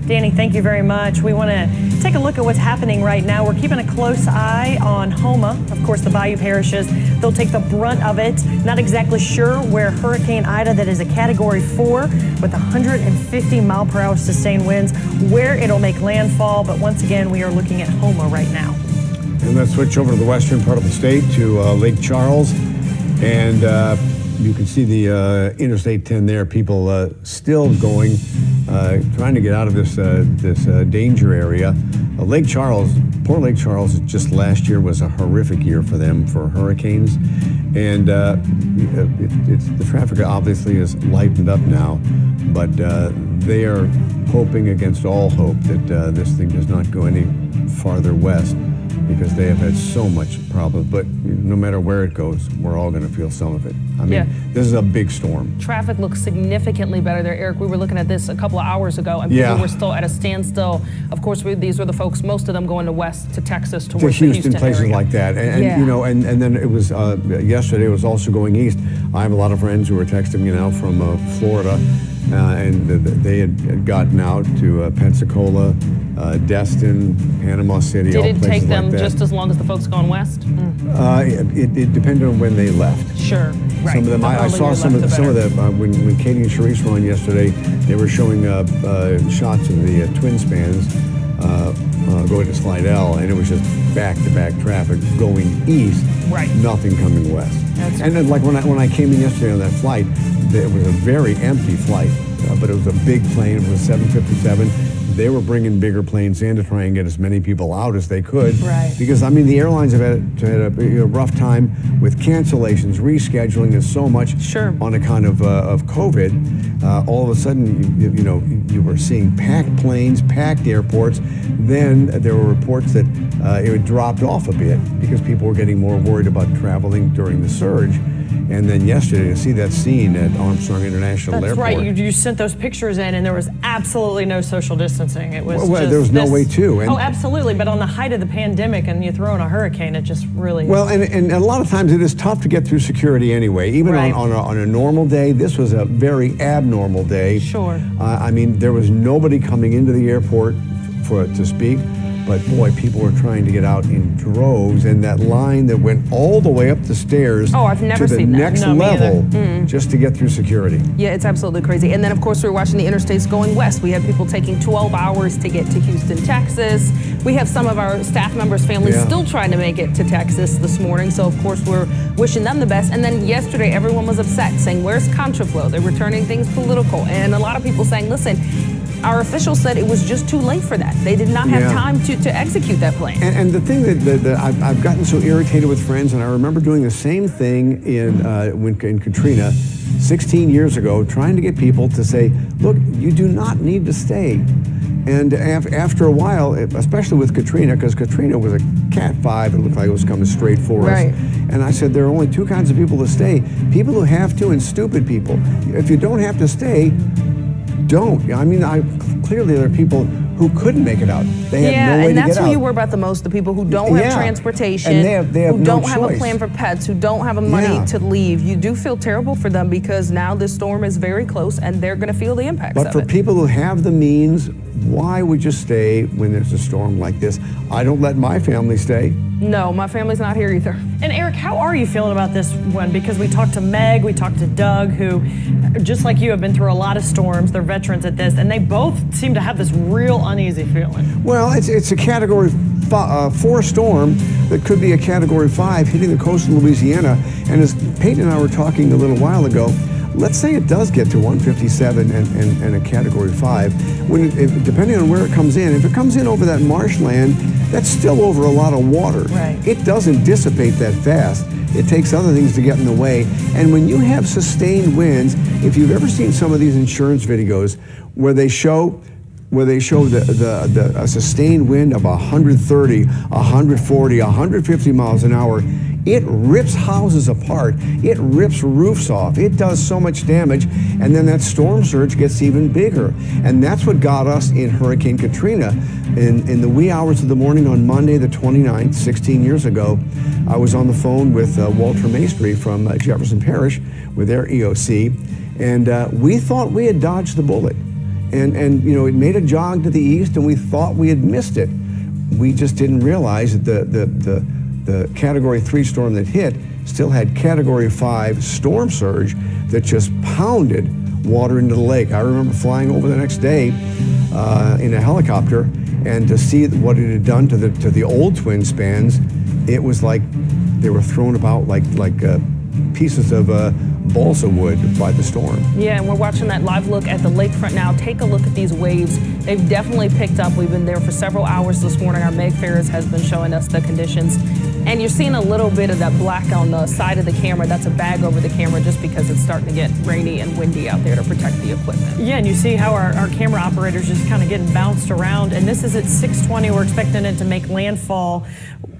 Danny, thank you very much. We want to take a look at what's happening right now. We're keeping a close eye on Houma, of course, the Bayou parishes. They'll take the brunt of it. Not exactly sure where Hurricane Ida, that is a Category 4 with 150 mile per hour sustained winds, where it'll make landfall. But once again, we are looking at Houma right now. And let's switch over to the western part of the state to Lake Charles. And you can see the Interstate 10 there, people still going, trying to get out of this danger area. Lake Charles, poor Lake Charles, just last year was a horrific year for them for hurricanes. And the traffic obviously is lightened up now, but they are hoping against all hope that this thing does not go any farther west, because they have had so much problems. But no matter where it goes, we're all going to feel some of it. I mean, this is a big storm. Traffic looks significantly better there, Eric. We were looking at this a couple of hours ago, and people were still at a standstill. Of course, these were the folks, most of them going to west, to Texas, towards the Houston places area. like that. And then it was, yesterday it was also going east. I have a lot of friends who were texting me now from Florida, and they had gotten out to Pensacola, Destin, Panama City. Did it take them like just as long as the folks going west? It depended on when they left. Sure, right. Some of them, I saw some of the when Katie and Sharice were on yesterday, they were showing shots of the twin spans going to Slidell, and it was just back-to-back traffic going east, nothing coming west. And then, like when I came in yesterday on that flight, it was a very empty flight, but it was a big plane. It was a 757. They were bringing bigger planes in to try and get as many people out as they could. Right. Because, I mean, the airlines have had a rough time with cancellations, rescheduling. There's so much on account of COVID. All of a sudden, you were seeing packed planes, packed airports. Then there were reports that it had dropped off a bit because people were getting more worried about traveling during the surge. And then yesterday, to see that scene at Armstrong International Airport. That's right. You sent those pictures in, and there was absolutely no social distancing. It was there was no way to. Oh, absolutely. But on the height of the pandemic, and you throw in a hurricane, it just really. Well, and a lot of times it is tough to get through security anyway. Even on a normal day, this was a very abnormal day. Sure. I mean, there was nobody coming into the airport to speak. But boy, people were trying to get out in droves, and that line that went all the way up the stairs I've never to the seen that. next level just to get through security. Yeah, it's absolutely crazy. And then, of course, we were watching the interstates going west. We had people taking 12 hours to get to Houston, Texas. We have some of our staff members' families still trying to make it to Texas this morning. So, of course, we're wishing them the best. And then yesterday, everyone was upset, saying, where's contraflow? They're returning things political. And a lot of people saying, listen, our officials said it was just too late for that. They did not have time to execute that plan. And the thing that I've gotten so irritated with friends, and I remember doing the same thing in Katrina 16 years ago, trying to get people to say, look, you do not need to stay. And after a while, especially with Katrina, because Katrina was a Cat 5, it looked like it was coming straight for us. And I said, there are only two kinds of people to stay. People who have to, and stupid people. If you don't have to stay, don't. I mean, clearly there are people who who couldn't make it out. They had no way and to get that's out. who you worry about the most, the people who don't have transportation, and they have who no don't have a choice. plan for pets, who don't have money to leave. You do feel terrible for them because now this storm is very close and they're going to feel the impacts But of for it. people who have the means, why would you stay when there's a storm like this? I don't let my family stay. No, my family's not here either. And Eric, how are you feeling about this one? Because we talked to Meg, we talked to Doug, who, just like you, have been through a lot of storms. They're veterans at this, and they both seem to have this real uneasy feeling. Well, it's a Category 4 storm that could be a Category 5 hitting the coast of Louisiana. And as Peyton and I were talking a little while ago, let's say it does get to 157 and a Category 5. Depending on where it comes in, if it comes in over that marshland, that's still over a lot of water. Right. It doesn't dissipate that fast. It takes other things to get in the way. And when you have sustained winds, if you've ever seen some of these insurance videos where they show a sustained wind of 130, 140, 150 miles an hour, it rips houses apart, it rips roofs off, it does so much damage, and then that storm surge gets even bigger. And that's what got us in Hurricane Katrina. In the wee hours of the morning on Monday the 29th, 16 years ago, I was on the phone with Walter Maestri from Jefferson Parish with their EOC, and we thought we had dodged the bullet. And you know, it made a jog to the east, and we thought we had missed it. We just didn't realize that the Category 3 storm that hit still had Category 5 storm surge that just pounded water into the lake. I remember flying over the next day in a helicopter, and to see what it had done to the old twin spans, it was like they were thrown about like pieces of balsa wood by the storm. Yeah, and we're watching that live look at the lakefront now. Take a look at these waves. They've definitely picked up. We've been there for several hours this morning. Our Meg Ferris has been showing us the conditions. And you're seeing a little bit of that black on the side of the camera. That's a bag over the camera just because it's starting to get rainy and windy out there to protect the equipment. Yeah, and you see how our camera operator's just kind of getting bounced around. And this is at 6:20. We're expecting it to make landfall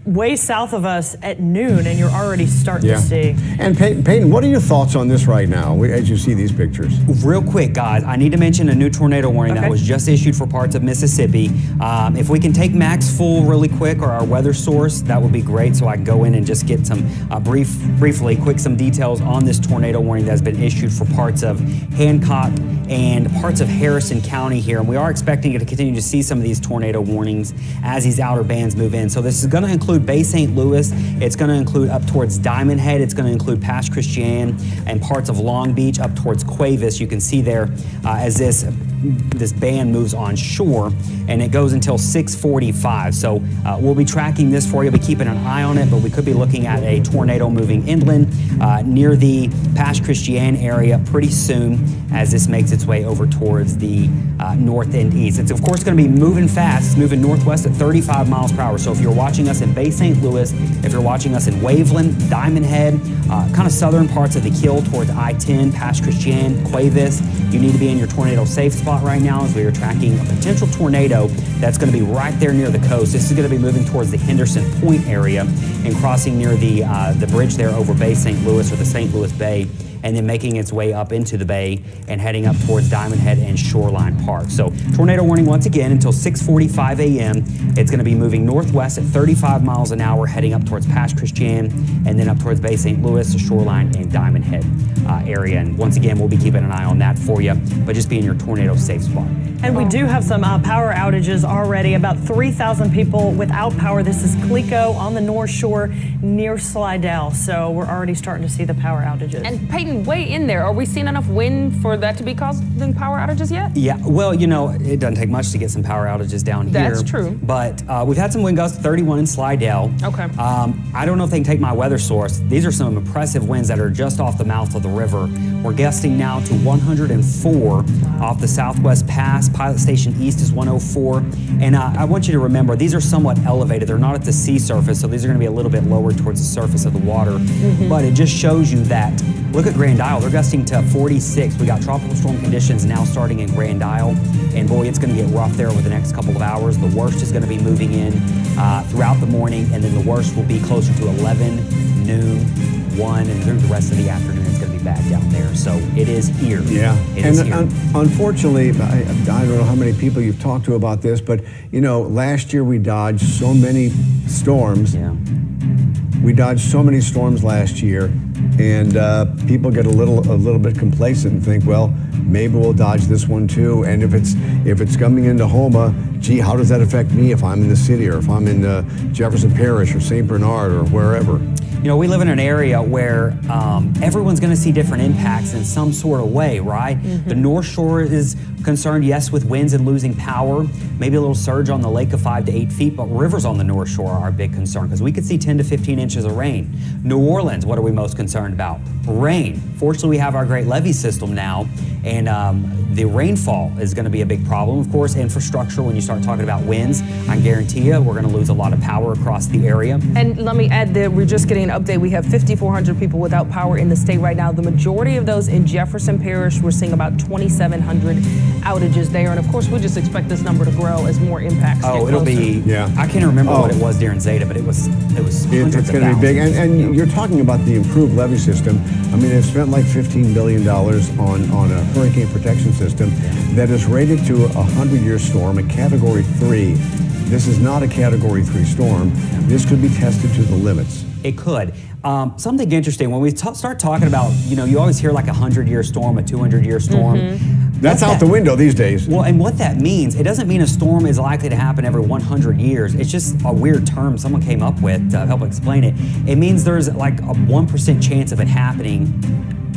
way south of us at noon, and you're already starting to see. And Peyton, what are your thoughts on this right now as you see these pictures? Real quick, guys, I need to mention a new tornado warning that was just issued for parts of Mississippi. If we can take Max Full really quick, or our weather source, that would be great, so I can go in and just get some some details on this tornado warning that's been issued for parts of Hancock and parts of Harrison County here. And we are expecting to continue to see some of these tornado warnings as these outer bands move in. So this is going to include Bay St. Louis. It's going to include up towards Diamond Head. It's going to include Pass Christian and parts of Long Beach up towards Cuevas. You can see there as this band moves on shore, and it goes until 6:45. So we'll be tracking this for you. We'll be keeping an eye on it, but we could be looking at a tornado moving inland near the Pass Christian area pretty soon as this makes its way over towards the north and east. It's of course going to be moving fast. It's moving northwest at 35 miles per hour. So if you're watching us in Bay St. Louis, if you're watching us in Waveland, Diamond Head, kind of southern parts of the Kill towards I-10, Pass Christian, Cuevas, you need to be in your tornado safe spot right now as we are tracking a potential tornado that's going to be right there near the coast. This is going to be moving towards the Henderson Point area and crossing near the bridge there over Bay St. Louis, or the St. Louis Bay, and then making its way up into the bay and heading up towards Diamond Head and Shoreline Park. So tornado warning once again until 6:45 a.m. It's going to be moving northwest at 35 miles an hour, heading up towards Pass Christian and then up towards Bay St. Louis, Shoreline, and Diamond Head area. And once again, we'll be keeping an eye on that for you, but just be in your tornado safe spot. And we do have some power outages already. About 3,000 people without power. This is Cleco on the North Shore near Slidell. So we're already starting to see the power outages. And Peyton, way in there, are we seeing enough wind for that to be causing power outages yet? Yeah, well, you know, it doesn't take much to get some power outages down here. That's true. But we've had some wind gusts, 31 in Slidell. Okay. I don't know if they can take my weather source. These are some impressive winds that are just off the mouth of the river. We're gusting now to 104 off the Southwest Pass. Pilot Station East is 104. And I want you to remember, these are somewhat elevated. They're not at the sea surface, so these are going to be a little bit lower towards the surface of the water. But it just shows you that, look at Grand Isle. They're gusting to 46. We got tropical storm conditions now starting in Grand Isle. And boy, it's going to get rough there over the next couple of hours. The worst is going to be moving in throughout the morning, and then the worst will be closer to 11 noon noon, 1, and through the rest of the afternoon, it's going to be bad down there. So it is here. Yeah, It is here. Unfortunately, I don't know how many people you've talked to about this, but last year we dodged so many storms. Yeah. We dodged so many storms last year, and people get a little bit complacent and think, well, maybe we'll dodge this one too. And if it's coming into Houma, gee, how does that affect me if I'm in the city or if I'm in Jefferson Parish or St. Bernard or wherever? We live in an area where everyone's going to see different impacts in some sort of way, right? Mm-hmm. The North Shore is concerned, yes, with winds and losing power, maybe a little surge on the lake of 5 to 8 feet, but rivers on the North Shore are a big concern because we could see 10 to 15 inches of rain. New Orleans, what are we most concerned about? Rain. Fortunately, we have our great levee system now, and the rainfall is going to be a big problem. Of course, infrastructure, when you start talking about winds, I can guarantee you we're going to lose a lot of power across the area. And let me add that we're just getting an update. We have 5,400 people without power in the state right now. The majority of those in Jefferson Parish, we're seeing about 2,700 outages there. And of course, we just expect this number to grow as more impacts get It'll closer. be, I can't remember what it was during Zeta, but it was hundreds It's of going to be big. thousands. And you're talking about the improved levee system. I mean, they've spent like $15 billion on a hurricane protection system that is rated to a 100-year storm, a Category 3. This is not a Category 3 storm. This could be tested to the limits. It could. Something interesting, when we start talking about, you always hear like a 100-year storm, a 200-year storm. That's out the window these days. Well, and what that means, it doesn't mean a storm is likely to happen every 100 years. It's just a weird term someone came up with to help explain it. It means there's like a 1% chance of it happening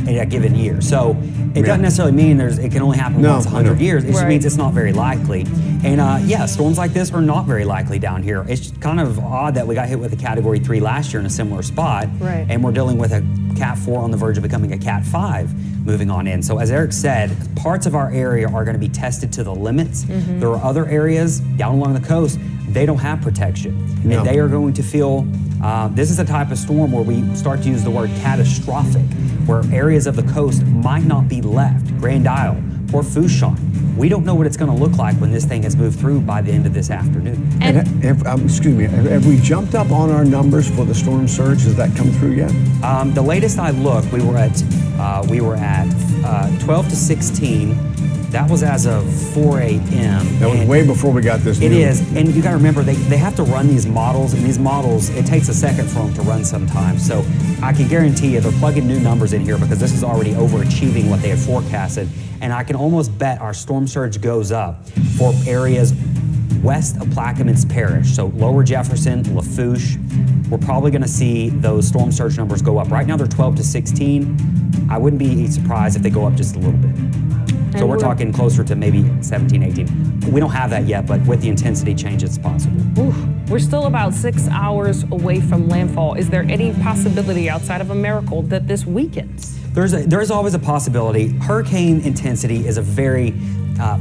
in a given year. So it doesn't necessarily mean it can only happen once 100 years. It just means it's not very likely. And storms like this are not very likely down here. It's kind of odd that we got hit with a Category 3 last year in a similar spot. Right. And we're dealing with a Cat 4 on the verge of becoming a Cat 5 moving on in. So as Eric said, parts of our area are going to be tested to the limits. There are other areas down along the coast, they don't have protection. No. And they are going to feel, this is a type of storm where we start to use the word catastrophic, where areas of the coast might not be left. Grand Isle, Port Fourchon. We don't know what it's going to look like when this thing has moved through by the end of this afternoon. Excuse me, have we jumped up on our numbers for the storm surge? Has that come through yet? The latest I looked, we were at 12 to 16. That was as of 4 a.m. That was way before we got this It new. is, and you got to remember, they have to run these models, and these models, it takes a second for them to run sometimes. So I can guarantee you they're plugging new numbers in here because this is already overachieving what they had forecasted. And I can almost bet our storm surge goes up for areas west of Plaquemines Parish. So Lower Jefferson, Lafourche, we're probably going to see those storm surge numbers go up. Right now they're 12 to 16. I wouldn't be surprised if they go up just a little bit. So we're talking closer to maybe 17, 18. We don't have that yet, but with the intensity change, it's possible. Oof. We're still about 6 hours away from landfall. Is there any possibility outside of a miracle that this weakens? There's always a possibility. Hurricane intensity is a very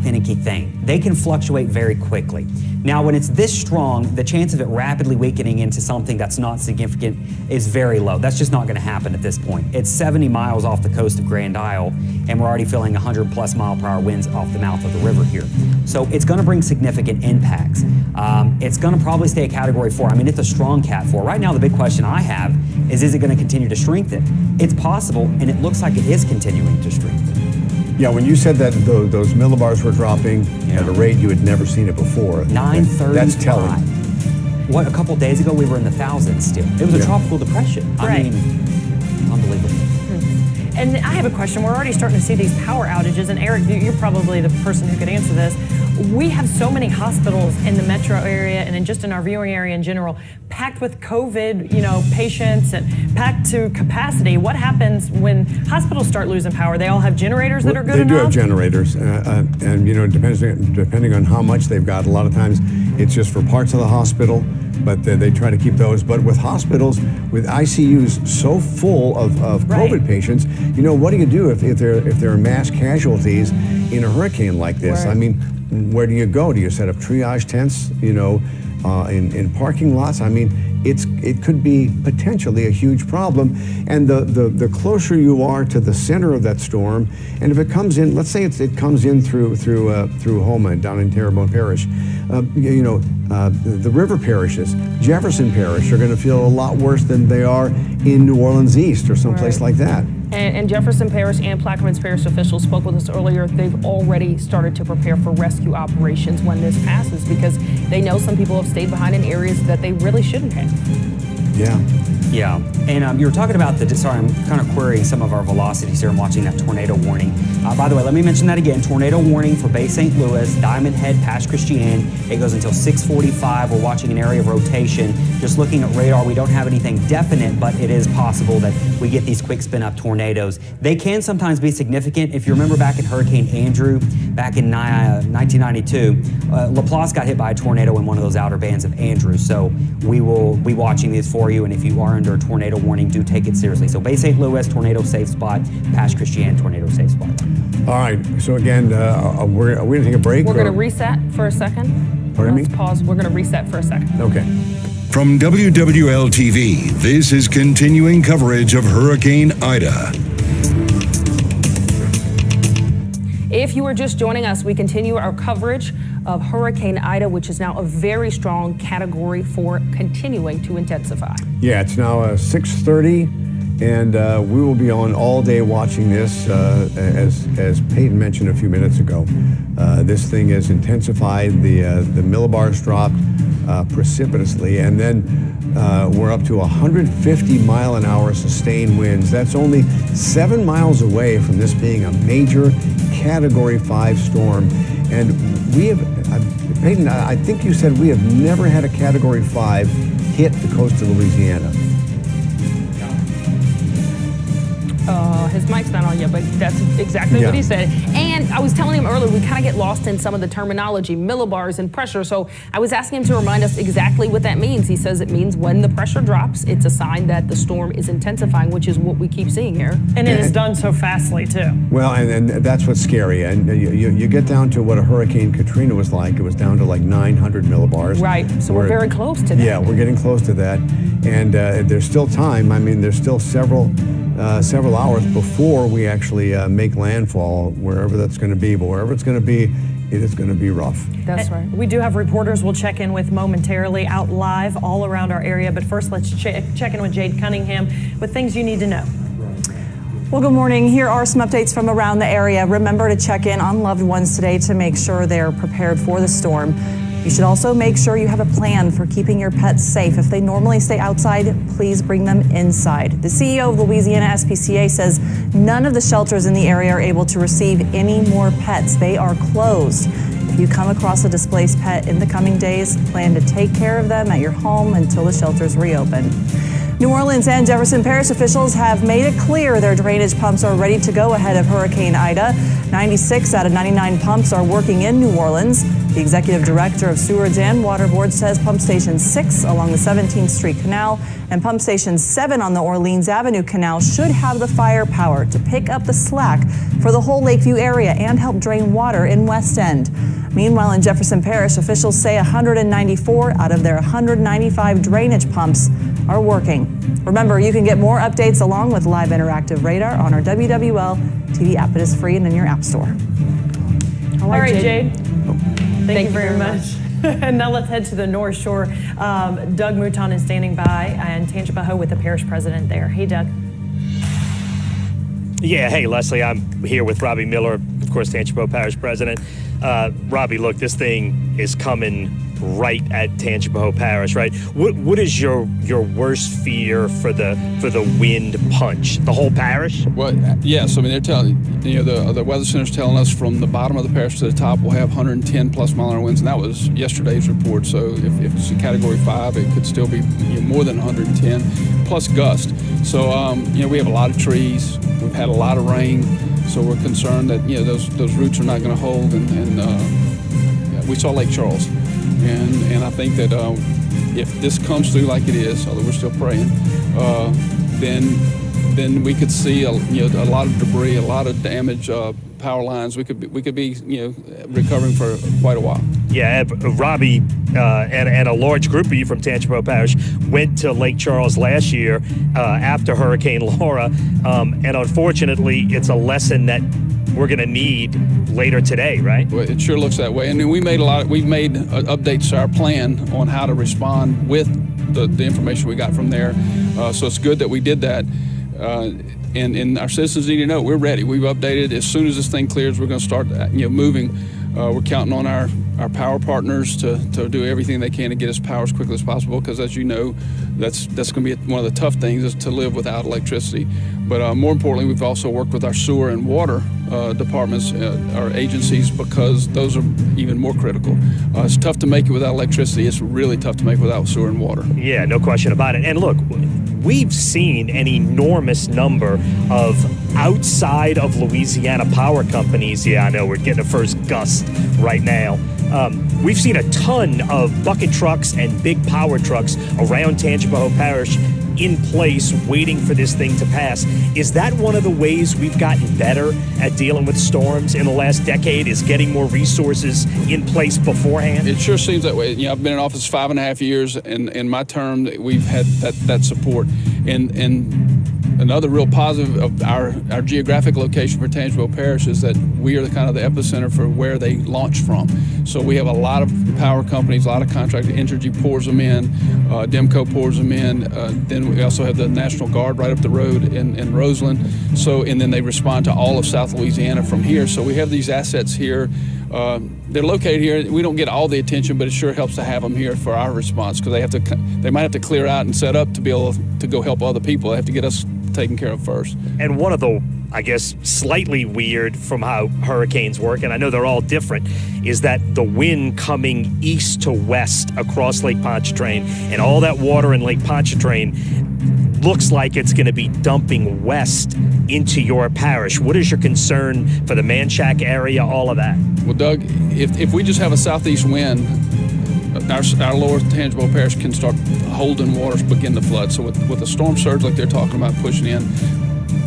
finicky thing. They can fluctuate very quickly. Now, when it's this strong, the chance of it rapidly weakening into something that's not significant is very low. That's just not going to happen at this point. It's 70 miles off the coast of Grand Isle, and we're already feeling 100+ mile-per-hour winds off the mouth of the river here. So it's going to bring significant impacts. It's going to probably stay a Category 4. I mean, it's a strong Cat 4. Right now, the big question I have is it going to continue to strengthen? It's possible, and it looks like it is continuing to strengthen. Yeah, when you said that those millibars were dropping at a rate you had never seen it before, 935. that's telling. What, a couple days ago, we were in the thousands still. It was a tropical depression. I mean, unbelievable. And I have a question. We're already starting to see these power outages, and Eric, you're probably the person who could answer this. We have so many hospitals in the metro area and just in our viewing area in general, packed with COVID, patients and packed to capacity. What happens when hospitals start losing power? They all have generators that are good enough? They do have generators, and depending on how much they've got, a lot of times it's just for parts of the hospital, but they try to keep those. But with hospitals, with ICUs so full of COVID patients, what do you do if there are mass casualties in a hurricane like this? Right. I mean, where do you go? Do you set up triage tents, in parking lots? I mean, it could be potentially a huge problem. And the closer you are to the center of that storm, and if it comes in, let's say it comes in through Houma down in Terrebonne Parish, the river parishes, Jefferson Parish, are going to feel a lot worse than they are in New Orleans East or someplace like that. And Jefferson Parish and Plaquemines Parish officials spoke with us earlier. They've already started to prepare for rescue operations when this passes because they know some people have stayed behind in areas that they really shouldn't have. Yeah. Yeah, and you were talking about sorry, I'm kind of querying some of our velocities here. I'm watching that tornado warning. By the way, let me mention that again. Tornado warning for Bay St. Louis, Diamond Head, Pass Christian. It goes until 6:45. We're watching an area of rotation. Just looking at radar, we don't have anything definite, but it is possible that we get these quick spin up tornadoes. They can sometimes be significant. If you remember back in Hurricane Andrew, back in 1992, Laplace got hit by a tornado in one of those outer bands of Andrew. So we will be watching these for you, and if you are under a tornado warning, do take it seriously. So Bay St. Louis, tornado safe spot. Pass Christian, tornado safe spot. All right, so again, we're going to take a break? We're going to reset for a second. Pardon me? Let's pause. We're going to reset for a second. Okay. From WWL-TV, this is continuing coverage of Hurricane Ida. If you are just joining us, we continue our coverage of Hurricane Ida, which is now a very strong Category 4, continuing to intensify. Yeah, it's now 6:30, and we will be on all day watching this. As Peyton mentioned a few minutes ago, this thing has intensified. The millibars dropped precipitously, and then we're up to 150-mile-an-hour sustained winds. That's only 7 miles away from this being a major Category 5 storm. And we have, Peyton, I think you said we have never had a Category 5 hit the coast of Louisiana. His mic's not on yet, but that's exactly what he said. And I was telling him earlier, we kind of get lost in some of the terminology, millibars and pressure. So I was asking him to remind us exactly what that means. He says it means when the pressure drops, it's a sign that the storm is intensifying, which is what we keep seeing here. And it is done so fastly, too. Well, and that's what's scary. And you get down to what a Hurricane Katrina was like. It was down to like 900 millibars. Right, so we're very close to that. Yeah, we're getting close to that. And there's still time. I mean, there's still several hours before we actually make landfall, wherever that's going to be. But wherever it's going to be, it is going to be rough. That's right. We do have reporters we'll check in with momentarily out live all around our area. But first, let's check in with Jade Cunningham with things you need to know. Well, good morning. Here are some updates from around the area. Remember to check in on loved ones today to make sure they're prepared for the storm. You should also make sure you have a plan for keeping your pets safe. If they normally stay outside, please bring them inside. The CEO of Louisiana SPCA says none of the shelters in the area are able to receive any more pets. They are closed. If you come across a displaced pet in the coming days, plan to take care of them at your home until the shelters reopen. New Orleans and Jefferson Parish officials have made it clear their drainage pumps are ready to go ahead of Hurricane Ida. 96 out of 99 pumps are working in New Orleans. The executive director of Sewage and Water Board says Pump Station 6 along the 17th Street Canal and Pump Station 7 on the Orleans Avenue Canal should have the firepower to pick up the slack for the whole Lakeview area and help drain water in West End. Meanwhile, in Jefferson Parish, officials say 194 out of their 195 drainage pumps are working. Remember, you can get more updates along with live interactive radar on our WWL TV app. It is free and in your app store. All right, Jade. Thank you very much. And now let's head to the North Shore. Doug Mouton is standing by in Tangipahoa with the parish president there. Hey, Doug. Yeah, hey, Leslie, I'm here with Robbie Miller, of course, Tangipahoa Parish President. Robbie, look, this thing is coming right at Tangipahoa Parish, right? What is your worst fear for the wind punch? The whole parish? Well, yes. I mean, they're telling the weather center's telling us from the bottom of the parish to the top we'll have 110 plus mile an hour winds, and that was yesterday's report. So if it's a Category 5, it could still be more than 110 plus gust. So we have a lot of trees. We've had a lot of rain, so we're concerned that those roots are not going to hold. And we saw Lake Charles. And I think that if this comes through like it is, although we're still praying, then then we could see a lot of debris, a lot of damage, power lines. We could be recovering for quite a while. Yeah, Robbie and a large group of you from Tangipahoa Parish went to Lake Charles last year after Hurricane Laura, and unfortunately, it's a lesson that we're going to need later today, right? Well, it sure looks that way. And we've made updates to our plan on how to respond with the information we got from there. So it's good that we did that. And our citizens need to know we're ready. We've updated. As soon as this thing clears, we're going to start moving. We're counting on our power partners to do everything they can to get us power as quickly as possible, because as you know, that's going to be one of the tough things, is to live without electricity. But more importantly, we've also worked with our sewer and water departments, our agencies, because those are even more critical. It's tough to make it without electricity. It's really tough to make it without sewer and water. Yeah, no question about it. And look, we've seen an enormous number of outside of Louisiana power companies. Yeah, I know we're getting the first gust right now. We've seen a ton of bucket trucks and big power trucks around Tangipahoa Parish in place waiting for this thing to pass. Is that one of the ways we've gotten better at dealing with storms in the last decade, is getting more resources in place beforehand? It sure seems that way. I've been in office 5.5 years, and in my term, we've had that support. And another real positive of our geographic location for Tangipahoa Parish is that we are the kind of the epicenter for where they launch from. So we have a lot of power companies, a lot of contractors. Entergy pours them in, Demco pours them in. Then we also have the National Guard right up the road in Roseland. And then they respond to all of South Louisiana from here. So we have these assets here. They're located here. We don't get all the attention, but it sure helps to have them here for our response, because they might have to clear out and set up to be able to go help other people. They have to get us taken care of first. And one of the, I guess, slightly weird from how hurricanes work, and I know they're all different, is that the wind coming east to west across Lake Pontchartrain, and all that water in Lake Pontchartrain looks like it's going to be dumping west into your parish. What is your concern for the Manchac area, all of that? Well, Doug, if we just have a southeast wind, our lower Tangipahoa Parish can start holding waters, begin to flood. So with a storm surge like they're talking about pushing in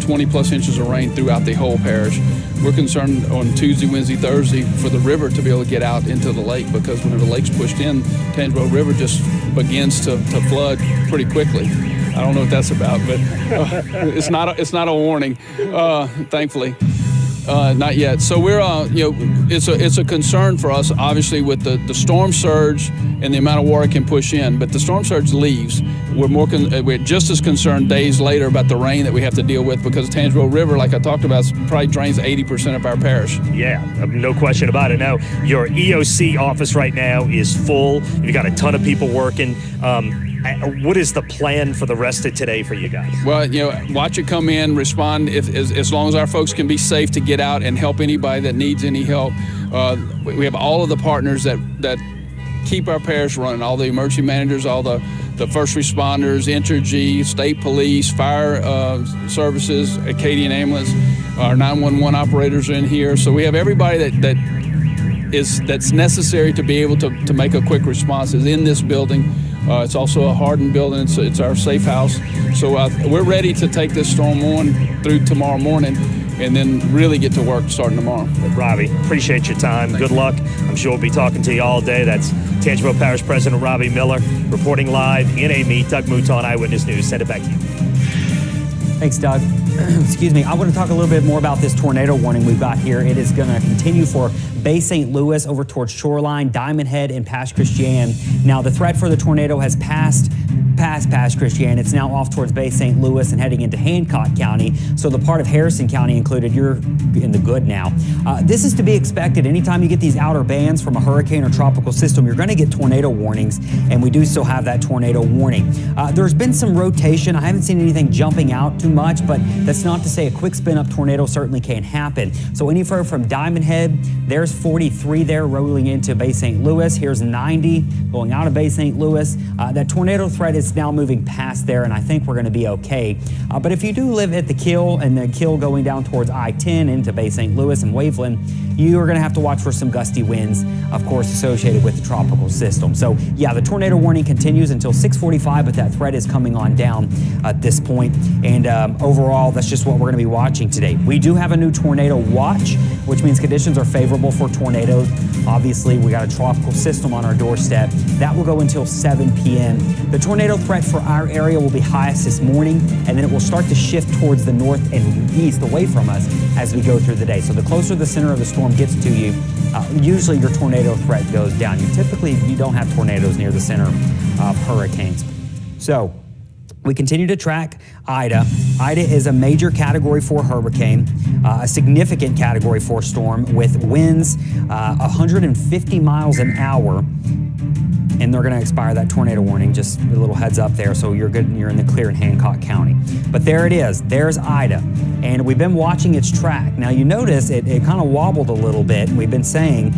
20 plus inches of rain throughout the whole parish, we're concerned on Tuesday, Wednesday, Thursday for the river to be able to get out into the lake, because whenever the lake's pushed in, Tangipahoa River just begins to flood pretty quickly. I don't know what that's about, but it's not a warning, thankfully. Not yet. So we're, it's a concern for us, obviously, with the storm surge and the amount of water it can push in. But the storm surge leaves. We're just as concerned days later about the rain that we have to deal with, because Tangipahoa River, like I talked about, probably drains 80% of our parish. Yeah, no question about it. Now, your EOC office right now is full. You've got a ton of people working. What is the plan for the rest of today for you guys? Well, watch it come in, respond as long as our folks can be safe to get out and help anybody that needs any help. We have all of the partners that keep our parish running, all the emergency managers, all the first responders, Entergy, state police, fire services, Acadian ambulance, our 911 operators are in here. So we have everybody that's necessary to be able to make a quick response is in this building. It's also a hardened building. It's our safe house. So we're ready to take this storm on through tomorrow morning and then really get to work starting tomorrow. Robbie, appreciate your time. Good luck. I'm sure we'll be talking to you all day. That's Tangipahoa Parish President Robbie Miller reporting live in a meet. Doug Mouton, Eyewitness News. Send it back to you. Thanks, Doug. Excuse me. I want to talk a little bit more about this tornado warning we've got here. It is going to continue for Bay St. Louis over towards Shoreline, Diamond Head, and Pass Christian. Now, the threat for the tornado has passed Pass Christian. It's now off towards Bay St. Louis and heading into Hancock County. So the part of Harrison County included, you're in the good now. This is to be expected. Anytime you get these outer bands from a hurricane or tropical system, you're going to get tornado warnings, and we do still have that tornado warning. There's been some rotation. I haven't seen anything jumping out too much, but that's not to say a quick spin-up tornado certainly can't happen. So anywhere from Diamond Head, there's 43 there rolling into Bay St. Louis. Here's 90 going out of Bay St. Louis. That tornado threat is it's now moving past there, and I think we're going to be okay. But if you do live at the Kill and the Kill going down towards I-10 into Bay St. Louis and Waveland, you are going to have to watch for some gusty winds, of course, associated with the tropical system. So yeah, the tornado warning continues until 6:45, but that threat is coming on down at this point. And overall, that's just what we're going to be watching today. We do have a new tornado watch, which means conditions are favorable for tornadoes. Obviously, we got a tropical system on our doorstep. That will go until 7 p.m. The tornado threat for our area will be highest this morning, and then it will start to shift towards the north and east away from us as we go through the day. So the closer the center of the storm gets to you, usually your tornado threat goes down. You don't have tornadoes near the center of hurricanes. So we continue to track Ida. Ida is a major Category 4 hurricane, a significant Category 4 storm with winds 150 miles an hour. And they're going to expire that tornado warning. Just a little heads up there, so you're good. You're in the clear in Hancock County. But there it is. There's Ida, and we've been watching its track. Now you notice it kind of wobbled a little bit. We've been saying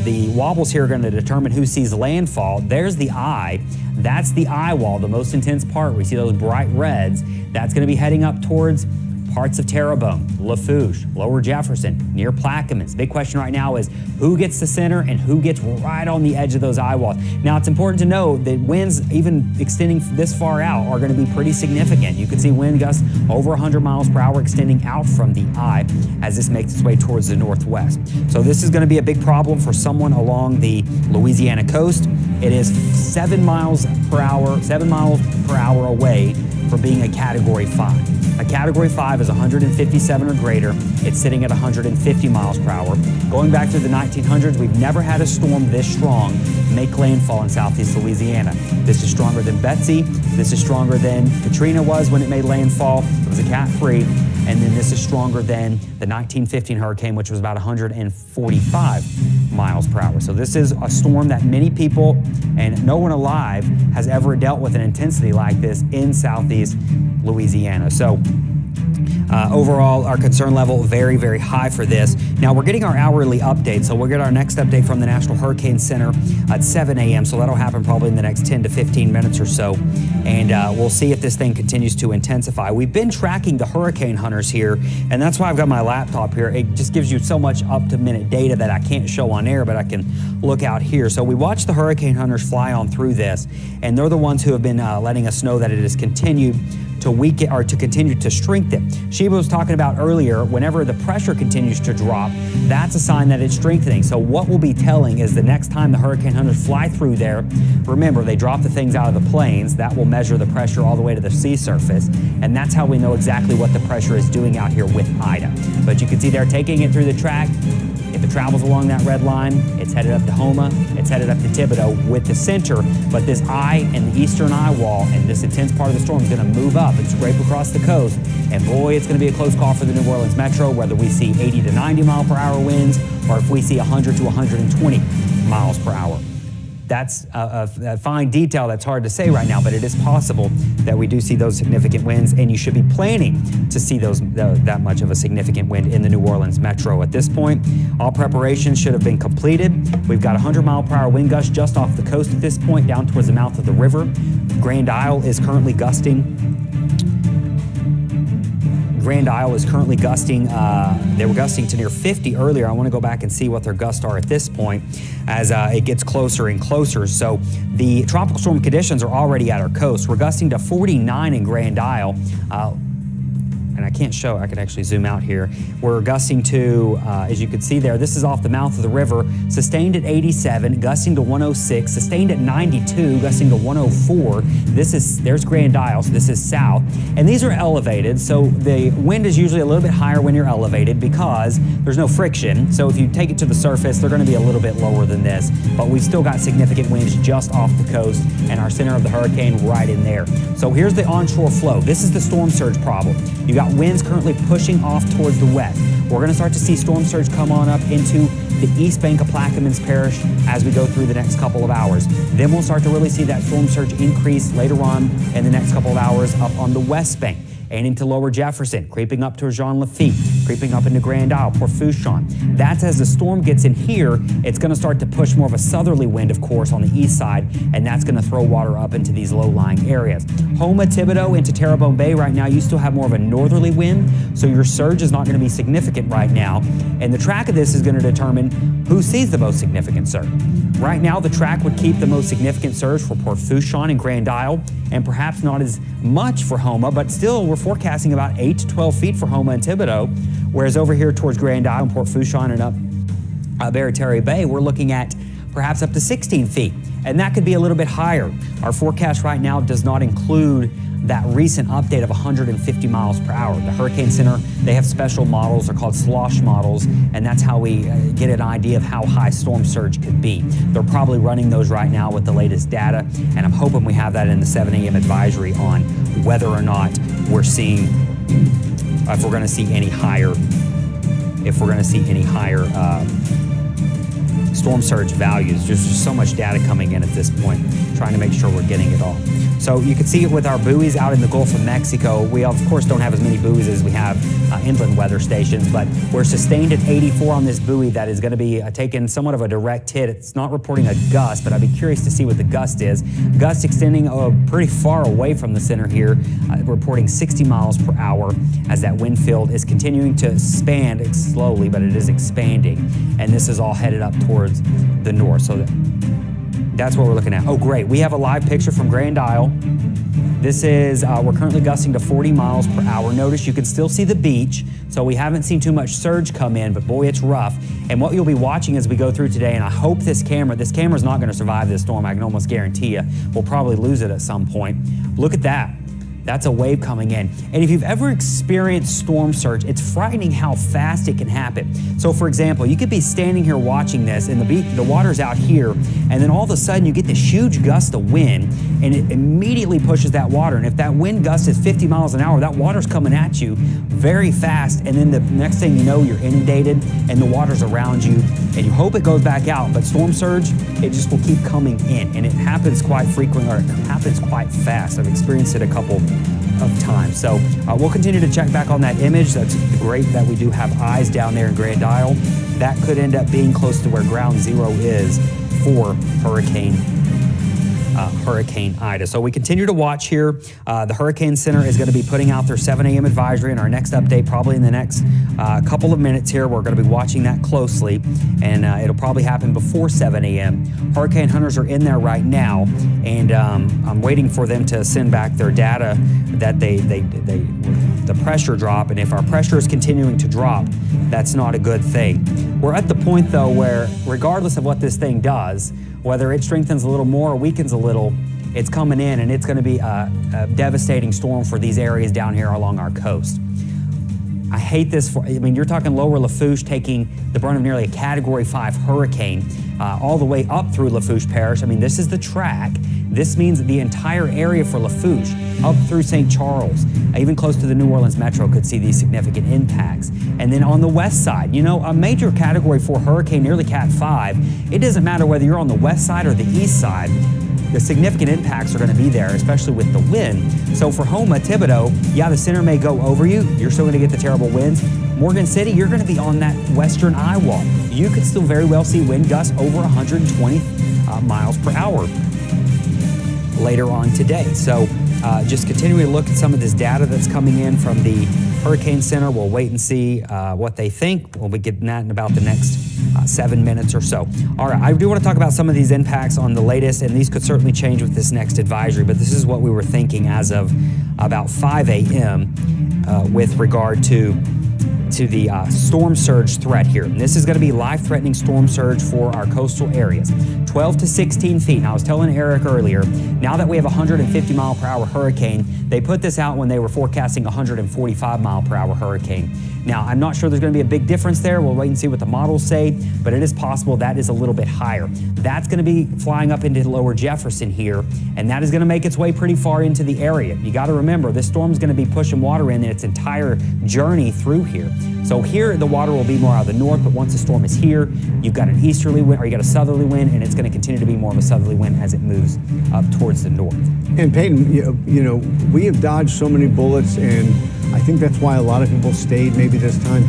the wobbles here are going to determine who sees landfall. There's the eye. That's the eye wall, the most intense part. We see those bright reds. That's going to be heading up towards parts of Terrebonne, Lafourche, Lower Jefferson, near Plaquemines. Big question right now is who gets the center and who gets right on the edge of those eye walls. Now, it's important to know that winds, even extending this far out, are going to be pretty significant. You can see wind gusts over 100 miles per hour extending out from the eye as this makes its way towards the northwest. So this is going to be a big problem for someone along the Louisiana coast. It is 7 miles per hour away from being a Category 5. A Category 5 is 157 or greater. It's sitting at 150 miles per hour. Going back to the 1900s, we've never had a storm this strong make landfall in southeast Louisiana. This is stronger than Betsy. This is stronger than Katrina was when it made landfall. It was a Cat 3. And then this is stronger than the 1915 hurricane, which was about 145 miles per hour. So this is a storm that many people and no one alive has ever dealt with an intensity like this in southeast Louisiana. So overall, our concern level very, very high for this. Now, we're getting our hourly update, so we'll get our next update from the National Hurricane Center at 7 a.m., so that'll happen probably in the next 10 to 15 minutes or so, and we'll see if this thing continues to intensify. We've been tracking the hurricane hunters here, and that's why I've got my laptop here. It just gives you so much up-to-minute data that I can't show on air, but I can look out here. So we watch the hurricane hunters fly on through this, and they're the ones who have been letting us know that it has continued to weaken or to continue to strengthen. Sheba was talking about earlier, whenever the pressure continues to drop, that's a sign that it's strengthening. So what we'll be telling is the next time the hurricane hunters fly through there, remember they drop the things out of the planes, that will measure the pressure all the way to the sea surface, and that's how we know exactly what the pressure is doing out here with Ida. But you can see they're taking it through the track. If it travels along that red line, it's headed up to Houma, it's headed up to Thibodaux with the center, but this eye and the eastern eye wall and this intense part of the storm is going to move up and scrape across the coast, and boy, it's going to be a close call for the New Orleans Metro, whether we see 80 to 90 mile per hour winds or if we see 100 to 120 miles per hour. That's a fine detail that's hard to say right now, but it is possible that we do see those significant winds, and you should be planning to see that much of a significant wind in the New Orleans Metro. At this point, all preparations should have been completed. We've got 100 mile per hour wind gusts just off the coast at this point, down towards the mouth of the river. Grand Isle is currently gusting. Grand Isle is currently gusting. They were gusting to near 50 earlier. I want to go back and see what their gusts are at this point as it gets closer and closer. So the tropical storm conditions are already at our coast. We're gusting to 49 in Grand Isle. And I can't show, I can actually zoom out here. We're gusting to, as you can see there, this is off the mouth of the river, sustained at 87, gusting to 106, sustained at 92, gusting to 104. There's Grand Isle, so this is south. And these are elevated, so the wind is usually a little bit higher when you're elevated because there's no friction. So if you take it to the surface, they're gonna be a little bit lower than this, but we've still got significant winds just off the coast and our center of the hurricane right in there. So here's the onshore flow. This is the storm surge problem. You got winds currently pushing off towards the west. We're going to start to see storm surge come on up into the east bank of Plaquemines Parish as we go through the next couple of hours. Then we'll start to really see that storm surge increase later on in the next couple of hours up on the west bank and into Lower Jefferson, creeping up to Jean Lafitte. creeping up into Grand Isle, Port Fourchon. That's as the storm gets in here, it's going to start to push more of a southerly wind, of course, on the east side, and that's going to throw water up into these low-lying areas. Houma, Thibodaux, into Terrebonne Bay right now, you still have more of a northerly wind, so your surge is not going to be significant right now. And the track of this is going to determine who sees the most significant surge. Right now, the track would keep the most significant surge for Port Fourchon and Grand Isle, and perhaps not as much for Houma, but still we're forecasting about 8 to 12 feet for Houma and Thibodaux, whereas over here towards Grand Isle and Port Fourchon and up Barataria Bay, we're looking at perhaps up to 16 feet, and that could be a little bit higher. Our forecast right now does not include that recent update of 150 miles per hour. The Hurricane Center, they have special models, they're called slosh models, and that's how we get an idea of how high storm surge could be. They're probably running those right now with the latest data, and I'm hoping we have that in the 7 a.m. advisory on whether or not we're seeing, if we're gonna see any higher, storm surge values. There's just so much data coming in at this point, trying to make sure we're getting it all. So you can see it with our buoys out in the Gulf of Mexico. We, of course, don't have as many buoys as we have inland weather stations, but we're sustained at 84 on this buoy that is going to be taking somewhat of a direct hit. It's not reporting a gust, but I'd be curious to see what the gust is. Gust extending pretty far away from the center here, reporting 60 miles per hour as that wind field is continuing to expand. It's slowly, but it is expanding, and this is all headed up towards the north. So that's what we're looking at. Oh, great. We have a live picture from Grand Isle. This is, we're currently gusting to 40 miles per hour. Notice you can still see the beach, so we haven't seen too much surge come in, but boy, it's rough. And what you'll be watching as we go through today, and I hope this camera's not going to survive this storm, I can almost guarantee you. We'll probably lose it at some point. Look at that. That's a wave coming in. And if you've ever experienced storm surge, it's frightening how fast it can happen. So for example, you could be standing here watching this and the water's out here, and then all of a sudden you get this huge gust of wind and it immediately pushes that water. And if that wind gust is 50 miles an hour, that water's coming at you very fast, and then the next thing you know, you're inundated and the water's around you, and you hope it goes back out, but storm surge, it just will keep coming in, and it happens quite frequently, or it happens quite fast. I've experienced it a couple of times. So we'll continue to check back on that image. That's great that we do have eyes down there in Grand Isle. That could end up being close to where ground zero is for Hurricane Ida. So we continue to watch here. The Hurricane Center is going to be putting out their 7 a.m. advisory, and our next update probably in the next couple of minutes here. We're going to be watching that closely, and it'll probably happen before 7 a.m. Hurricane hunters are in there right now, and I'm waiting for them to send back their data that the pressure drop, and if our pressure is continuing to drop, that's not a good thing. We're at the point though where regardless of what this thing does, whether it strengthens a little more or weakens a little, it's coming in, and it's going to be a devastating storm for these areas down here along our coast. I hate this. You're talking lower Lafourche taking the brunt of nearly a Category 5 hurricane all the way up through Lafourche Parish. This is the track. This means that the entire area for Lafourche, up through St. Charles, even close to the New Orleans metro, could see these significant impacts. And then on the west side, a major Category 4 hurricane, nearly Cat 5, it doesn't matter whether you're on the west side or the east side, the significant impacts are going to be there, especially with the wind. So for Houma, Thibodaux, yeah, the center may go over you. You're still going to get the terrible winds. Morgan City, you're going to be on that western eye wall. You could still very well see wind gusts over 120 miles per hour later on today. So just continuing to look at some of this data that's coming in from the Hurricane Center. We'll wait and see what they think. We'll be getting that in about the next 7 minutes or so. All right, I do want to talk about some of these impacts on the latest, and these could certainly change with this next advisory, but this is what we were thinking as of about 5 a.m. With regard to the storm surge threat here. And this is going to be life-threatening storm surge for our coastal areas. 12 to 16 feet. Now, I was telling Eric earlier, now that we have a 150 mile per hour hurricane, they put this out when they were forecasting a 145 mile per hour hurricane. Now, I'm not sure there's going to be a big difference there. We'll wait and see what the models say, but it is possible that is a little bit higher. That's going to be flying up into lower Jefferson here, and that is going to make its way pretty far into the area. You got to remember, this storm is going to be pushing water in its entire journey through here. So here, the water will be more out of the north, but once the storm is here, you've got an easterly wind, or you got a southerly wind, and it's going to continue to be more of a southerly wind as it moves up towards the north. And Peyton, you know, we have dodged so many bullets, and I think that's why a lot of people stayed maybe this time.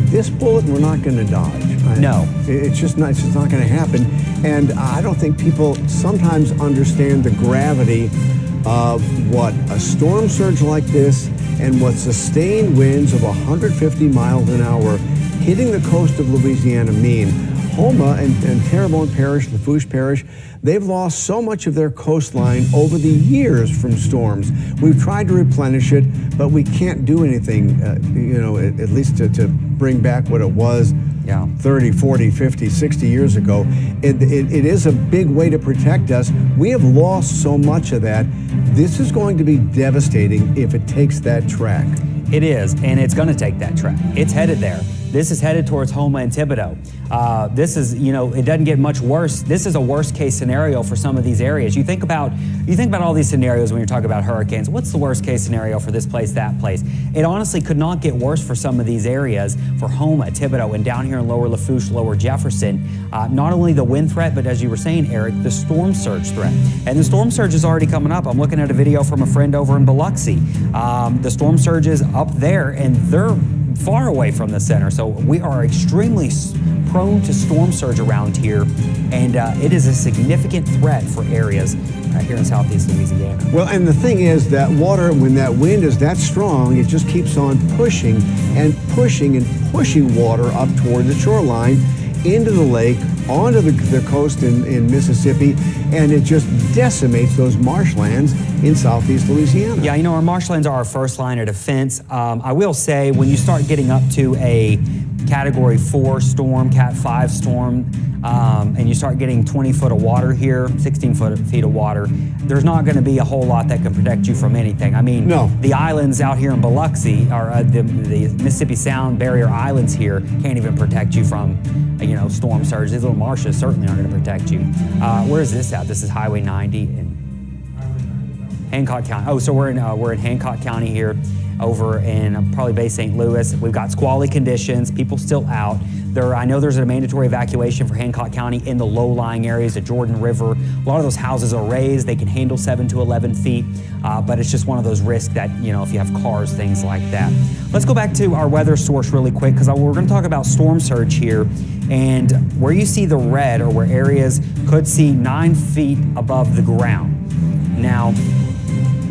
This bullet, we're not going to dodge. No. It's just not going to happen. And I don't think people sometimes understand the gravity of what a storm surge like this and what sustained winds of 150 miles an hour hitting the coast of Louisiana mean. Houma and Terrebonne Parish, Lafourche Parish, they've lost so much of their coastline over the years from storms. We've tried to replenish it, but we can't do anything, you know, at least to bring back what it was 30, 40, 50, 60 years ago. It is a big way to protect us. We have lost so much of that. This is going to be devastating if it takes that track. It is, and it's going to take that track. It's headed there. This is headed towards Houma and Thibodaux. This is, you know, it doesn't get much worse. This is a worst case scenario for some of these areas. You think about all these scenarios when you're talking about hurricanes. What's the worst case scenario for this place, that place? It honestly could not get worse for some of these areas, for Houma, Thibodaux, and down here in Lower Lafourche, Lower Jefferson. Not only the wind threat, but as you were saying, Eric, the storm surge threat. And the storm surge is already coming up. I'm looking at a video from a friend over in Biloxi. The storm surge is up there, and they're far away from the center. So we are extremely prone to storm surge around here, and it is a significant threat for areas here in southeast Louisiana. Well, and the thing is that water, when that wind is that strong, it just keeps on pushing and pushing and pushing water up toward the shoreline, into the lake, onto the coast in Mississippi, and it just decimates those marshlands in southeast Louisiana. Yeah, you know, our marshlands are our first line of defense. I will say, when you start getting up to a Category 4 storm, Cat 5 storm, and you start getting 20 foot of water here, 16 feet of water, there's not going to be a whole lot that can protect you from anything. I mean, the islands out here in Biloxi, or the Mississippi Sound barrier islands here, can't even protect you from, you know, storm surge. These little marshes certainly aren't going to protect you. Where is this at? This is Highway 90 in Hancock County. Oh, so we're in Hancock County here, over in probably Bay St. Louis. We've got squally conditions, people still out. I know there's a mandatory evacuation for Hancock County in the low-lying areas, the Jordan River. A lot of those houses are raised. They can handle 7 to 11 feet, but it's just one of those risks that, you know, if you have cars, things like that. Let's go back to our weather source really quick, because we're going to talk about storm surge here. And where you see the red, or where areas could see 9 feet above the ground. Now,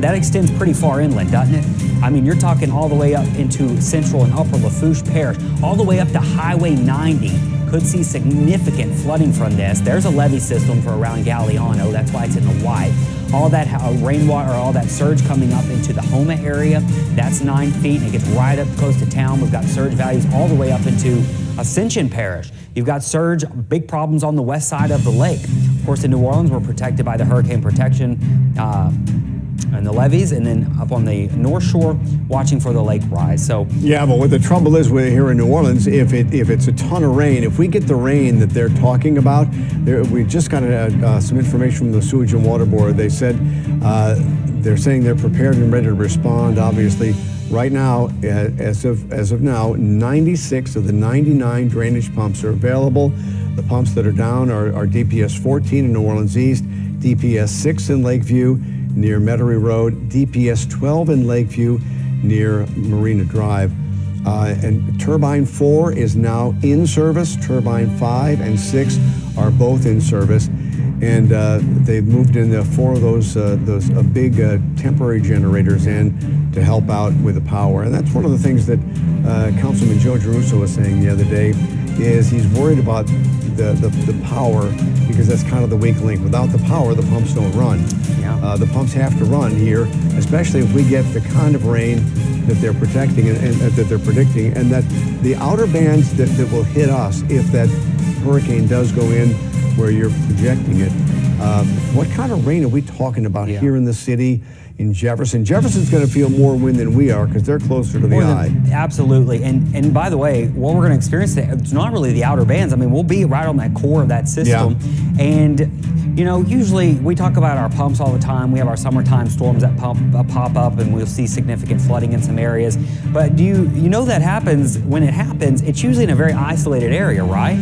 that extends pretty far inland, doesn't it? I mean, you're talking all the way up into central and upper Lafourche Parish, all the way up to Highway 90. Could see significant flooding from this. There's a levee system for around Galliano. That's why it's in the white. All that rainwater, all that surge coming up into the Houma area, that's 9 feet, and it gets right up close to town. We've got surge values all the way up into Ascension Parish. You've got surge, big problems on the west side of the lake. Of course, in New Orleans, we're protected by the hurricane protection and the levees, and then up on the North Shore, watching for the lake rise. So yeah, but what the trouble is with here in New Orleans, if it's a ton of rain, if we get the rain that they're talking about, we just got some information from the Sewage and Water Board. They said they're saying they're prepared and ready to respond. Obviously, right now, as of now, 96 of the 99 drainage pumps are available. The pumps that are down are DPS 14 in New Orleans East, DPS 6 in Lakeview near Metairie Road, DPS 12 in Lakeview near Marina Drive. And Turbine 4 is now in service. Turbine 5 and 6 are both in service. And they've moved in 4 of those big temporary generators in to help out with the power. And that's one of the things that Councilman Joe Giarrusso was saying the other day, is he's worried about the power, because that's kind of the weak link. Without the power, the pumps don't run. Yeah. The pumps have to run here, especially if we get the kind of rain that they're protecting and that they're predicting, and that the outer bands that will hit us if that hurricane does go in where you're projecting it. What kind of rain are we talking about here in the city? in Jefferson. Jefferson's going to feel more wind than we are because they're closer to the eye. Absolutely. And by the way, what we're going to experience, it's not really the outer bands. I mean, we'll be right on that core of that system. Yeah. And, you know, usually we talk about our pumps all the time. We have our summertime storms that pop up, and we'll see significant flooding in some areas. But do you know that happens, when it happens, it's usually in a very isolated area, right?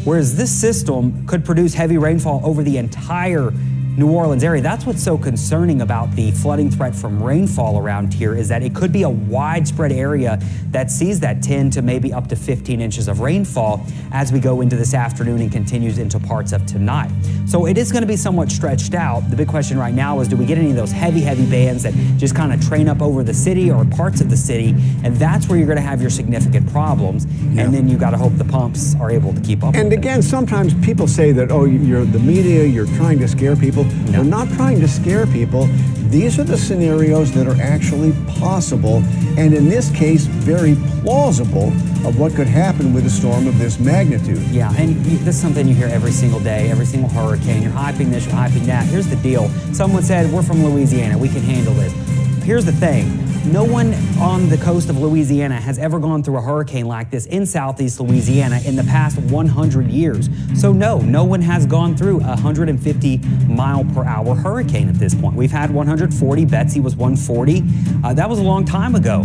Whereas this system could produce heavy rainfall over the entire New Orleans area. That's what's so concerning about the flooding threat from rainfall around here, is that it could be a widespread area that sees that 10 to maybe up to 15 inches of rainfall as we go into this afternoon and continues into parts of tonight. So it is going to be somewhat stretched out. The big question right now is, do we get any of those heavy bands that just kind of train up over the city or parts of the city? And that's where you're going to have your significant problems. Yeah. And then you got to hope the pumps are able to keep up. And again, sometimes people say that, oh, you're the media, you're trying to scare people. No. We're not trying to scare people. These are the scenarios that are actually possible, and in this case, very plausible, of what could happen with a storm of this magnitude. Yeah, and this is something you hear every single day, every single hurricane. You're hyping this, you're hyping that. Here's the deal. Someone said, we're from Louisiana, we can handle this. Here's the thing. No one on the coast of Louisiana has ever gone through a hurricane like this in southeast Louisiana in the past 100 years. So no one has gone through a 150-mile-per-hour hurricane at this point. We've had 140. Betsy was 140. That was a long time ago.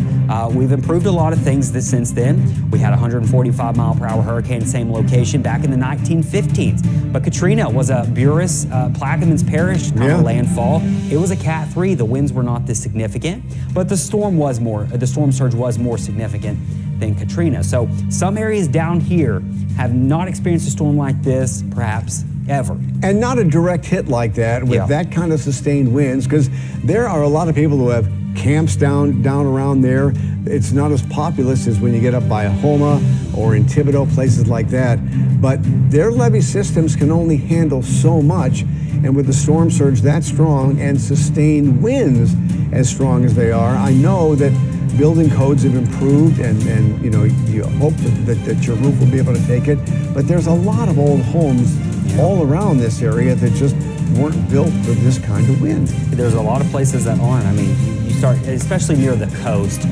We've improved a lot of things since then. We had a 145-mile-per-hour hurricane, same location, back in the 1950s. But Katrina was a Buras, Plaquemines Parish landfall. It was a Cat 3. The winds were not this significant, but the storm surge was more significant than Katrina. So some areas down here have not experienced a storm like this, perhaps ever. And not a direct hit like that with that kind of sustained winds, because there are a lot of people who have camps down around there. It's not as populous as when you get up by Homa or in Thibodaux, places like that. But their levee systems can only handle so much. And with the storm surge that strong and sustained winds as strong as they are, I know that building codes have improved, and you know, you hope that your roof will be able to take it. But there's a lot of old homes all around this area that just weren't built for this kind of wind. There's a lot of places that aren't. I mean, you start, especially near the coast,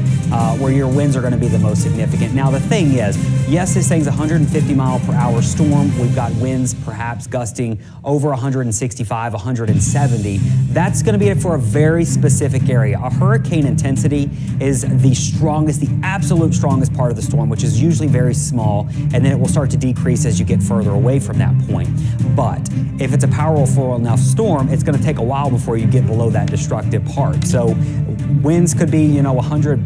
where your winds are going to be the most significant. Now, the thing is, yes, this thing's a 150-mile-per-hour storm. We've got winds perhaps gusting over 165, 170. That's going to be for a very specific area. A hurricane intensity is the strongest, the absolute strongest part of the storm, which is usually very small, and then it will start to decrease as you get further away from that point. But if it's a powerful enough storm, it's going to take a while before you get below that destructive part. So winds could be, 100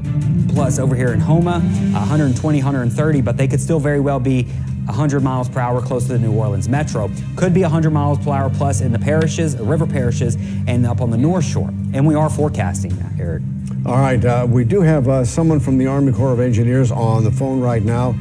plus over here in Homa, 120, 130, but they could still very well be 100 miles per hour close to the New Orleans metro. Could be 100 miles per hour plus in the parishes, river parishes, and up on the North Shore. And we are forecasting that, Eric. All right, we do have someone from the Army Corps of Engineers on the phone right now.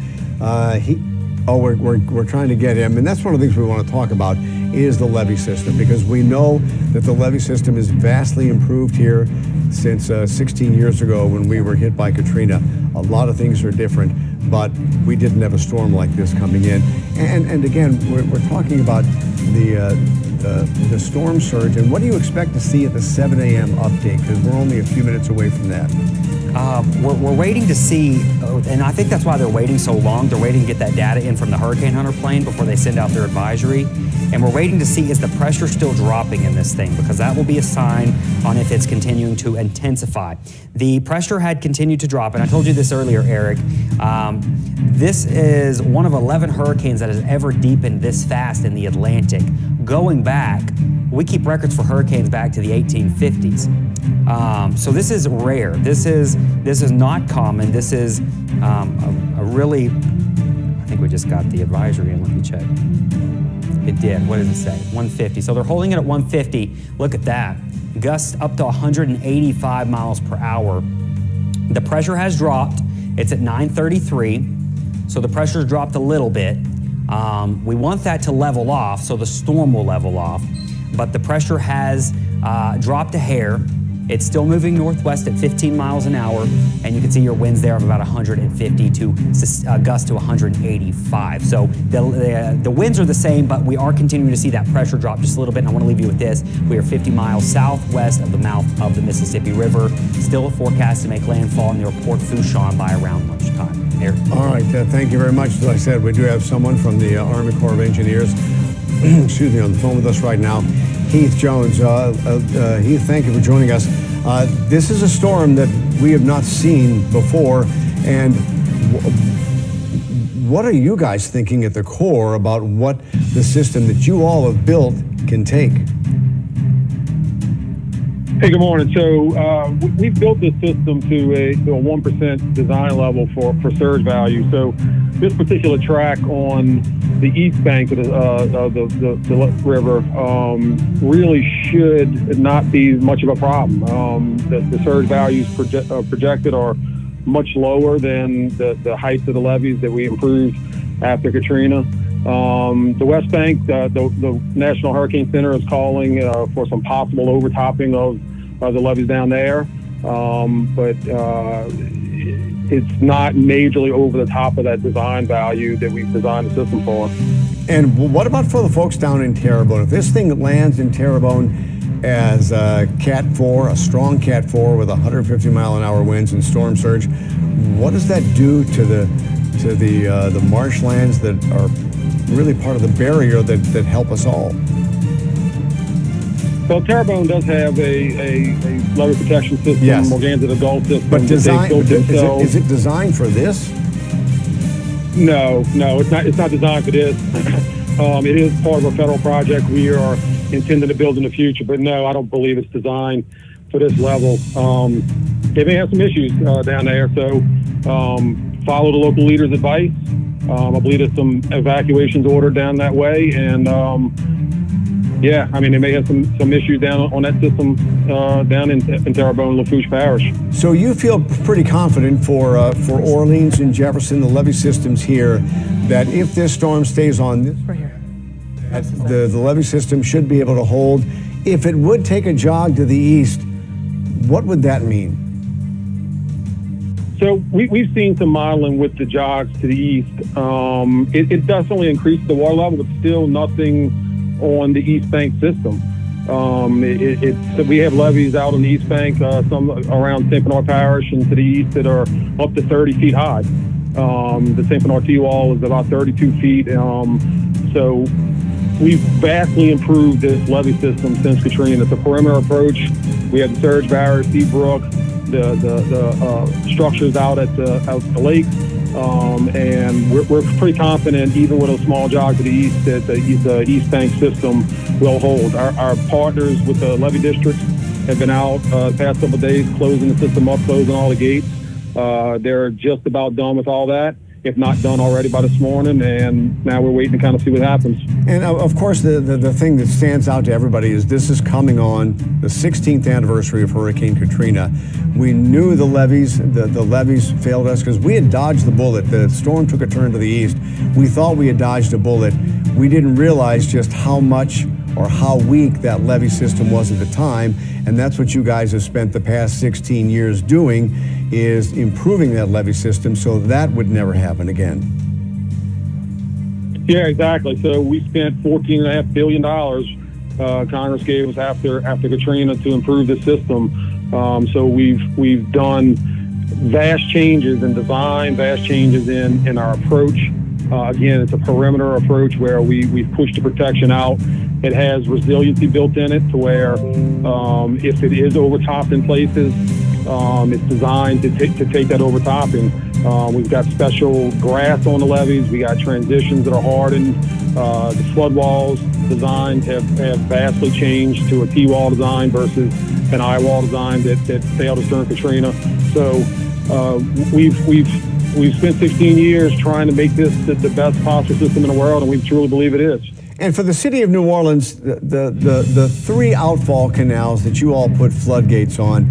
We're trying to get him, and that's one of the things we want to talk about is the levee system, because we know that the levee system is vastly improved here since 16 years ago when we were hit by Katrina. A lot of things are different, but we didn't have a storm like this coming in. And again, we're talking about the storm surge, and what do you expect to see at the 7 a.m. update? Because we're only a few minutes away from that. We're waiting to see, and I think that's why they're waiting so long. They're waiting to get that data in from the Hurricane Hunter plane before they send out their advisory. And we're waiting to see, is the pressure still dropping in this thing? Because that will be a sign on if it's continuing to intensify. The pressure had continued to drop, and I told you this earlier, Eric. This is one of 11 hurricanes that has ever deepened this fast in the Atlantic. Going back, we keep records for hurricanes back to the 1850s. So this is rare. This is not common. This is a really, I think we just got the advisory in. Let me check. It did. What does it say? 150. So they're holding it at 150. Look at that. Gusts up to 185 miles per hour. The pressure has dropped. It's at 933. So the pressure's dropped a little bit. We want that to level off, so the storm will level off. But the pressure has dropped a hair. It's still moving northwest at 15 miles an hour, and you can see your winds there of about 150 to gusts to 185. So the winds are the same, but we are continuing to see that pressure drop just a little bit. And I want to leave you with this. We are 50 miles southwest of the mouth of the Mississippi River. Still forecast to make landfall near Port Fourchon by around lunchtime. Eric. All right, thank you very much. As I said, we do have someone from the Army Corps of Engineers, excuse me, on the phone with us right now. Heath Jones. Heath, thank you for joining us. This is a storm that we have not seen before, and what are you guys thinking at the Corps about what the system that you all have built can take? Hey, good morning. So we've built this system to a 1% design level for surge value. So this particular track on the east bank of the river really should not be much of a problem. The surge values projected are much lower than the heights of the levees that we improved after Katrina. The West Bank, the National Hurricane Center is calling for some possible overtopping of the levees down there, but it's not majorly over the top of that design value that we've designed the system for. And what about for the folks down in Terrebonne? If this thing lands in Terrebonne as a Cat 4, a strong Cat 4 with 150 mile an hour winds and storm surge, what does that do to the marshlands that are really part of the barrier that help us all? Well, Terrebonne does have a levee protection system, yes. Morgan's a Gulf system. But is it designed for this? No, it's not. It's not designed for this. It is part of a federal project we are intending to build in the future, but no, I don't believe it's designed for this level. They may have some issues down there, so follow the local leaders' advice. I believe there's some evacuations ordered down that way, and yeah, I mean, they may have some issues down on that system down in Terrebonne, Lafourche Parish. So you feel pretty confident for Orleans and Jefferson, the levee systems here, that if this storm stays on, the levee system should be able to hold. If it would take a jog to the east, what would that mean? So we've seen some modeling with the jogs to the east. It does only increase the water level, but still nothing on the East Bank system. So we have levees out on the East Bank, some around St. Bernard Parish and to the east that are up to 30 feet high. The St. Bernard T-wall is about 32 feet. So we've vastly improved this levee system since Katrina. It's a perimeter approach. We have the surge barrier, Seabrook, the structures out at the lake. And we're pretty confident, even with a small jog to the east, that the East Bank system will hold. Our partners with the levee districts have been out the past couple of days closing the system up, closing all the gates. They're just about done with all that, if not done already by this morning, and now we're waiting to kind of see what happens. And of course, the thing that stands out to everybody is this is coming on the 16th anniversary of Hurricane Katrina. We knew the levees failed us because we had dodged the bullet. The storm took a turn to the east. We thought we had dodged a bullet. We didn't realize just how much or how weak that levee system was at the time, and that's what you guys have spent the past 16 years doing, is improving that levee system so that would never happen again. Yeah, exactly. So we spent $14.5 billion Congress gave us after Katrina to improve the system. So we've done vast changes in design, vast changes in our approach. Again, it's a perimeter approach where we've pushed the protection out. It has resiliency built in it to where if it is overtopped in places, it's designed to take that overtopping. We've got special grass on the levees. We got transitions that are hardened. The flood walls designed have vastly changed to a T-wall design versus an I-wall design that failed us during Katrina. So we've spent 16 years trying to make this the best possible system in the world, and we truly believe it is. And for the city of New Orleans, the three outfall canals that you all put floodgates on,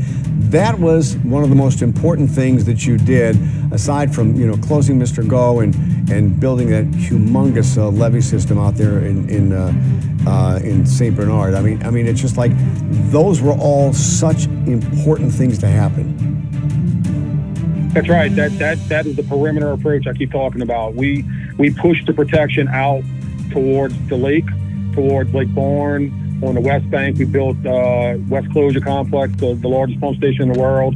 that was one of the most important things that you did, aside from closing Mr. Go and building that humongous levee system out there in in St. Bernard. I mean, it's just like those were all such important things to happen. That's right. That is the perimeter approach I keep talking about. We pushed the protection out towards the lake, towards Lake Bourne. On the west bank, we built West Closure Complex, the largest pump station in the world.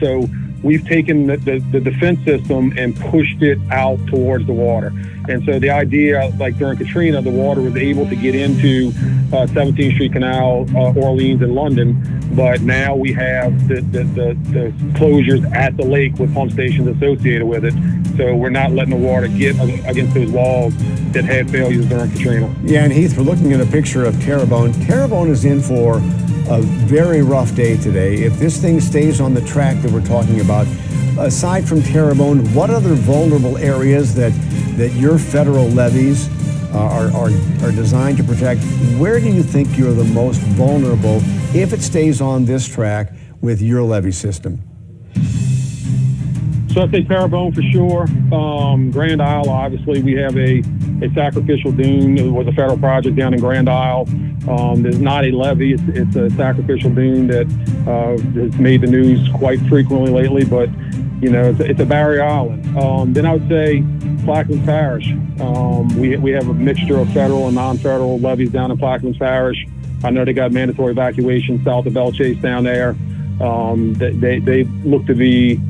So we've taken the defense system and pushed it out towards the water. And so the idea, like during Katrina, the water was able to get into 17th Street Canal, Orleans, and London. But now we have the closures at the lake with pump stations associated with it. So we're not letting the water get against those walls that had failures during Katrina. Yeah, and Heath, we're looking at a picture of Terrebonne. Terrebonne is in for a very rough day today. If this thing stays on the track that we're talking about, aside from Terrebonne, what other vulnerable areas that your federal levees are designed to protect, where do you think you're the most vulnerable if it stays on this track with your levee system? So I'd say Terrebonne for sure. Grand Isle, obviously, we have a sacrificial dune. It was a federal project down in Grand Isle. There's not a levee. It's a sacrificial dune that has made the news quite frequently lately, but it's a barrier island. Then I would say Plaquemines Parish. We have a mixture of federal and non-federal levees down in Plaquemines Parish. I know they got mandatory evacuation south of Belchase down there. They look to be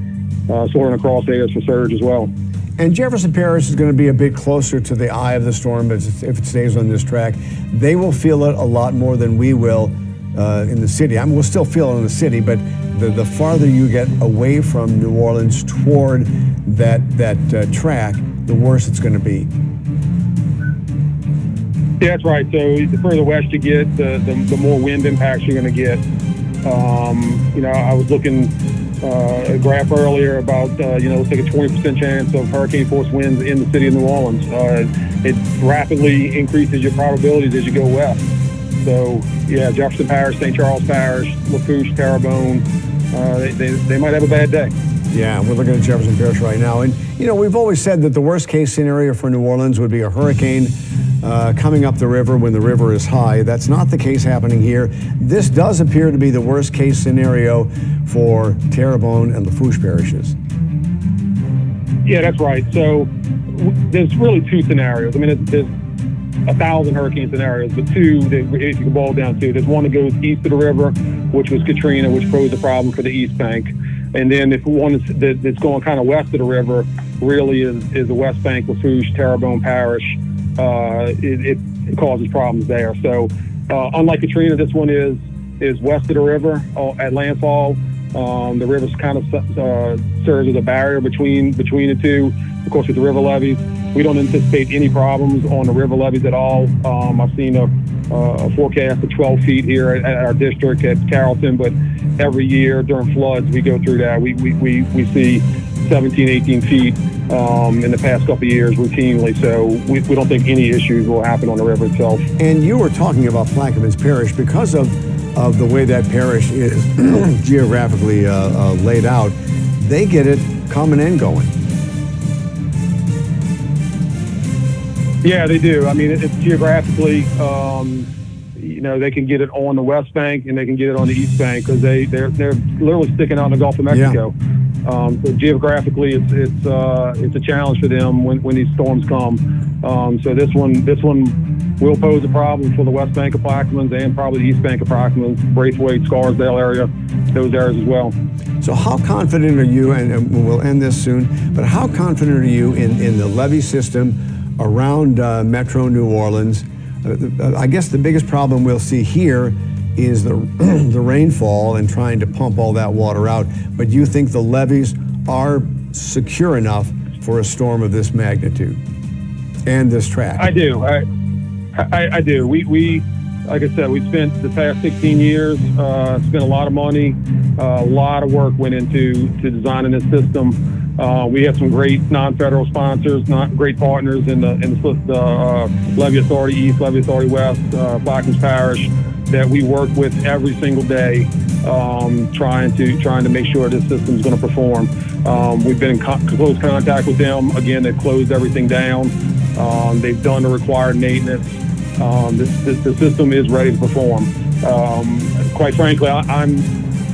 sort of across crosshairs for surge as well. And Jefferson Parish is going to be a bit closer to the eye of the storm if it stays on this track. They will feel it a lot more than we will in the city. I mean, we'll still feel it in the city, but the farther you get away from New Orleans toward that track, the worse it's going to be. Yeah, that's right. So the further west you get, the more wind impacts you're going to get. I was looking a graph earlier about, it's like a 20% chance of hurricane force winds in the city of New Orleans. It rapidly increases your probabilities as you go west. So, yeah, Jefferson Parish, St. Charles Parish, Lafourche, Terrebonne, they might have a bad day. Yeah, we're looking at Jefferson Parish right now. And, we've always said that the worst case scenario for New Orleans would be a hurricane coming up the river when the river is high. That's not the case happening here. This does appear to be the worst case scenario for Terrebonne and Lafourche parishes. Yeah, that's right. So there's really two scenarios. I mean, there's 1,000 hurricane scenarios, but two, if you can boil down to, there's one that goes east of the river, which was Katrina, which posed a problem for the East Bank. And then if one that's going kind of west of the river really is the West Bank, Lafourche, Terrebonne Parish. It causes problems there. So unlike Katrina, this one is west of the river at landfall. The river's kind of serves as a barrier between the two. Of course, with the river levees, we don't anticipate any problems on the river levees at all. I've seen a forecast of 12 feet here at our district at Carrollton, but every year during floods, we go through that. We see 17, 18 feet in the past couple of years routinely, so we don't think any issues will happen on the river itself. And you were talking about Plaquemines Parish because of the way that parish is geographically laid out. They get it coming and going. Yeah, they do. I mean, it's geographically, they can get it on the West Bank and they can get it on the East Bank because they're literally sticking out in the Gulf of Mexico. Yeah. So geographically, it's a challenge for them when these storms come. So this one will pose a problem for the West Bank of Plaquemines and probably the East Bank of Plaquemines, Braithwaite, Scarsdale area, those areas as well. So how confident are you, and we'll end this soon, but how confident are you in the levee system around Metro New Orleans? I guess the biggest problem we'll see here is the rainfall and trying to pump all that water out. But you think the levees are secure enough for a storm of this magnitude and this track? I do. I do. We like I said, we spent the past 16 years, spent a lot of money, a lot of work went into designing this system. We have some great non-federal sponsors, great partners in the Levee Authority East, Levee Authority West, Plaquemines Parish, that we work with every single day, trying to make sure this system is going to perform. We've been in close contact with them. Again, they've closed everything down. They've done the required maintenance. The system is ready to perform. Quite frankly, I'm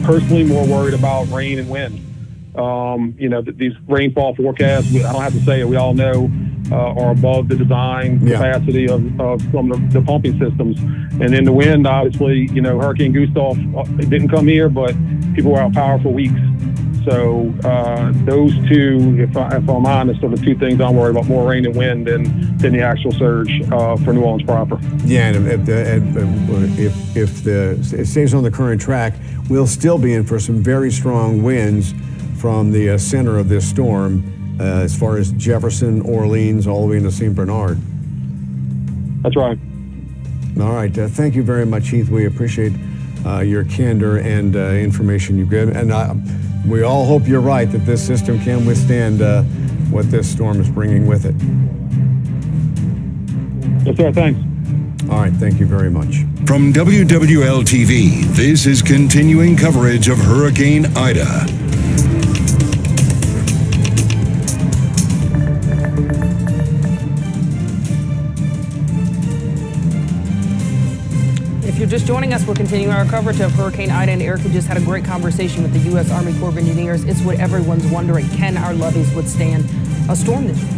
personally more worried about rain and wind. These rainfall forecasts, I don't have to say it, we all know, are above the design capacity of some of the pumping systems. And then the wind, obviously, Hurricane Gustav, it didn't come here, but people were out power for weeks. So those two, if I'm honest, are the two things I'm worried about, more rain and wind than the actual surge for New Orleans proper. Yeah, and if it stays on the current track, we'll still be in for some very strong winds from the center of this storm, as far as Jefferson, Orleans, all the way into St. Bernard. That's right. All right. Thank you very much, Heath. We appreciate your candor and information you've given. And we all hope you're right that this system can withstand what this storm is bringing with it. Yes, sir. Thanks. All right. Thank you very much. From WWL-TV, this is continuing coverage of Hurricane Ida. If you're just joining us, we're continuing our coverage of Hurricane Ida, and Erica just had a great conversation with the U.S. Army Corps of Engineers. It's what everyone's wondering. Can our levees withstand a storm this year?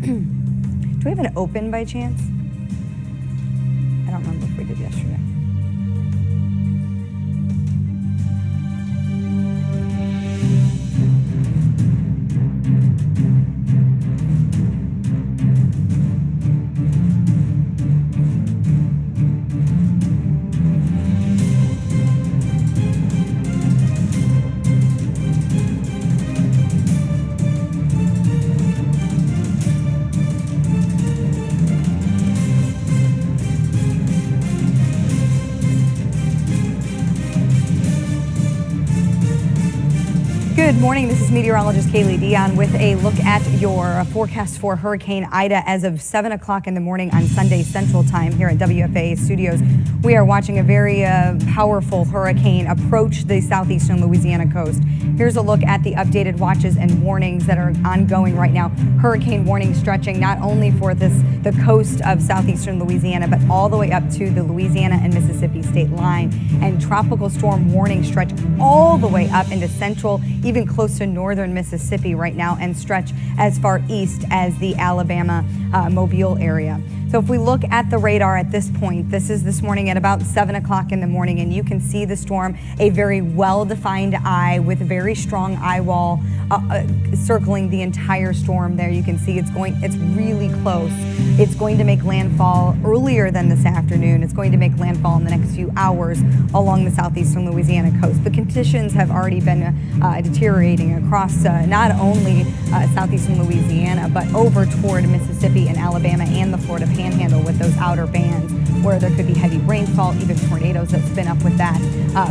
Do we have an open by chance? I don't remember if we did yesterday. Good morning. This is meteorologist Kaylee Dion with a look at your forecast for Hurricane Ida as of 7 o'clock in the morning on Sunday Central Time here at WFAA Studios. We are watching a very powerful hurricane approach the southeastern Louisiana coast. Here's a look at the updated watches and warnings that are ongoing right now. Hurricane warning stretching not only for the coast of southeastern Louisiana, but all the way up to the Louisiana and Mississippi state line. And tropical storm warning stretch all the way up into central, even close to northern Mississippi right now, and stretch as far east as the Alabama, Mobile area. So if we look at the radar at this point, this is this morning at about 7 o'clock in the morning, and you can see the storm, a very well-defined eye with a very strong eye wall circling the entire storm there. You can see it's really close. It's going to make landfall earlier than this afternoon. It's going to make landfall in the next few hours along the southeastern Louisiana coast. The conditions have already been deteriorating across not only southeastern Louisiana, but over toward Mississippi and Alabama and the Florida Panhandle with those outer bands where there could be heavy rainfall, even tornadoes that spin up with that.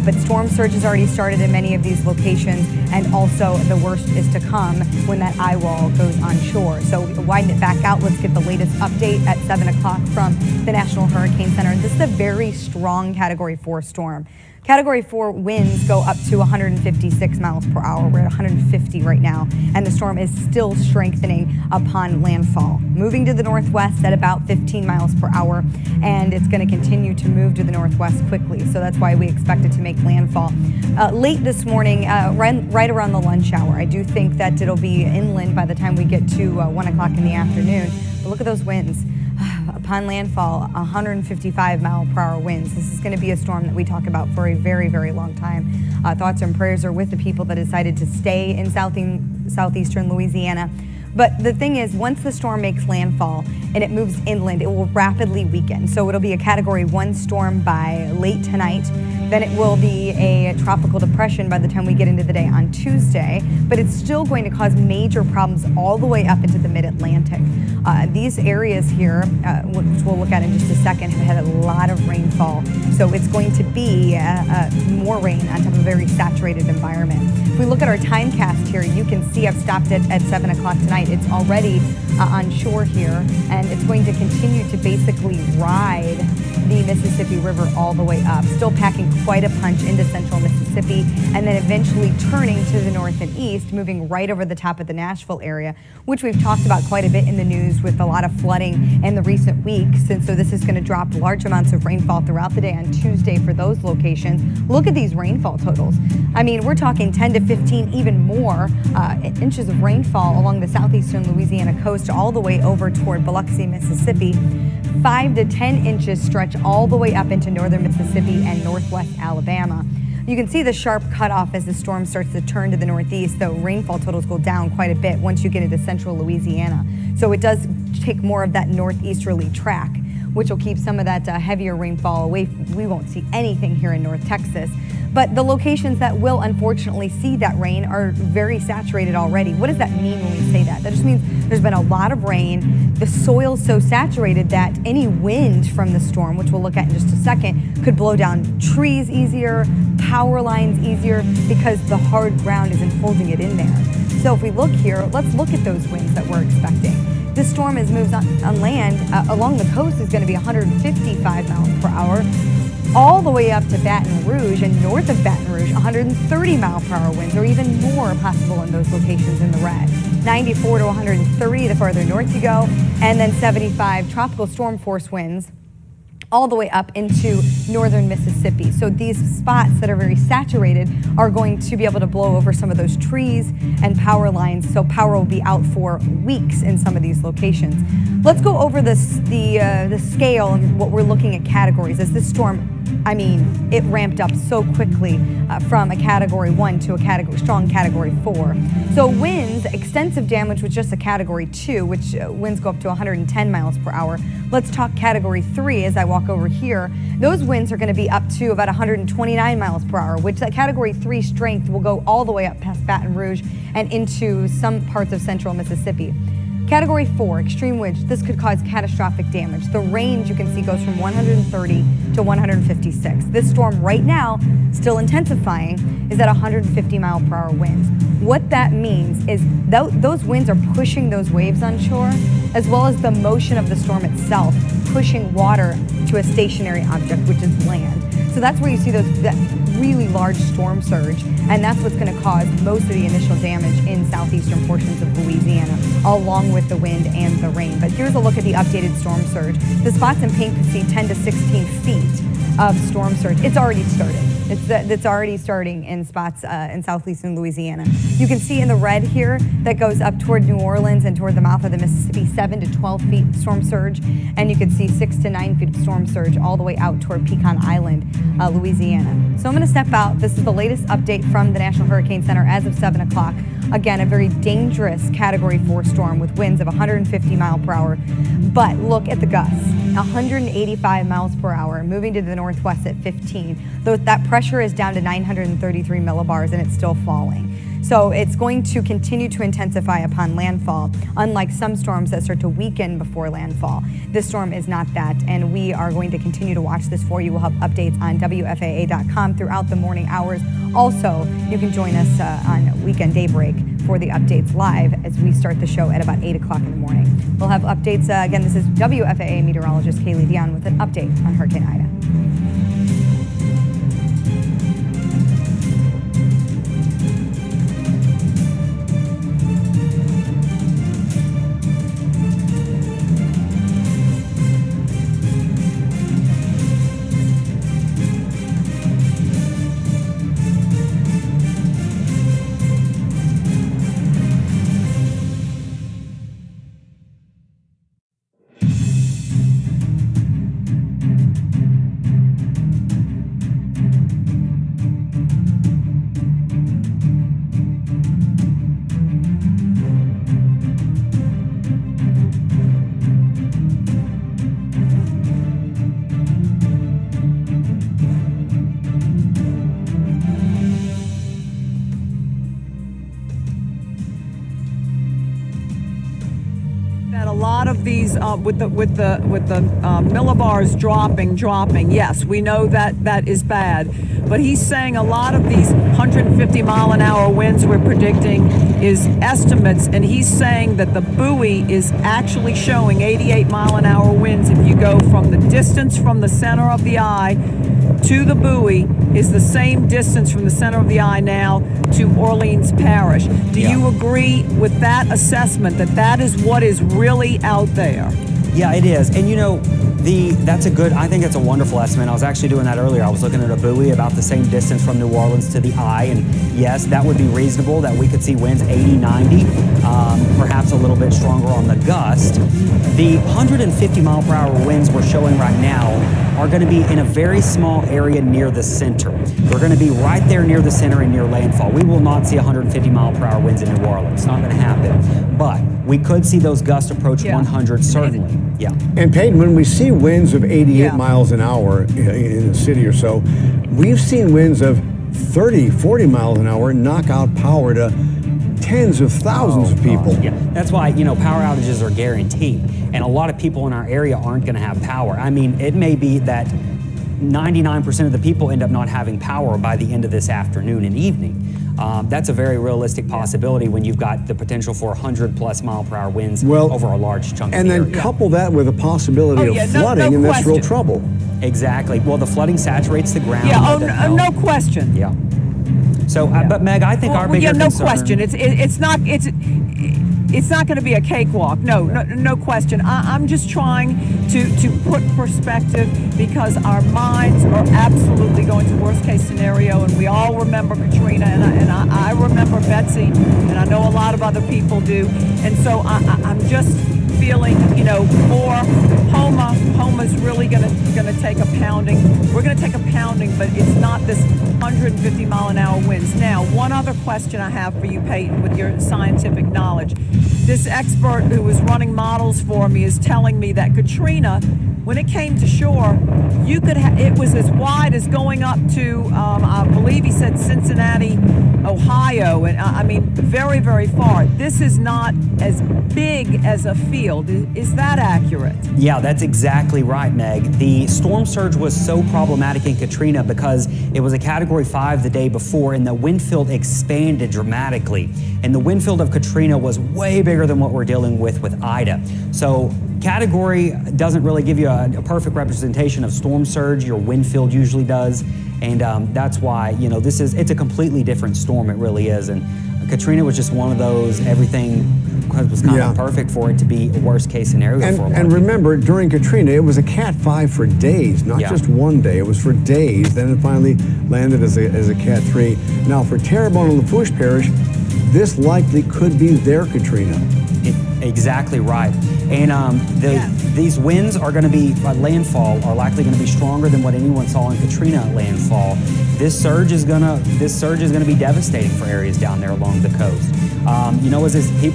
But storm surge has already started in many of these locations, and also the worst is to come when that eye wall goes onshore. So widen it back out. Let's get the latest update at 7 o'clock from the National Hurricane Center. This is a very strong Category 4 storm. Category 4 winds go up to 156 miles per hour. We're at 150 right now, and the storm is still strengthening upon landfall. Moving to the northwest at about 15 miles per hour, and it's going to continue to move to the northwest quickly. So that's why we expect it to make landfall late this morning, right around the lunch hour. I do think that it'll be inland by the time we get to 1 o'clock in the afternoon. But look at those winds. Upon landfall, 155 mile per hour winds. This is going to be a storm that we talk about for a very, very long time. Thoughts and prayers are with the people that decided to stay in southeastern Louisiana. But the thing is, once the storm makes landfall and it moves inland, it will rapidly weaken. So it'll be a Category 1 storm by late tonight. Then it will be a tropical depression by the time we get into the day on Tuesday. But it's still going to cause major problems all the way up into the mid-Atlantic. These areas here, which we'll look at in just a second, have had a lot of rainfall. So it's going to be more rain on top of a very saturated environment. If we look at our time cast here, you can see I've stopped it at 7 o'clock tonight. It's already on shore here, and it's going to continue to basically ride the Mississippi River all the way up, still packing quite a punch into central Mississippi, and then eventually turning to the north and east, moving right over the top of the Nashville area, which we've talked about quite a bit in the news with a lot of flooding in the recent weeks. And so this is going to drop large amounts of rainfall throughout the day on Tuesday for those locations. Look at these rainfall totals. I mean, we're talking 10 to 15, even more inches of rainfall along the southeastern Louisiana coast all the way over toward Biloxi, Mississippi. 5 to 10 inches stretch all the way up into northern Mississippi and northwest Alabama. You can see the sharp cutoff as the storm starts to turn to the northeast, though rainfall totals go down quite a bit once you get into central Louisiana. So it does take more of that northeasterly track, which will keep some of that heavier rainfall away. We won't see anything here in North Texas. But the locations that will unfortunately see that rain are very saturated already. What does that mean when we say that? That just means there's been a lot of rain. The soil's so saturated that any wind from the storm, which we'll look at in just a second, could blow down trees easier, power lines easier, because the hard ground isn't holding it in there. So if we look here, let's look at those winds that we're expecting. This storm as moves on land along the coast is going to be 155 miles per hour. All the way up to Baton Rouge, and north of Baton Rouge, 130 mile per hour winds, or even more possible in those locations in the red. 94 to 130 the farther north you go, and then 75 tropical storm force winds all the way up into northern Mississippi. So these spots that are very saturated are going to be able to blow over some of those trees and power lines, so power will be out for weeks in some of these locations. Let's go over the scale and what we're looking at categories. As this storm, I mean, it ramped up so quickly from a Category 1 to a strong Category 4. So winds, extensive damage was just a Category 2, which winds go up to 110 miles per hour. Let's talk Category 3 as I walk over here. Those winds are going to be up to about 129 miles per hour, which that Category 3 strength will go all the way up past Baton Rouge and into some parts of central Mississippi. Category 4, extreme winds. This could cause catastrophic damage. The range you can see goes from 130 to 156. This storm right now, still intensifying, is at 150 mile per hour winds. What that means is those winds are pushing those waves on shore, as well as the motion of the storm itself, pushing water to a stationary object, which is land. So that's where you see that really large storm surge, and that's what's going to cause most of the initial damage in southeastern portions of Louisiana, along with the wind and the rain. But here's a look at the updated storm surge. The spots in pink could see 10 to 16 feet of storm surge. It's already started. That's already starting in spots in southeastern Louisiana. You can see in the red here that goes up toward New Orleans and toward the mouth of the Mississippi, 7 to 12 feet storm surge, and you can see 6 to 9 feet of storm surge all the way out toward Pecan Island, Louisiana. So I'm going to step out. This is the latest update from the National Hurricane Center as of 7 o'clock. Again, a very dangerous Category 4 storm with winds of 150 miles per hour. But look at the gusts, 185 miles per hour, moving to the northwest at 15. Though that pressure is down to 933 millibars and it's still falling. So it's going to continue to intensify upon landfall, unlike some storms that start to weaken before landfall. This storm is not that, and we are going to continue to watch this for you. We'll have updates on WFAA.com throughout the morning hours. Also, you can join us on Weekend Daybreak for the updates live as we start the show at about 8 o'clock in the morning. We'll have updates. Again, this is WFAA meteorologist Kaylee Dion with an update on Hurricane Ida. These with the millibars dropping. Yes, we know that is bad, but he's saying a lot of these 150 mile an hour winds we're predicting is estimates, and he's saying that the buoy is actually showing 88 mile an hour winds if you go from the distance from the center of the eye to the buoy is the same distance from the center of the eye now to Orleans Parish. Do you agree with that assessment that that is what is really out there? Yeah, it is. And you know, I think it's a wonderful estimate. I was actually doing that earlier. I was looking at a buoy about the same distance from New Orleans to the eye, and yes, that would be reasonable that we could see winds 80, 90, perhaps a little bit stronger on the gust. The 150 mile per hour winds we're showing right now are going to be in a very small area near the center. We're going to be right there near the center and near landfall. We will not see 150 mile per hour winds in New Orleans. It's not going to happen. But we could see those gusts approach 100 certainly. Yeah. And Peyton, when we see winds of 88 miles an hour in a city or so, we've seen winds of 30, 40 miles an hour knock out power to tens of thousands of people. Yeah, that's why, you know, power outages are guaranteed. And a lot of people in our area aren't going to have power. I mean, it may be that 99% of the people end up not having power by the end of this afternoon and evening. That's a very realistic possibility when you've got the potential for 100+ mile per hour winds over a large chunk of the area. And then couple that with a possibility of flooding, and that's real trouble. Exactly. Well, the flooding saturates the ground. Yeah, no question. Yeah. So, but Meg, I think our bigger concern... no question. It's not going to be a cakewalk. No question. I'm just trying to put perspective because our minds are absolutely going to worst case scenario, and we all remember Katrina, and I remember Betsy, and I know a lot of other people do, and so I'm just feeling, you know, more Homa's really gonna take a pounding. We're gonna take a pounding, but it's not this 150 mile an hour winds. Now, one other question I have for you, Peyton, with your scientific knowledge. This expert who was running models for me is telling me that Katrina, when it came to shore, it was as wide as going up to, I believe he said Cincinnati, Ohio, and I mean, very, very far. This is not as big as a field. Is that accurate? Yeah, that's exactly right, Meg. The storm surge was so problematic in Katrina because it was a Category 5 the day before, and the wind field expanded dramatically. And the wind field of Katrina was way bigger than what we're dealing with Ida. So category doesn't really give you a perfect representation of storm surge. Your wind field usually does. And that's why, you know, it's a completely different storm. It really is. And Katrina was just one of those, everything was kind of perfect for it to be a worst case scenario for a lot And of remember, during Katrina, it was a Cat 5 for days, not just one day. It was for days. Then it finally landed as a Cat 3. Now, for Terrebonne and Lafourche Parish, this likely could be their Katrina. Exactly right. And these winds are going to be, landfall, are likely going to be stronger than what anyone saw in Katrina landfall. This surge is going to be devastating for areas down there along the coast. You know,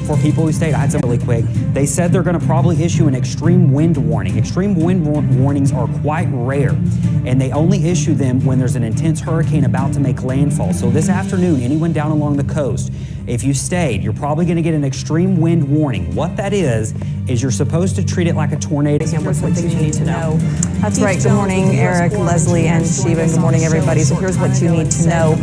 for people who stayed, I had some really quick. They said they're going to probably issue an extreme wind warning. Extreme wind warnings are quite rare, and they only issue them when there's an intense hurricane about to make landfall. So this afternoon, anyone down along the coast, if you stayed, you're probably going to get an extreme wind warning. What that is you're supposed to treat it like a tornado. Here's what you need to know. That's right. Good morning, Eric, Leslie, and Sheba. Good morning, everybody. So here's what you need to know.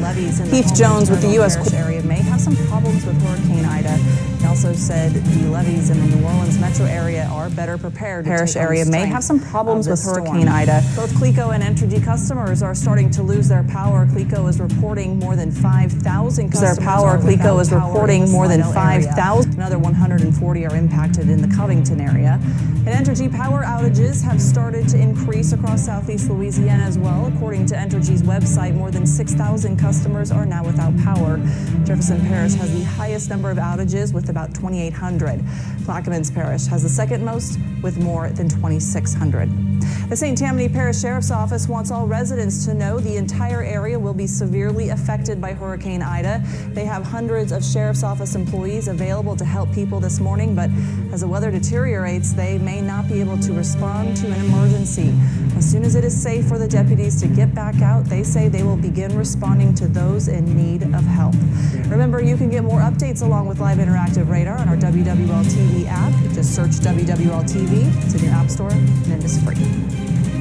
Heath Jones with the U.S. area may have some problems with Hurricane Ida. He also said the levees in the New Orleans metro area are better prepared. Parish area may have some problems with Hurricane Ida. Both CLECO and Entergy customers are starting to lose their power. CLECO is reporting more than 5,000 customers. Their power. CLECO is reporting more than 5,000. Another 140 are impacted in the Covington area. And Entergy power outages have started to increase across southeast Louisiana as well. According to Entergy's website, more than 6,000 customers are now without power. Jefferson Parish has the highest number of outages with about 2,800. Plaquemines Parish has the second most with more than 2,600. The St. Tammany Parish Sheriff's Office wants all residents to know the entire area will be severely affected by Hurricane Ida. They have hundreds of Sheriff's Office employees available to help people this morning, but as the weather deteriorates, they may not be able to respond to an emergency. As soon as it is safe for the deputies to get back out, they say they will begin responding to those in need of help. Remember, you can get more updates along with live interactive radar on our WWL TV app. Just search WWL TV. It's in your app store and it is free.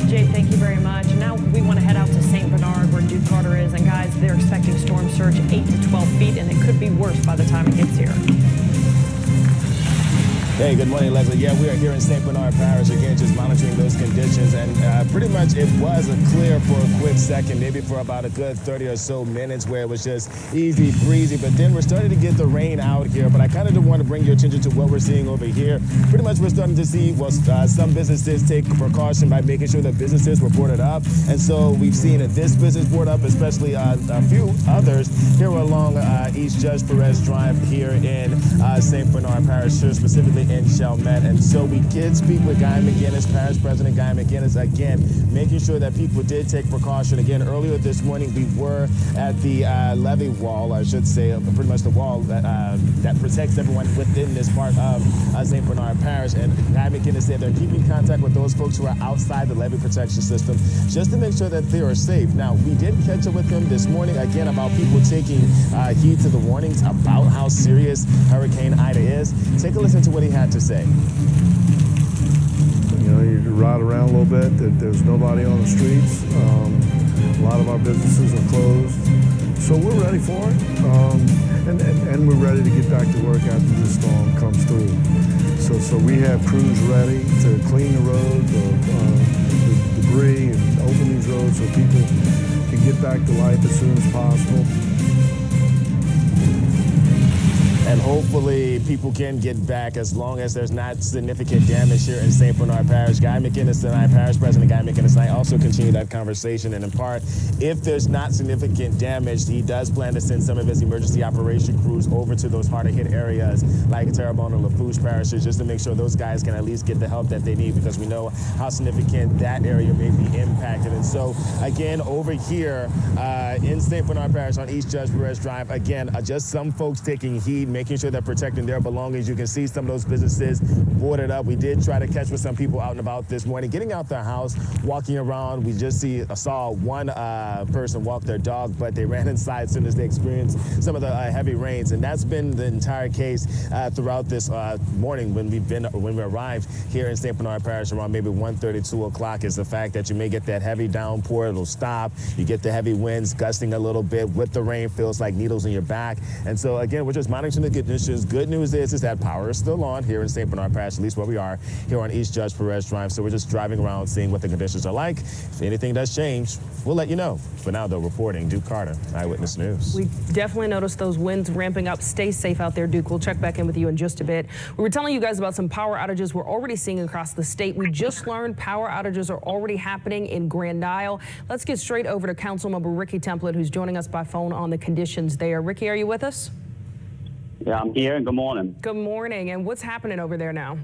Jay, thank you very much. Now we want to head out to St. Bernard where Duke Carter is. And guys, they're expecting storm surge 8 to 12 feet, and it could be worse by the time it gets here. Hey, good morning, Leslie. Yeah, we are here in St. Bernard Parish, again, just monitoring those conditions. And pretty much it was a clear for a quick second, maybe for about a good 30 or so minutes where it was just easy breezy. But then we're starting to get the rain out here. But I kind of do want to bring your attention to what we're seeing over here. Pretty much we're starting to see, well, some businesses take precaution by making sure that businesses were boarded up. And so we've seen this business board up, especially a few others here along East Judge Perez Drive here in St. Bernard Parish, specifically in Chalmette. And so we did speak with Guy McGinnis, Parish President Guy McGinnis, again, making sure that people did take precaution. Again, earlier this morning, we were at the levee wall, I should say, pretty much the wall that protects everyone within this part of St. Bernard Parish. And Guy McGinnis said they're keeping contact with those folks who are outside the levee protection system just to make sure that they are safe. Now, we did catch up with them this morning, again, about people taking heed to the warnings about how serious Hurricane Ida is. Take a listen to what he had to say. You know, you ride around a little bit, there's nobody on the streets. A lot of our businesses are closed. So we're ready for it. And we're ready to get back to work after this storm comes through. So we have crews ready to clean the roads, the debris, and open these roads so people can get back to life as soon as possible. And hopefully people can get back as long as there's not significant damage here in St. Bernard Parish. Guy McGinnis tonight, Parish President Guy McGinnis tonight, also continued that conversation. And in part, if there's not significant damage, he does plan to send some of his emergency operation crews over to those harder hit areas like Terrebonne and Lafourche parishes just to make sure those guys can at least get the help that they need, because we know how significant that area may be impacted. And so again, over here in St. Bernard Parish on East Judge Perez Drive, again, just some folks taking heed, making sure they're protecting their belongings. You can see some of those businesses boarded up. We did try to catch with some people out and about this morning, getting out their house, walking around. We just saw one person walk their dog, but they ran inside as soon as they experienced some of the heavy rains. And that's been the entire case throughout this morning when we arrived here in St. Bernard Parish around maybe 1:30, 2 o'clock, is the fact that you may get that heavy downpour. It'll stop. You get the heavy winds gusting a little bit with the rain. Feels like needles in your back. And so again, we're just monitoring the the conditions. Good news is that power is still on here in St. Bernard Parish, at least where we are here on East Judge Perez Drive. So we're just driving around, seeing what the conditions are like. If anything does change, we'll let you know. For now, though, reporting, Duke Carter, Eyewitness News. We definitely noticed those winds ramping up. Stay safe out there, Duke. We'll check back in with you in just a bit. We were telling you guys about some power outages we're already seeing across the state. We just learned power outages are already happening in Grand Isle. Let's get straight over to Councilmember Ricky Templet, who's joining us by phone on the conditions there. Ricky, are you with us? Yeah, I'm here, and good morning. Good morning. And what's happening over there now?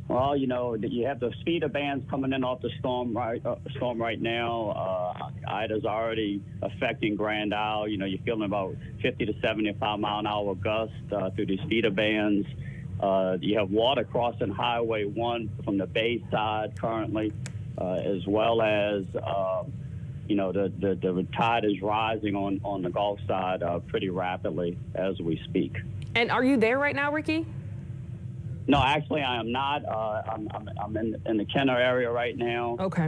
Well, you know, you have the speeder bands coming in off the storm right now. Ida's already affecting Grand Isle. You know, you're feeling about 50 to 75 mile an hour gusts through these speeder bands. You have water crossing Highway 1 from the bay side currently, as well as, you know, the tide is rising on the Gulf side pretty rapidly as we speak. And are you there right now, Ricky? No, actually, I am not. I'm in the Kenner area right now. Okay.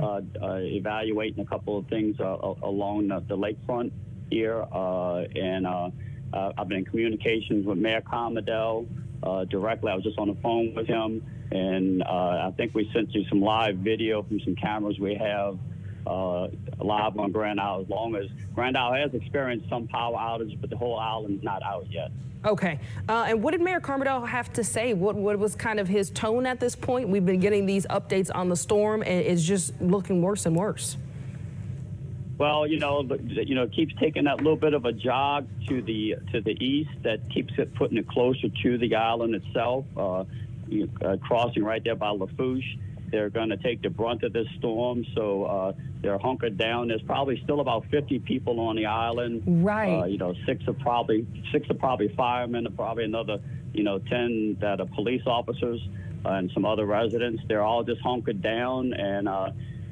Evaluating a couple of things along the lakefront here, and I've been in communications with Mayor Commodell directly. I was just on the phone with him, and I think we sent you some live video from some cameras we have live on Grand Isle. As long as Grand Isle has experienced some power outage, but the whole island's not out yet. Okay. And what did Mayor Commodell have to say? What was kind of his tone at this point? We've been getting these updates on the storm, and it's just looking worse and worse. Well, it keeps taking that little bit of a jog to the east that keeps it putting it closer to the island itself, crossing right there by Lafourche. They're going to take the brunt of this storm, so they're hunkered down. There's probably still about 50 people on the island. Right. Six are probably firemen, probably another, 10 that are police officers and some other residents. They're all just hunkered down, and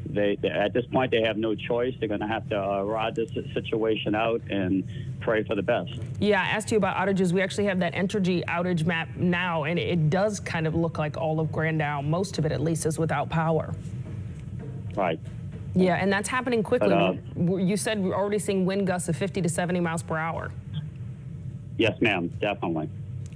they at this point they have no choice. They're going to have to ride this situation out and pray for the best. Yeah, I asked you about outages. We actually have that Entergy outage map now, and it does kind of look like all of Grand Isle, most of it at least, is without power. Right. Yeah, and that's happening quickly. But, you said we're already seeing wind gusts of 50 to 70 miles per hour. Yes, ma'am, definitely.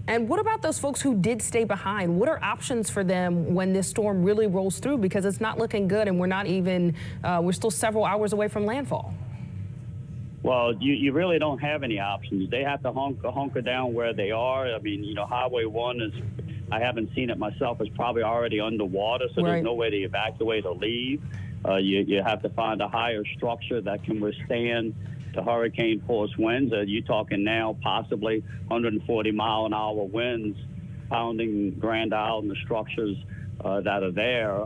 And what about those folks who did stay behind? What are options for them when this storm really rolls through? Because it's not looking good, and we're still several hours away from landfall. Well, you really don't have any options. They have to hunker down where they are. I mean, Highway 1 is, I haven't seen it myself, is probably already underwater, so there's no way to evacuate or leave. You have to find a higher structure that can withstand the hurricane force winds. You're talking now possibly 140 mile an hour winds pounding Grand Isle and the structures that are there.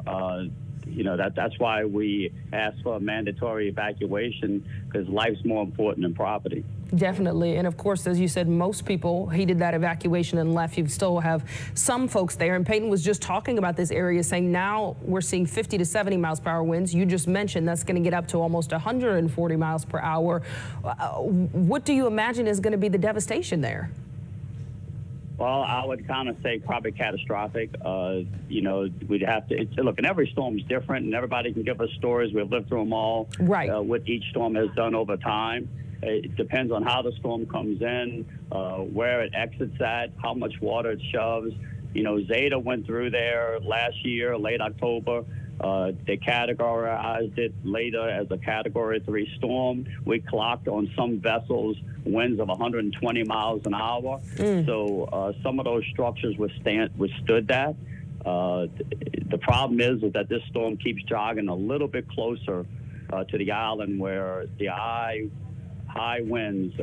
That's why we ask for a mandatory evacuation, because life's more important than property. Definitely. And of course, as you said, most people heeded that evacuation and left. You still have some folks there. And Peyton was just talking about this area, saying now we're seeing 50 to 70 miles per hour winds. You just mentioned that's going to get up to almost 140 miles per hour. What do you imagine is going to be the devastation there? Well, I would kind of say probably catastrophic. We'd have to look, and every storm is different, and everybody can give us stories. We've lived through them all. Right. What each storm has done over time. It depends on how the storm comes in, where it exits at, how much water it shoves. Zeta went through there last year, late October. They categorized it later as a Category 3 storm. We clocked on some vessels winds of 120 miles an hour. So some of those structures withstood that. The problem is that this storm keeps jogging a little bit closer to the island, where the high winds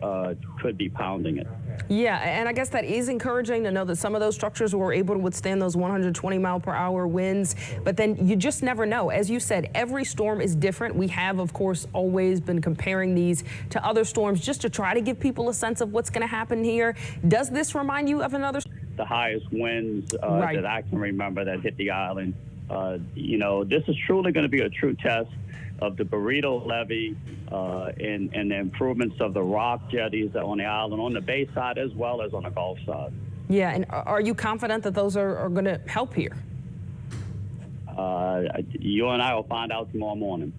could be pounding it. Yeah, and I guess that is encouraging to know that some of those structures were able to withstand those 120 mile per hour winds, but then you just never know. As you said, every storm is different. We have, of course, always been comparing these to other storms just to try to give people a sense of what's going to happen here. Does this remind you of another? The highest winds that I can remember that hit the island. This is truly going to be a true test of the Burrito Levee and the improvements of the rock jetties on the island, on the bay side as well as on the Gulf side. Yeah, and are you confident that those are going to help here? You and I will find out tomorrow morning.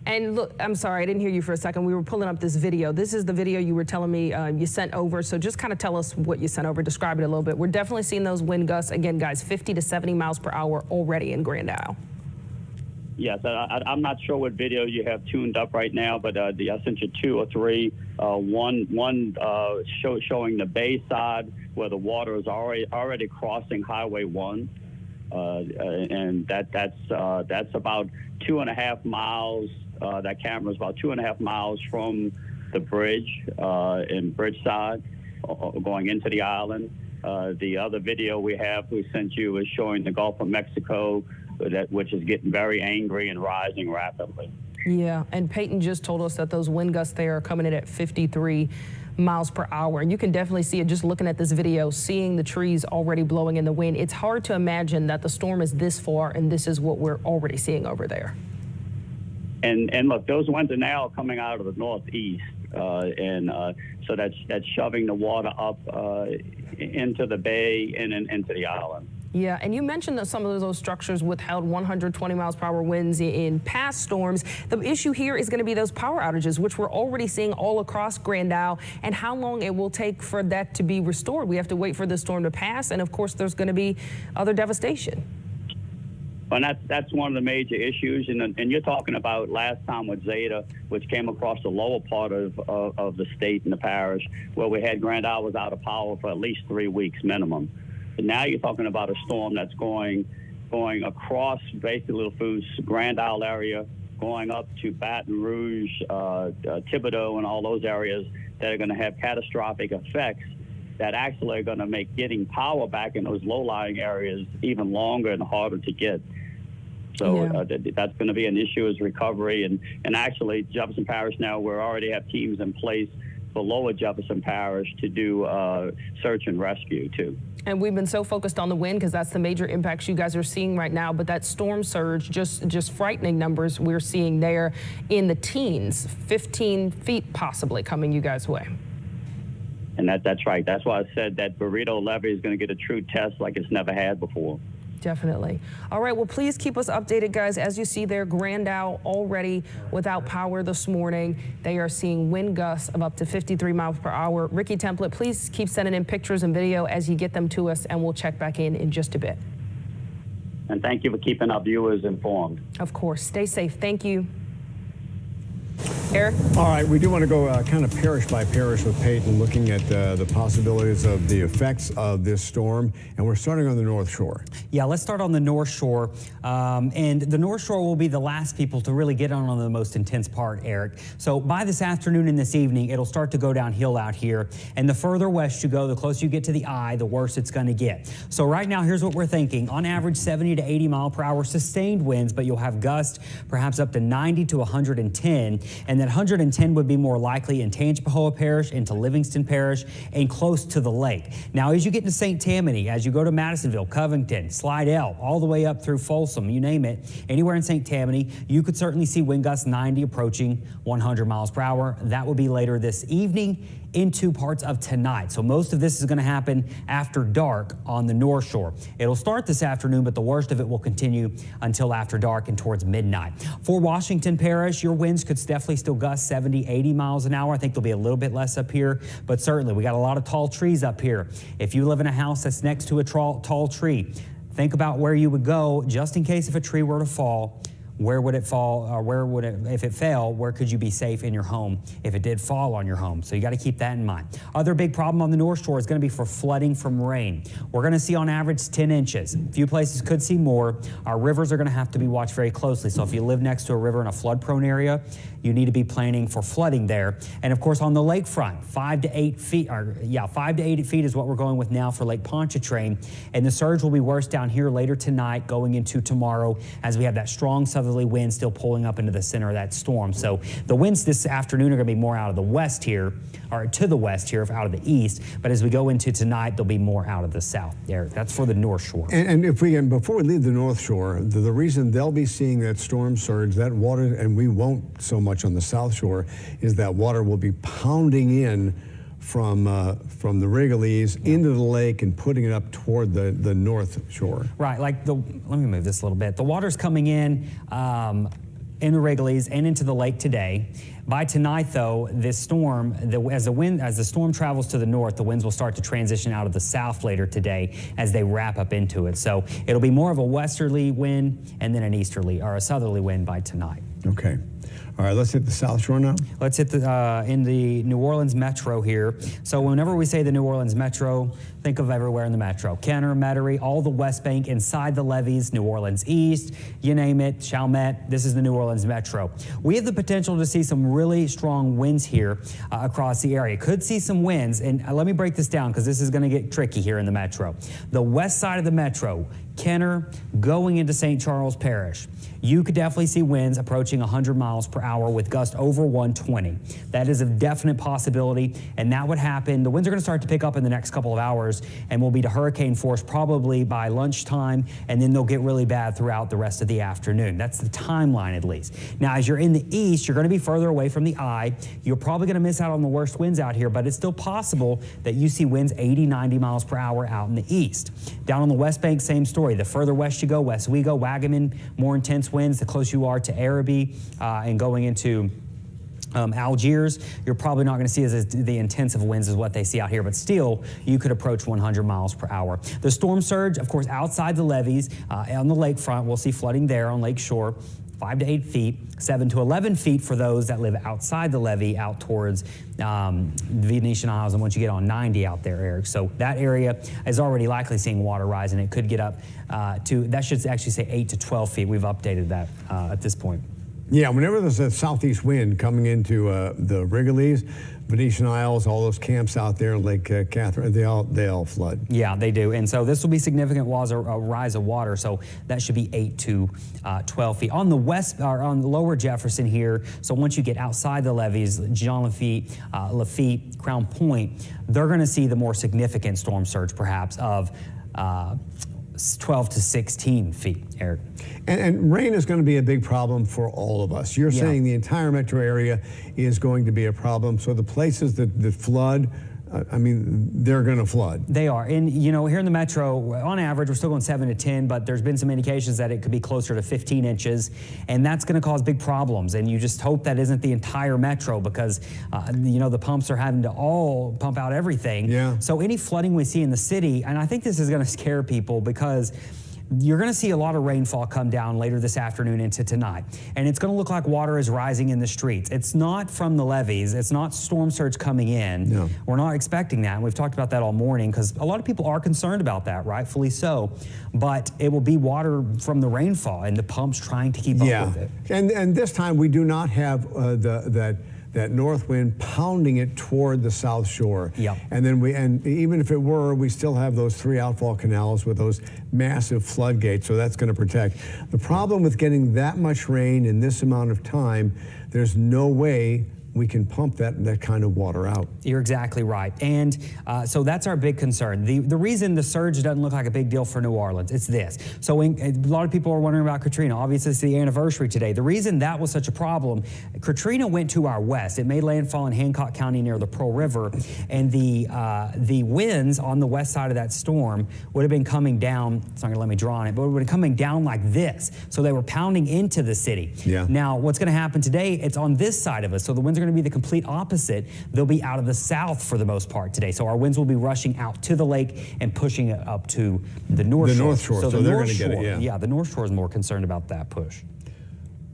And look, I'm sorry, I didn't hear you for a second. We were pulling up this video. This is the video you were telling me you sent over. So just kind of tell us what you sent over, describe it a little bit. We're definitely seeing those wind gusts. Again, guys, 50 to 70 miles per hour already in Grand Isle. Yes, I'm not sure what video you have tuned up right now, but I sent you 2 or 3. One showing the bay side where the water is already crossing Highway 1, and that's about 2.5 miles. That camera is about 2.5 miles from the bridge in Bridgeside, going into the island. The other video we sent you is showing the Gulf of Mexico, which is getting very angry and rising rapidly. Yeah, and Peyton just told us that those wind gusts there are coming in at 53 miles per hour. And you can definitely see it just looking at this video, seeing the trees already blowing in the wind. It's hard to imagine that the storm is this far and this is what we're already seeing over there. And look, those winds are now coming out of the northeast, so that's shoving the water up into the bay and into the island. Yeah, and you mentioned that some of those structures withheld 120 miles per hour winds in past storms. The issue here is going to be those power outages, which we're already seeing all across Grand Isle, and how long it will take for that to be restored. We have to wait for the storm to pass, and of course there's going to be other devastation. And that's one of the major issues, and you're talking about last time with Zeta, which came across the lower part of the state and the parish, where we had Grand Isle was out of power for at least 3 weeks minimum. And now you're talking about a storm that's going across basically the Grand Isle area, going up to Baton Rouge, Thibodaux, and all those areas that are going to have catastrophic effects that actually are going to make getting power back in those low-lying areas even longer and harder to get. So that's going to be an issue is recovery. And actually, Jefferson Parish now, we already have teams in place for lower Jefferson Parish to do search and rescue, too. And we've been so focused on the wind because that's the major impacts you guys are seeing right now. But that storm surge, just frightening numbers we're seeing there in the teens, 15 feet possibly coming you guys' way. And that's right. That's why I said that burrito levee is going to get a true test like it's never had before. Definitely. All right, well, please keep us updated, guys. As you see there, Grand Isle already without power this morning. They are seeing wind gusts of up to 53 miles per hour. Ricky Template, please keep sending in pictures and video as you get them to us, and we'll check back in just a bit. And thank you for keeping our viewers informed. Of course. Stay safe. Thank you. Eric? All right, we do want to go kind of parish by parish with Peyton, looking at the possibilities of the effects of this storm, and we're starting on the North Shore. Yeah, let's start on the North Shore, and the North Shore will be the last people to really get on the most intense part, Eric. So by this afternoon and this evening, it'll start to go downhill out here, and the further west you go, the closer you get to the eye, the worse it's going to get. So right now, here's what we're thinking. On average, 70 to 80 mile per hour sustained winds, but you'll have gusts perhaps up to 90 to 110, and that 110 would be more likely in Tangipahoa Parish, into Livingston Parish, and close to the lake. Now, as you get to St. Tammany, as you go to Madisonville, Covington, Slidell, all the way up through Folsom, you name it, anywhere in St. Tammany, you could certainly see wind gusts 90 approaching 100 miles per hour. That will be later this evening into parts of tonight. So most of this is going to happen after dark on the North Shore. It'll start this afternoon, but the worst of it will continue until after dark and towards midnight. For Washington Parish, your winds could definitely still gust 70, 80 miles an hour. I think there'll be a little bit less up here, but certainly we got a lot of tall trees up here. If you live in a house that's next to a tall tree, think about where you would go just in case if a tree were to fall. Where would it fall, or where would it, if it fell, where could you be safe in your home if it did fall on your home? So you got to keep that in mind. Other big problem on the North Shore is going to be for flooding from rain. We're going to see on average 10 inches. A few places could see more. Our rivers are going to have to be watched very closely. So if you live next to a river in a flood-prone area, you need to be planning for flooding there. And of course, on the lakefront, 5 to 8 feet, 5 to 8 feet is what we're going with now for Lake Pontchartrain. And the surge will be worse down here later tonight, going into tomorrow, as we have that strong southerly wind still pulling up into the center of that storm. So the winds this afternoon are going to be more out of the west here, or to the west here, out of the east. But as we go into tonight, they'll be more out of the south. There, that's for the North Shore. And if we can, before we leave the North Shore, the reason they'll be seeing that storm surge, that water, and we won't so much on the South Shore, is that water will be pounding in from the Wrigley's into the lake and putting it up toward the North Shore. Right, like let me move this a little bit. The water's coming in in the Wrigley's and into the lake today. By tonight, though, this storm, as the storm travels to the north, the winds will start to transition out of the south later today as they wrap up into it. So it'll be more of a westerly wind and then an easterly or a southerly wind by tonight. Okay. All right, let's hit the South Shore now. Let's hit in the New Orleans Metro here. So whenever we say the New Orleans Metro, think of everywhere in the Metro. Kenner, Metairie, all the West Bank, inside the levees, New Orleans East, you name it, Chalmette, this is the New Orleans Metro. We have the potential to see some really strong winds here across the area. Could see some winds, and let me break this down because this is going to get tricky here in the Metro. The west side of the Metro, Kenner, going into St. Charles Parish, you could definitely see winds approaching 100 miles per hour with gusts over 120. That is a definite possibility, and that would happen. The winds are going to start to pick up in the next couple of hours and will be to hurricane force probably by lunchtime, and then they'll get really bad throughout the rest of the afternoon. That's the timeline, at least. Now, as you're in the east, you're going to be further away from the eye. You're probably going to miss out on the worst winds out here, but it's still possible that you see winds 80, 90 miles per hour out in the east. Down on the West Bank, same story. The further west you go, Westwego, Wagaman, more intense winds. The closer you are to Araby and going into Algiers, you're probably not going to see as the intensive winds as what they see out here, but still, you could approach 100 miles per hour. The storm surge, of course, outside the levees on the lakefront, we'll see flooding there on Lake Shore. 5 to 8 feet, 7 to 11 feet for those that live outside the levee out towards the Venetian Isles and once you get on 90 out there, Eric. So that area is already likely seeing water rise, and it could get up to, that should actually say 8 to 12 feet. We've updated that at this point. Yeah, whenever there's a southeast wind coming into the Wrigley's, Venetian Isles, all those camps out there, Lake Catherine, they all flood. Yeah, they do. And so this will be significant rise of water. So that should be 8 to 12 feet. On the west, or on the lower Jefferson here, so once you get outside the levees, Jean Lafitte, Crown Point, they're going to see the more significant storm surge, perhaps, of 12 to 16 feet, Eric. And rain is going to be a big problem for all of us. You're saying the entire metro area is going to be a problem. So the places that flood, I mean, they're going to flood. They are. And, you know, here in the metro, on average, we're still going 7 to 10, but there's been some indications that it could be closer to 15 inches, and that's going to cause big problems. And you just hope that isn't the entire metro because, you know, the pumps are having to all pump out everything. Yeah. So any flooding we see in the city, and I think this is going to scare people because you're going to see a lot of rainfall come down later this afternoon into tonight. And it's going to look like water is rising in the streets. It's not from the levees. It's not storm surge coming in. No. We're not expecting that. And we've talked about that all morning because a lot of people are concerned about that, rightfully so. But it will be water from the rainfall and the pumps trying to keep up with it. And this time we do not have that north wind pounding it toward the South Shore. Yep. And even if it were, we still have those 3 outfall canals with those massive floodgates, so that's going to protect. The problem with getting that much rain in this amount of time, there's no way we can pump that kind of water out. You're exactly right. And so that's our big concern. The reason the surge doesn't look like a big deal for New Orleans, it's this. So a lot of people are wondering about Katrina. Obviously, it's the anniversary today. The reason that was such a problem, Katrina went to our west. It made landfall in Hancock County near the Pearl River, and the winds on the west side of that storm would have been coming down, it's not gonna let me draw on it, but it would have been coming down like this. So they were pounding into the city. Yeah. Now, what's gonna happen today, it's on this side of us. So the winds are going to be the complete opposite. They'll be out of the south for the most part today. So our winds will be rushing out to the lake and pushing it up to the North Shore. The North Shore, so they're going to get it, yeah. Yeah, the North Shore is more concerned about that push.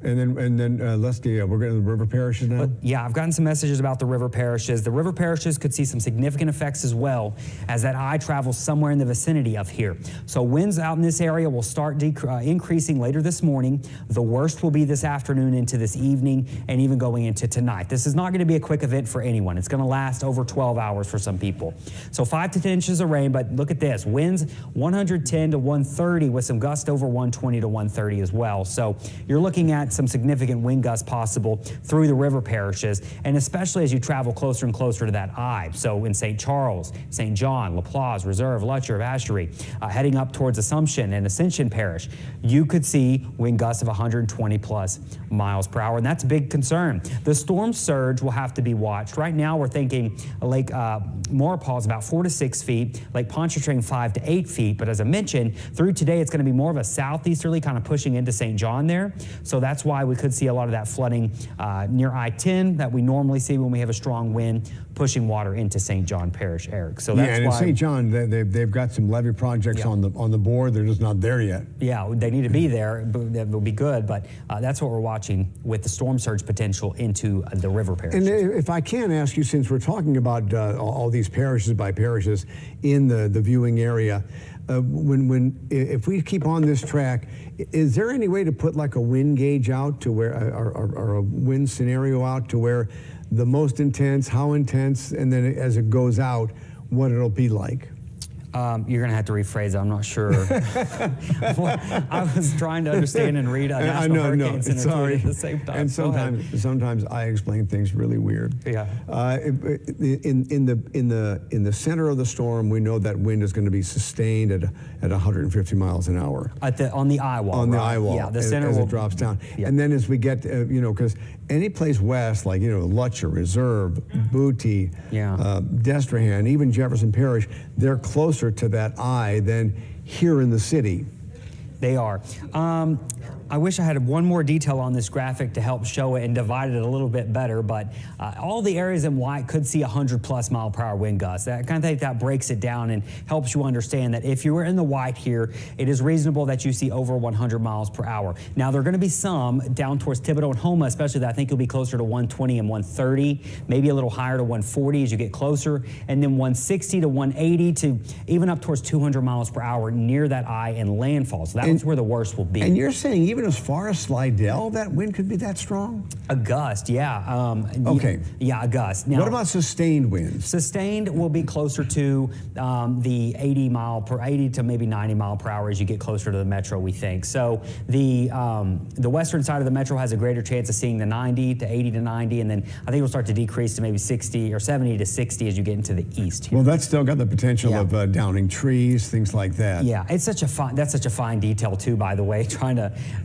And then Leslie, we're going to the river parishes now? Yeah, I've gotten some messages about the river parishes. The river parishes could see some significant effects as well as that eye travels somewhere in the vicinity of here. So winds out in this area will start increasing later this morning. The worst will be this afternoon into this evening and even going into tonight. This is not going to be a quick event for anyone. It's going to last over 12 hours for some people. So 5 to 10 inches of rain, but look at this. Winds 110 to 130 with some gusts over 120 to 130 as well. So you're looking at some significant wind gusts possible through the river parishes, and especially as you travel closer and closer to that eye. So in St. Charles, St. John, LaPlace, Reserve, Lutcher, Vacherie, heading up towards Assumption and Ascension Parish, you could see wind gusts of 120 plus miles per hour, and that's a big concern. The storm surge will have to be watched. Right now we're thinking Lake Maurepas is about 4 to 6 feet, Lake Pontchartrain 5 to 8 feet, but as I mentioned, through today it's going to be more of a southeasterly kind of pushing into St. John there, so that's that's why we could see a lot of that flooding near I-10 that we normally see when we have a strong wind pushing water into St. John Parish, Eric. So that's and why in St. John, they've got some levee projects on the board. They're just not there yet. Yeah, they need to be there. That will be good, but that's what we're watching with the storm surge potential into the river parishes. And if I can ask you, since we're talking about all these parishes by parishes in the viewing area, if we keep on this track, is there any way to put like a wind gauge out to where, or a wind scenario out to where the most intense, how intense, and then as it goes out, what it'll be like? You're going to have to rephrase it. I'm not sure. I was trying to understand and read a National Hurricane Center tweet at the same time. And sometimes I explain things really weird. Yeah. In the center of the storm, we know that wind is going to be sustained at 150 miles an hour. On the eye wall. On the eye wall. Yeah, the center as will, it drops down. Yeah. And then as we get, because any place west, like Lutcher, Reserve, Booty, Destrehan, even Jefferson Parish, they're closer to that eye than here in the city. They are. I wish I had one more detail on this graphic to help show it and divide it a little bit better, but all the areas in white could see 100+ mile/hour wind gusts. I kind of think that breaks it down and helps you understand that if you were in the white here, it is reasonable that you see over 100 miles per hour. Now, there are going to be some down towards Thibodeau and Houma, especially, that I think you'll be closer to 120 and 130, maybe a little higher to 140 as you get closer, and then 160 to 180 to even up towards 200 miles per hour near that eye and landfall. So that's where the worst will be. And you're saying even as far as Slidell, that wind could be that strong? A gust, yeah. Okay. Yeah, a gust. Now, what about sustained winds? Sustained will be closer to the 80 to maybe 90 mile per hour as you get closer to the metro, we think. So the western side of the metro has a greater chance of seeing the 90 to 80 to 90, and then I think it'll start to decrease to maybe 60 or 70 to 60 as you get into the east here. Well, that's still got the potential of downing trees, things like that. Yeah, it's such a fine detail too, by the way,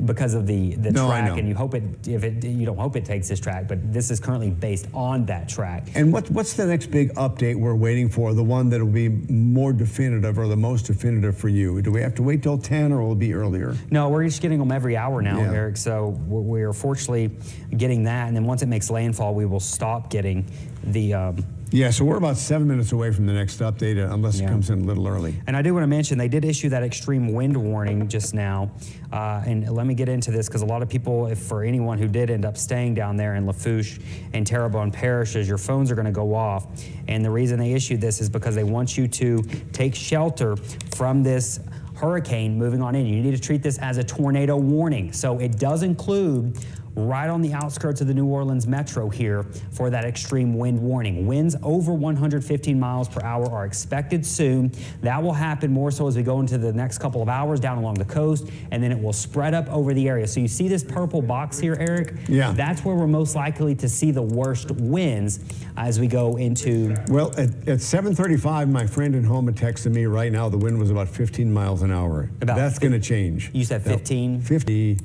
because of the track, and you hope you don't hope it takes this track, but this is currently based on that track. And what's the next big update we're waiting for, the one that will be more definitive or the most definitive for you? Do we have to wait till 10 or will it be earlier? No, we're just getting them every hour now, Eric, so we're fortunately getting that, and then once it makes landfall, we will stop getting the yeah, so we're about 7 minutes away from the next update, unless it comes in a little early. And I do want to mention, they did issue that extreme wind warning just now. And let me get into this, because a lot of people, for anyone who did end up staying down there in Lafourche and Terrebonne parishes, your phones are going to go off. And the reason they issued this is because they want you to take shelter from this hurricane moving on in. You need to treat this as a tornado warning. So it does include right on the outskirts of the New Orleans metro here for that extreme wind warning. Winds over 115 miles per hour are expected soon. That will happen more so as we go into the next couple of hours down along the coast, and then it will spread up over the area. So you see this purple box here, Eric? Yeah. That's where we're most likely to see the worst winds as we go into... Well, at 7:35, my friend in Houma texted me right now the wind was about 15 miles an hour. That's going to change. You said 15? 50.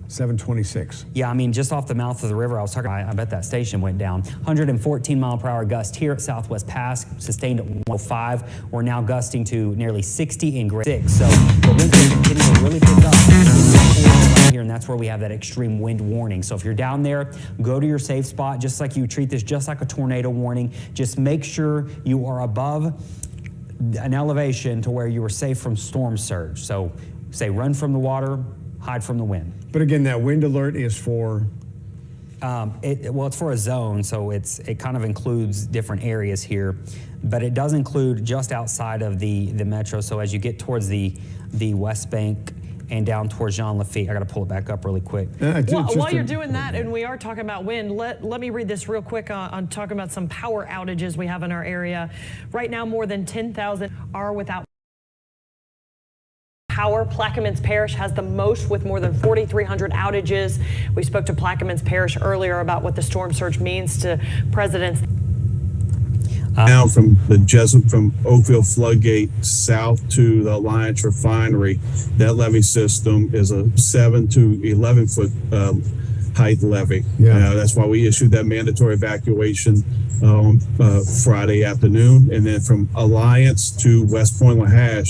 726. Yeah, I mean, just off the mouth of the river, I was talking, I bet that station went down. 114 mile per hour gust here at Southwest Pass, sustained at 105. We're now gusting to nearly 60 in grade 6. So the winds will continue to really pick up here, and that's where we have that extreme wind warning. So if you're down there, go to your safe spot, just like you treat this just like a tornado warning. Just make sure you are above an elevation to where you are safe from storm surge. So say run from the water, hide from the wind. But again, that wind alert is for? Well, it's for a zone, so it kind of includes different areas here, but it does include just outside of the metro. So as you get towards the West Bank and down towards Jean Lafitte, I got to pull it back up really quick. While you're doing that, and we are talking about wind, let me read this real quick on talking about some power outages we have in our area. Right now, more than 10,000 are without power. Plaquemines Parish has the most with more than 4,300 outages. We spoke to Plaquemines Parish earlier about what the storm surge means to residents. Now from Oakville Floodgate south to the Alliance Refinery, that levee system is a 7 to 11 foot height levee. That's why we issued that mandatory evacuation on Friday afternoon. And then from Alliance to West Point Lahash,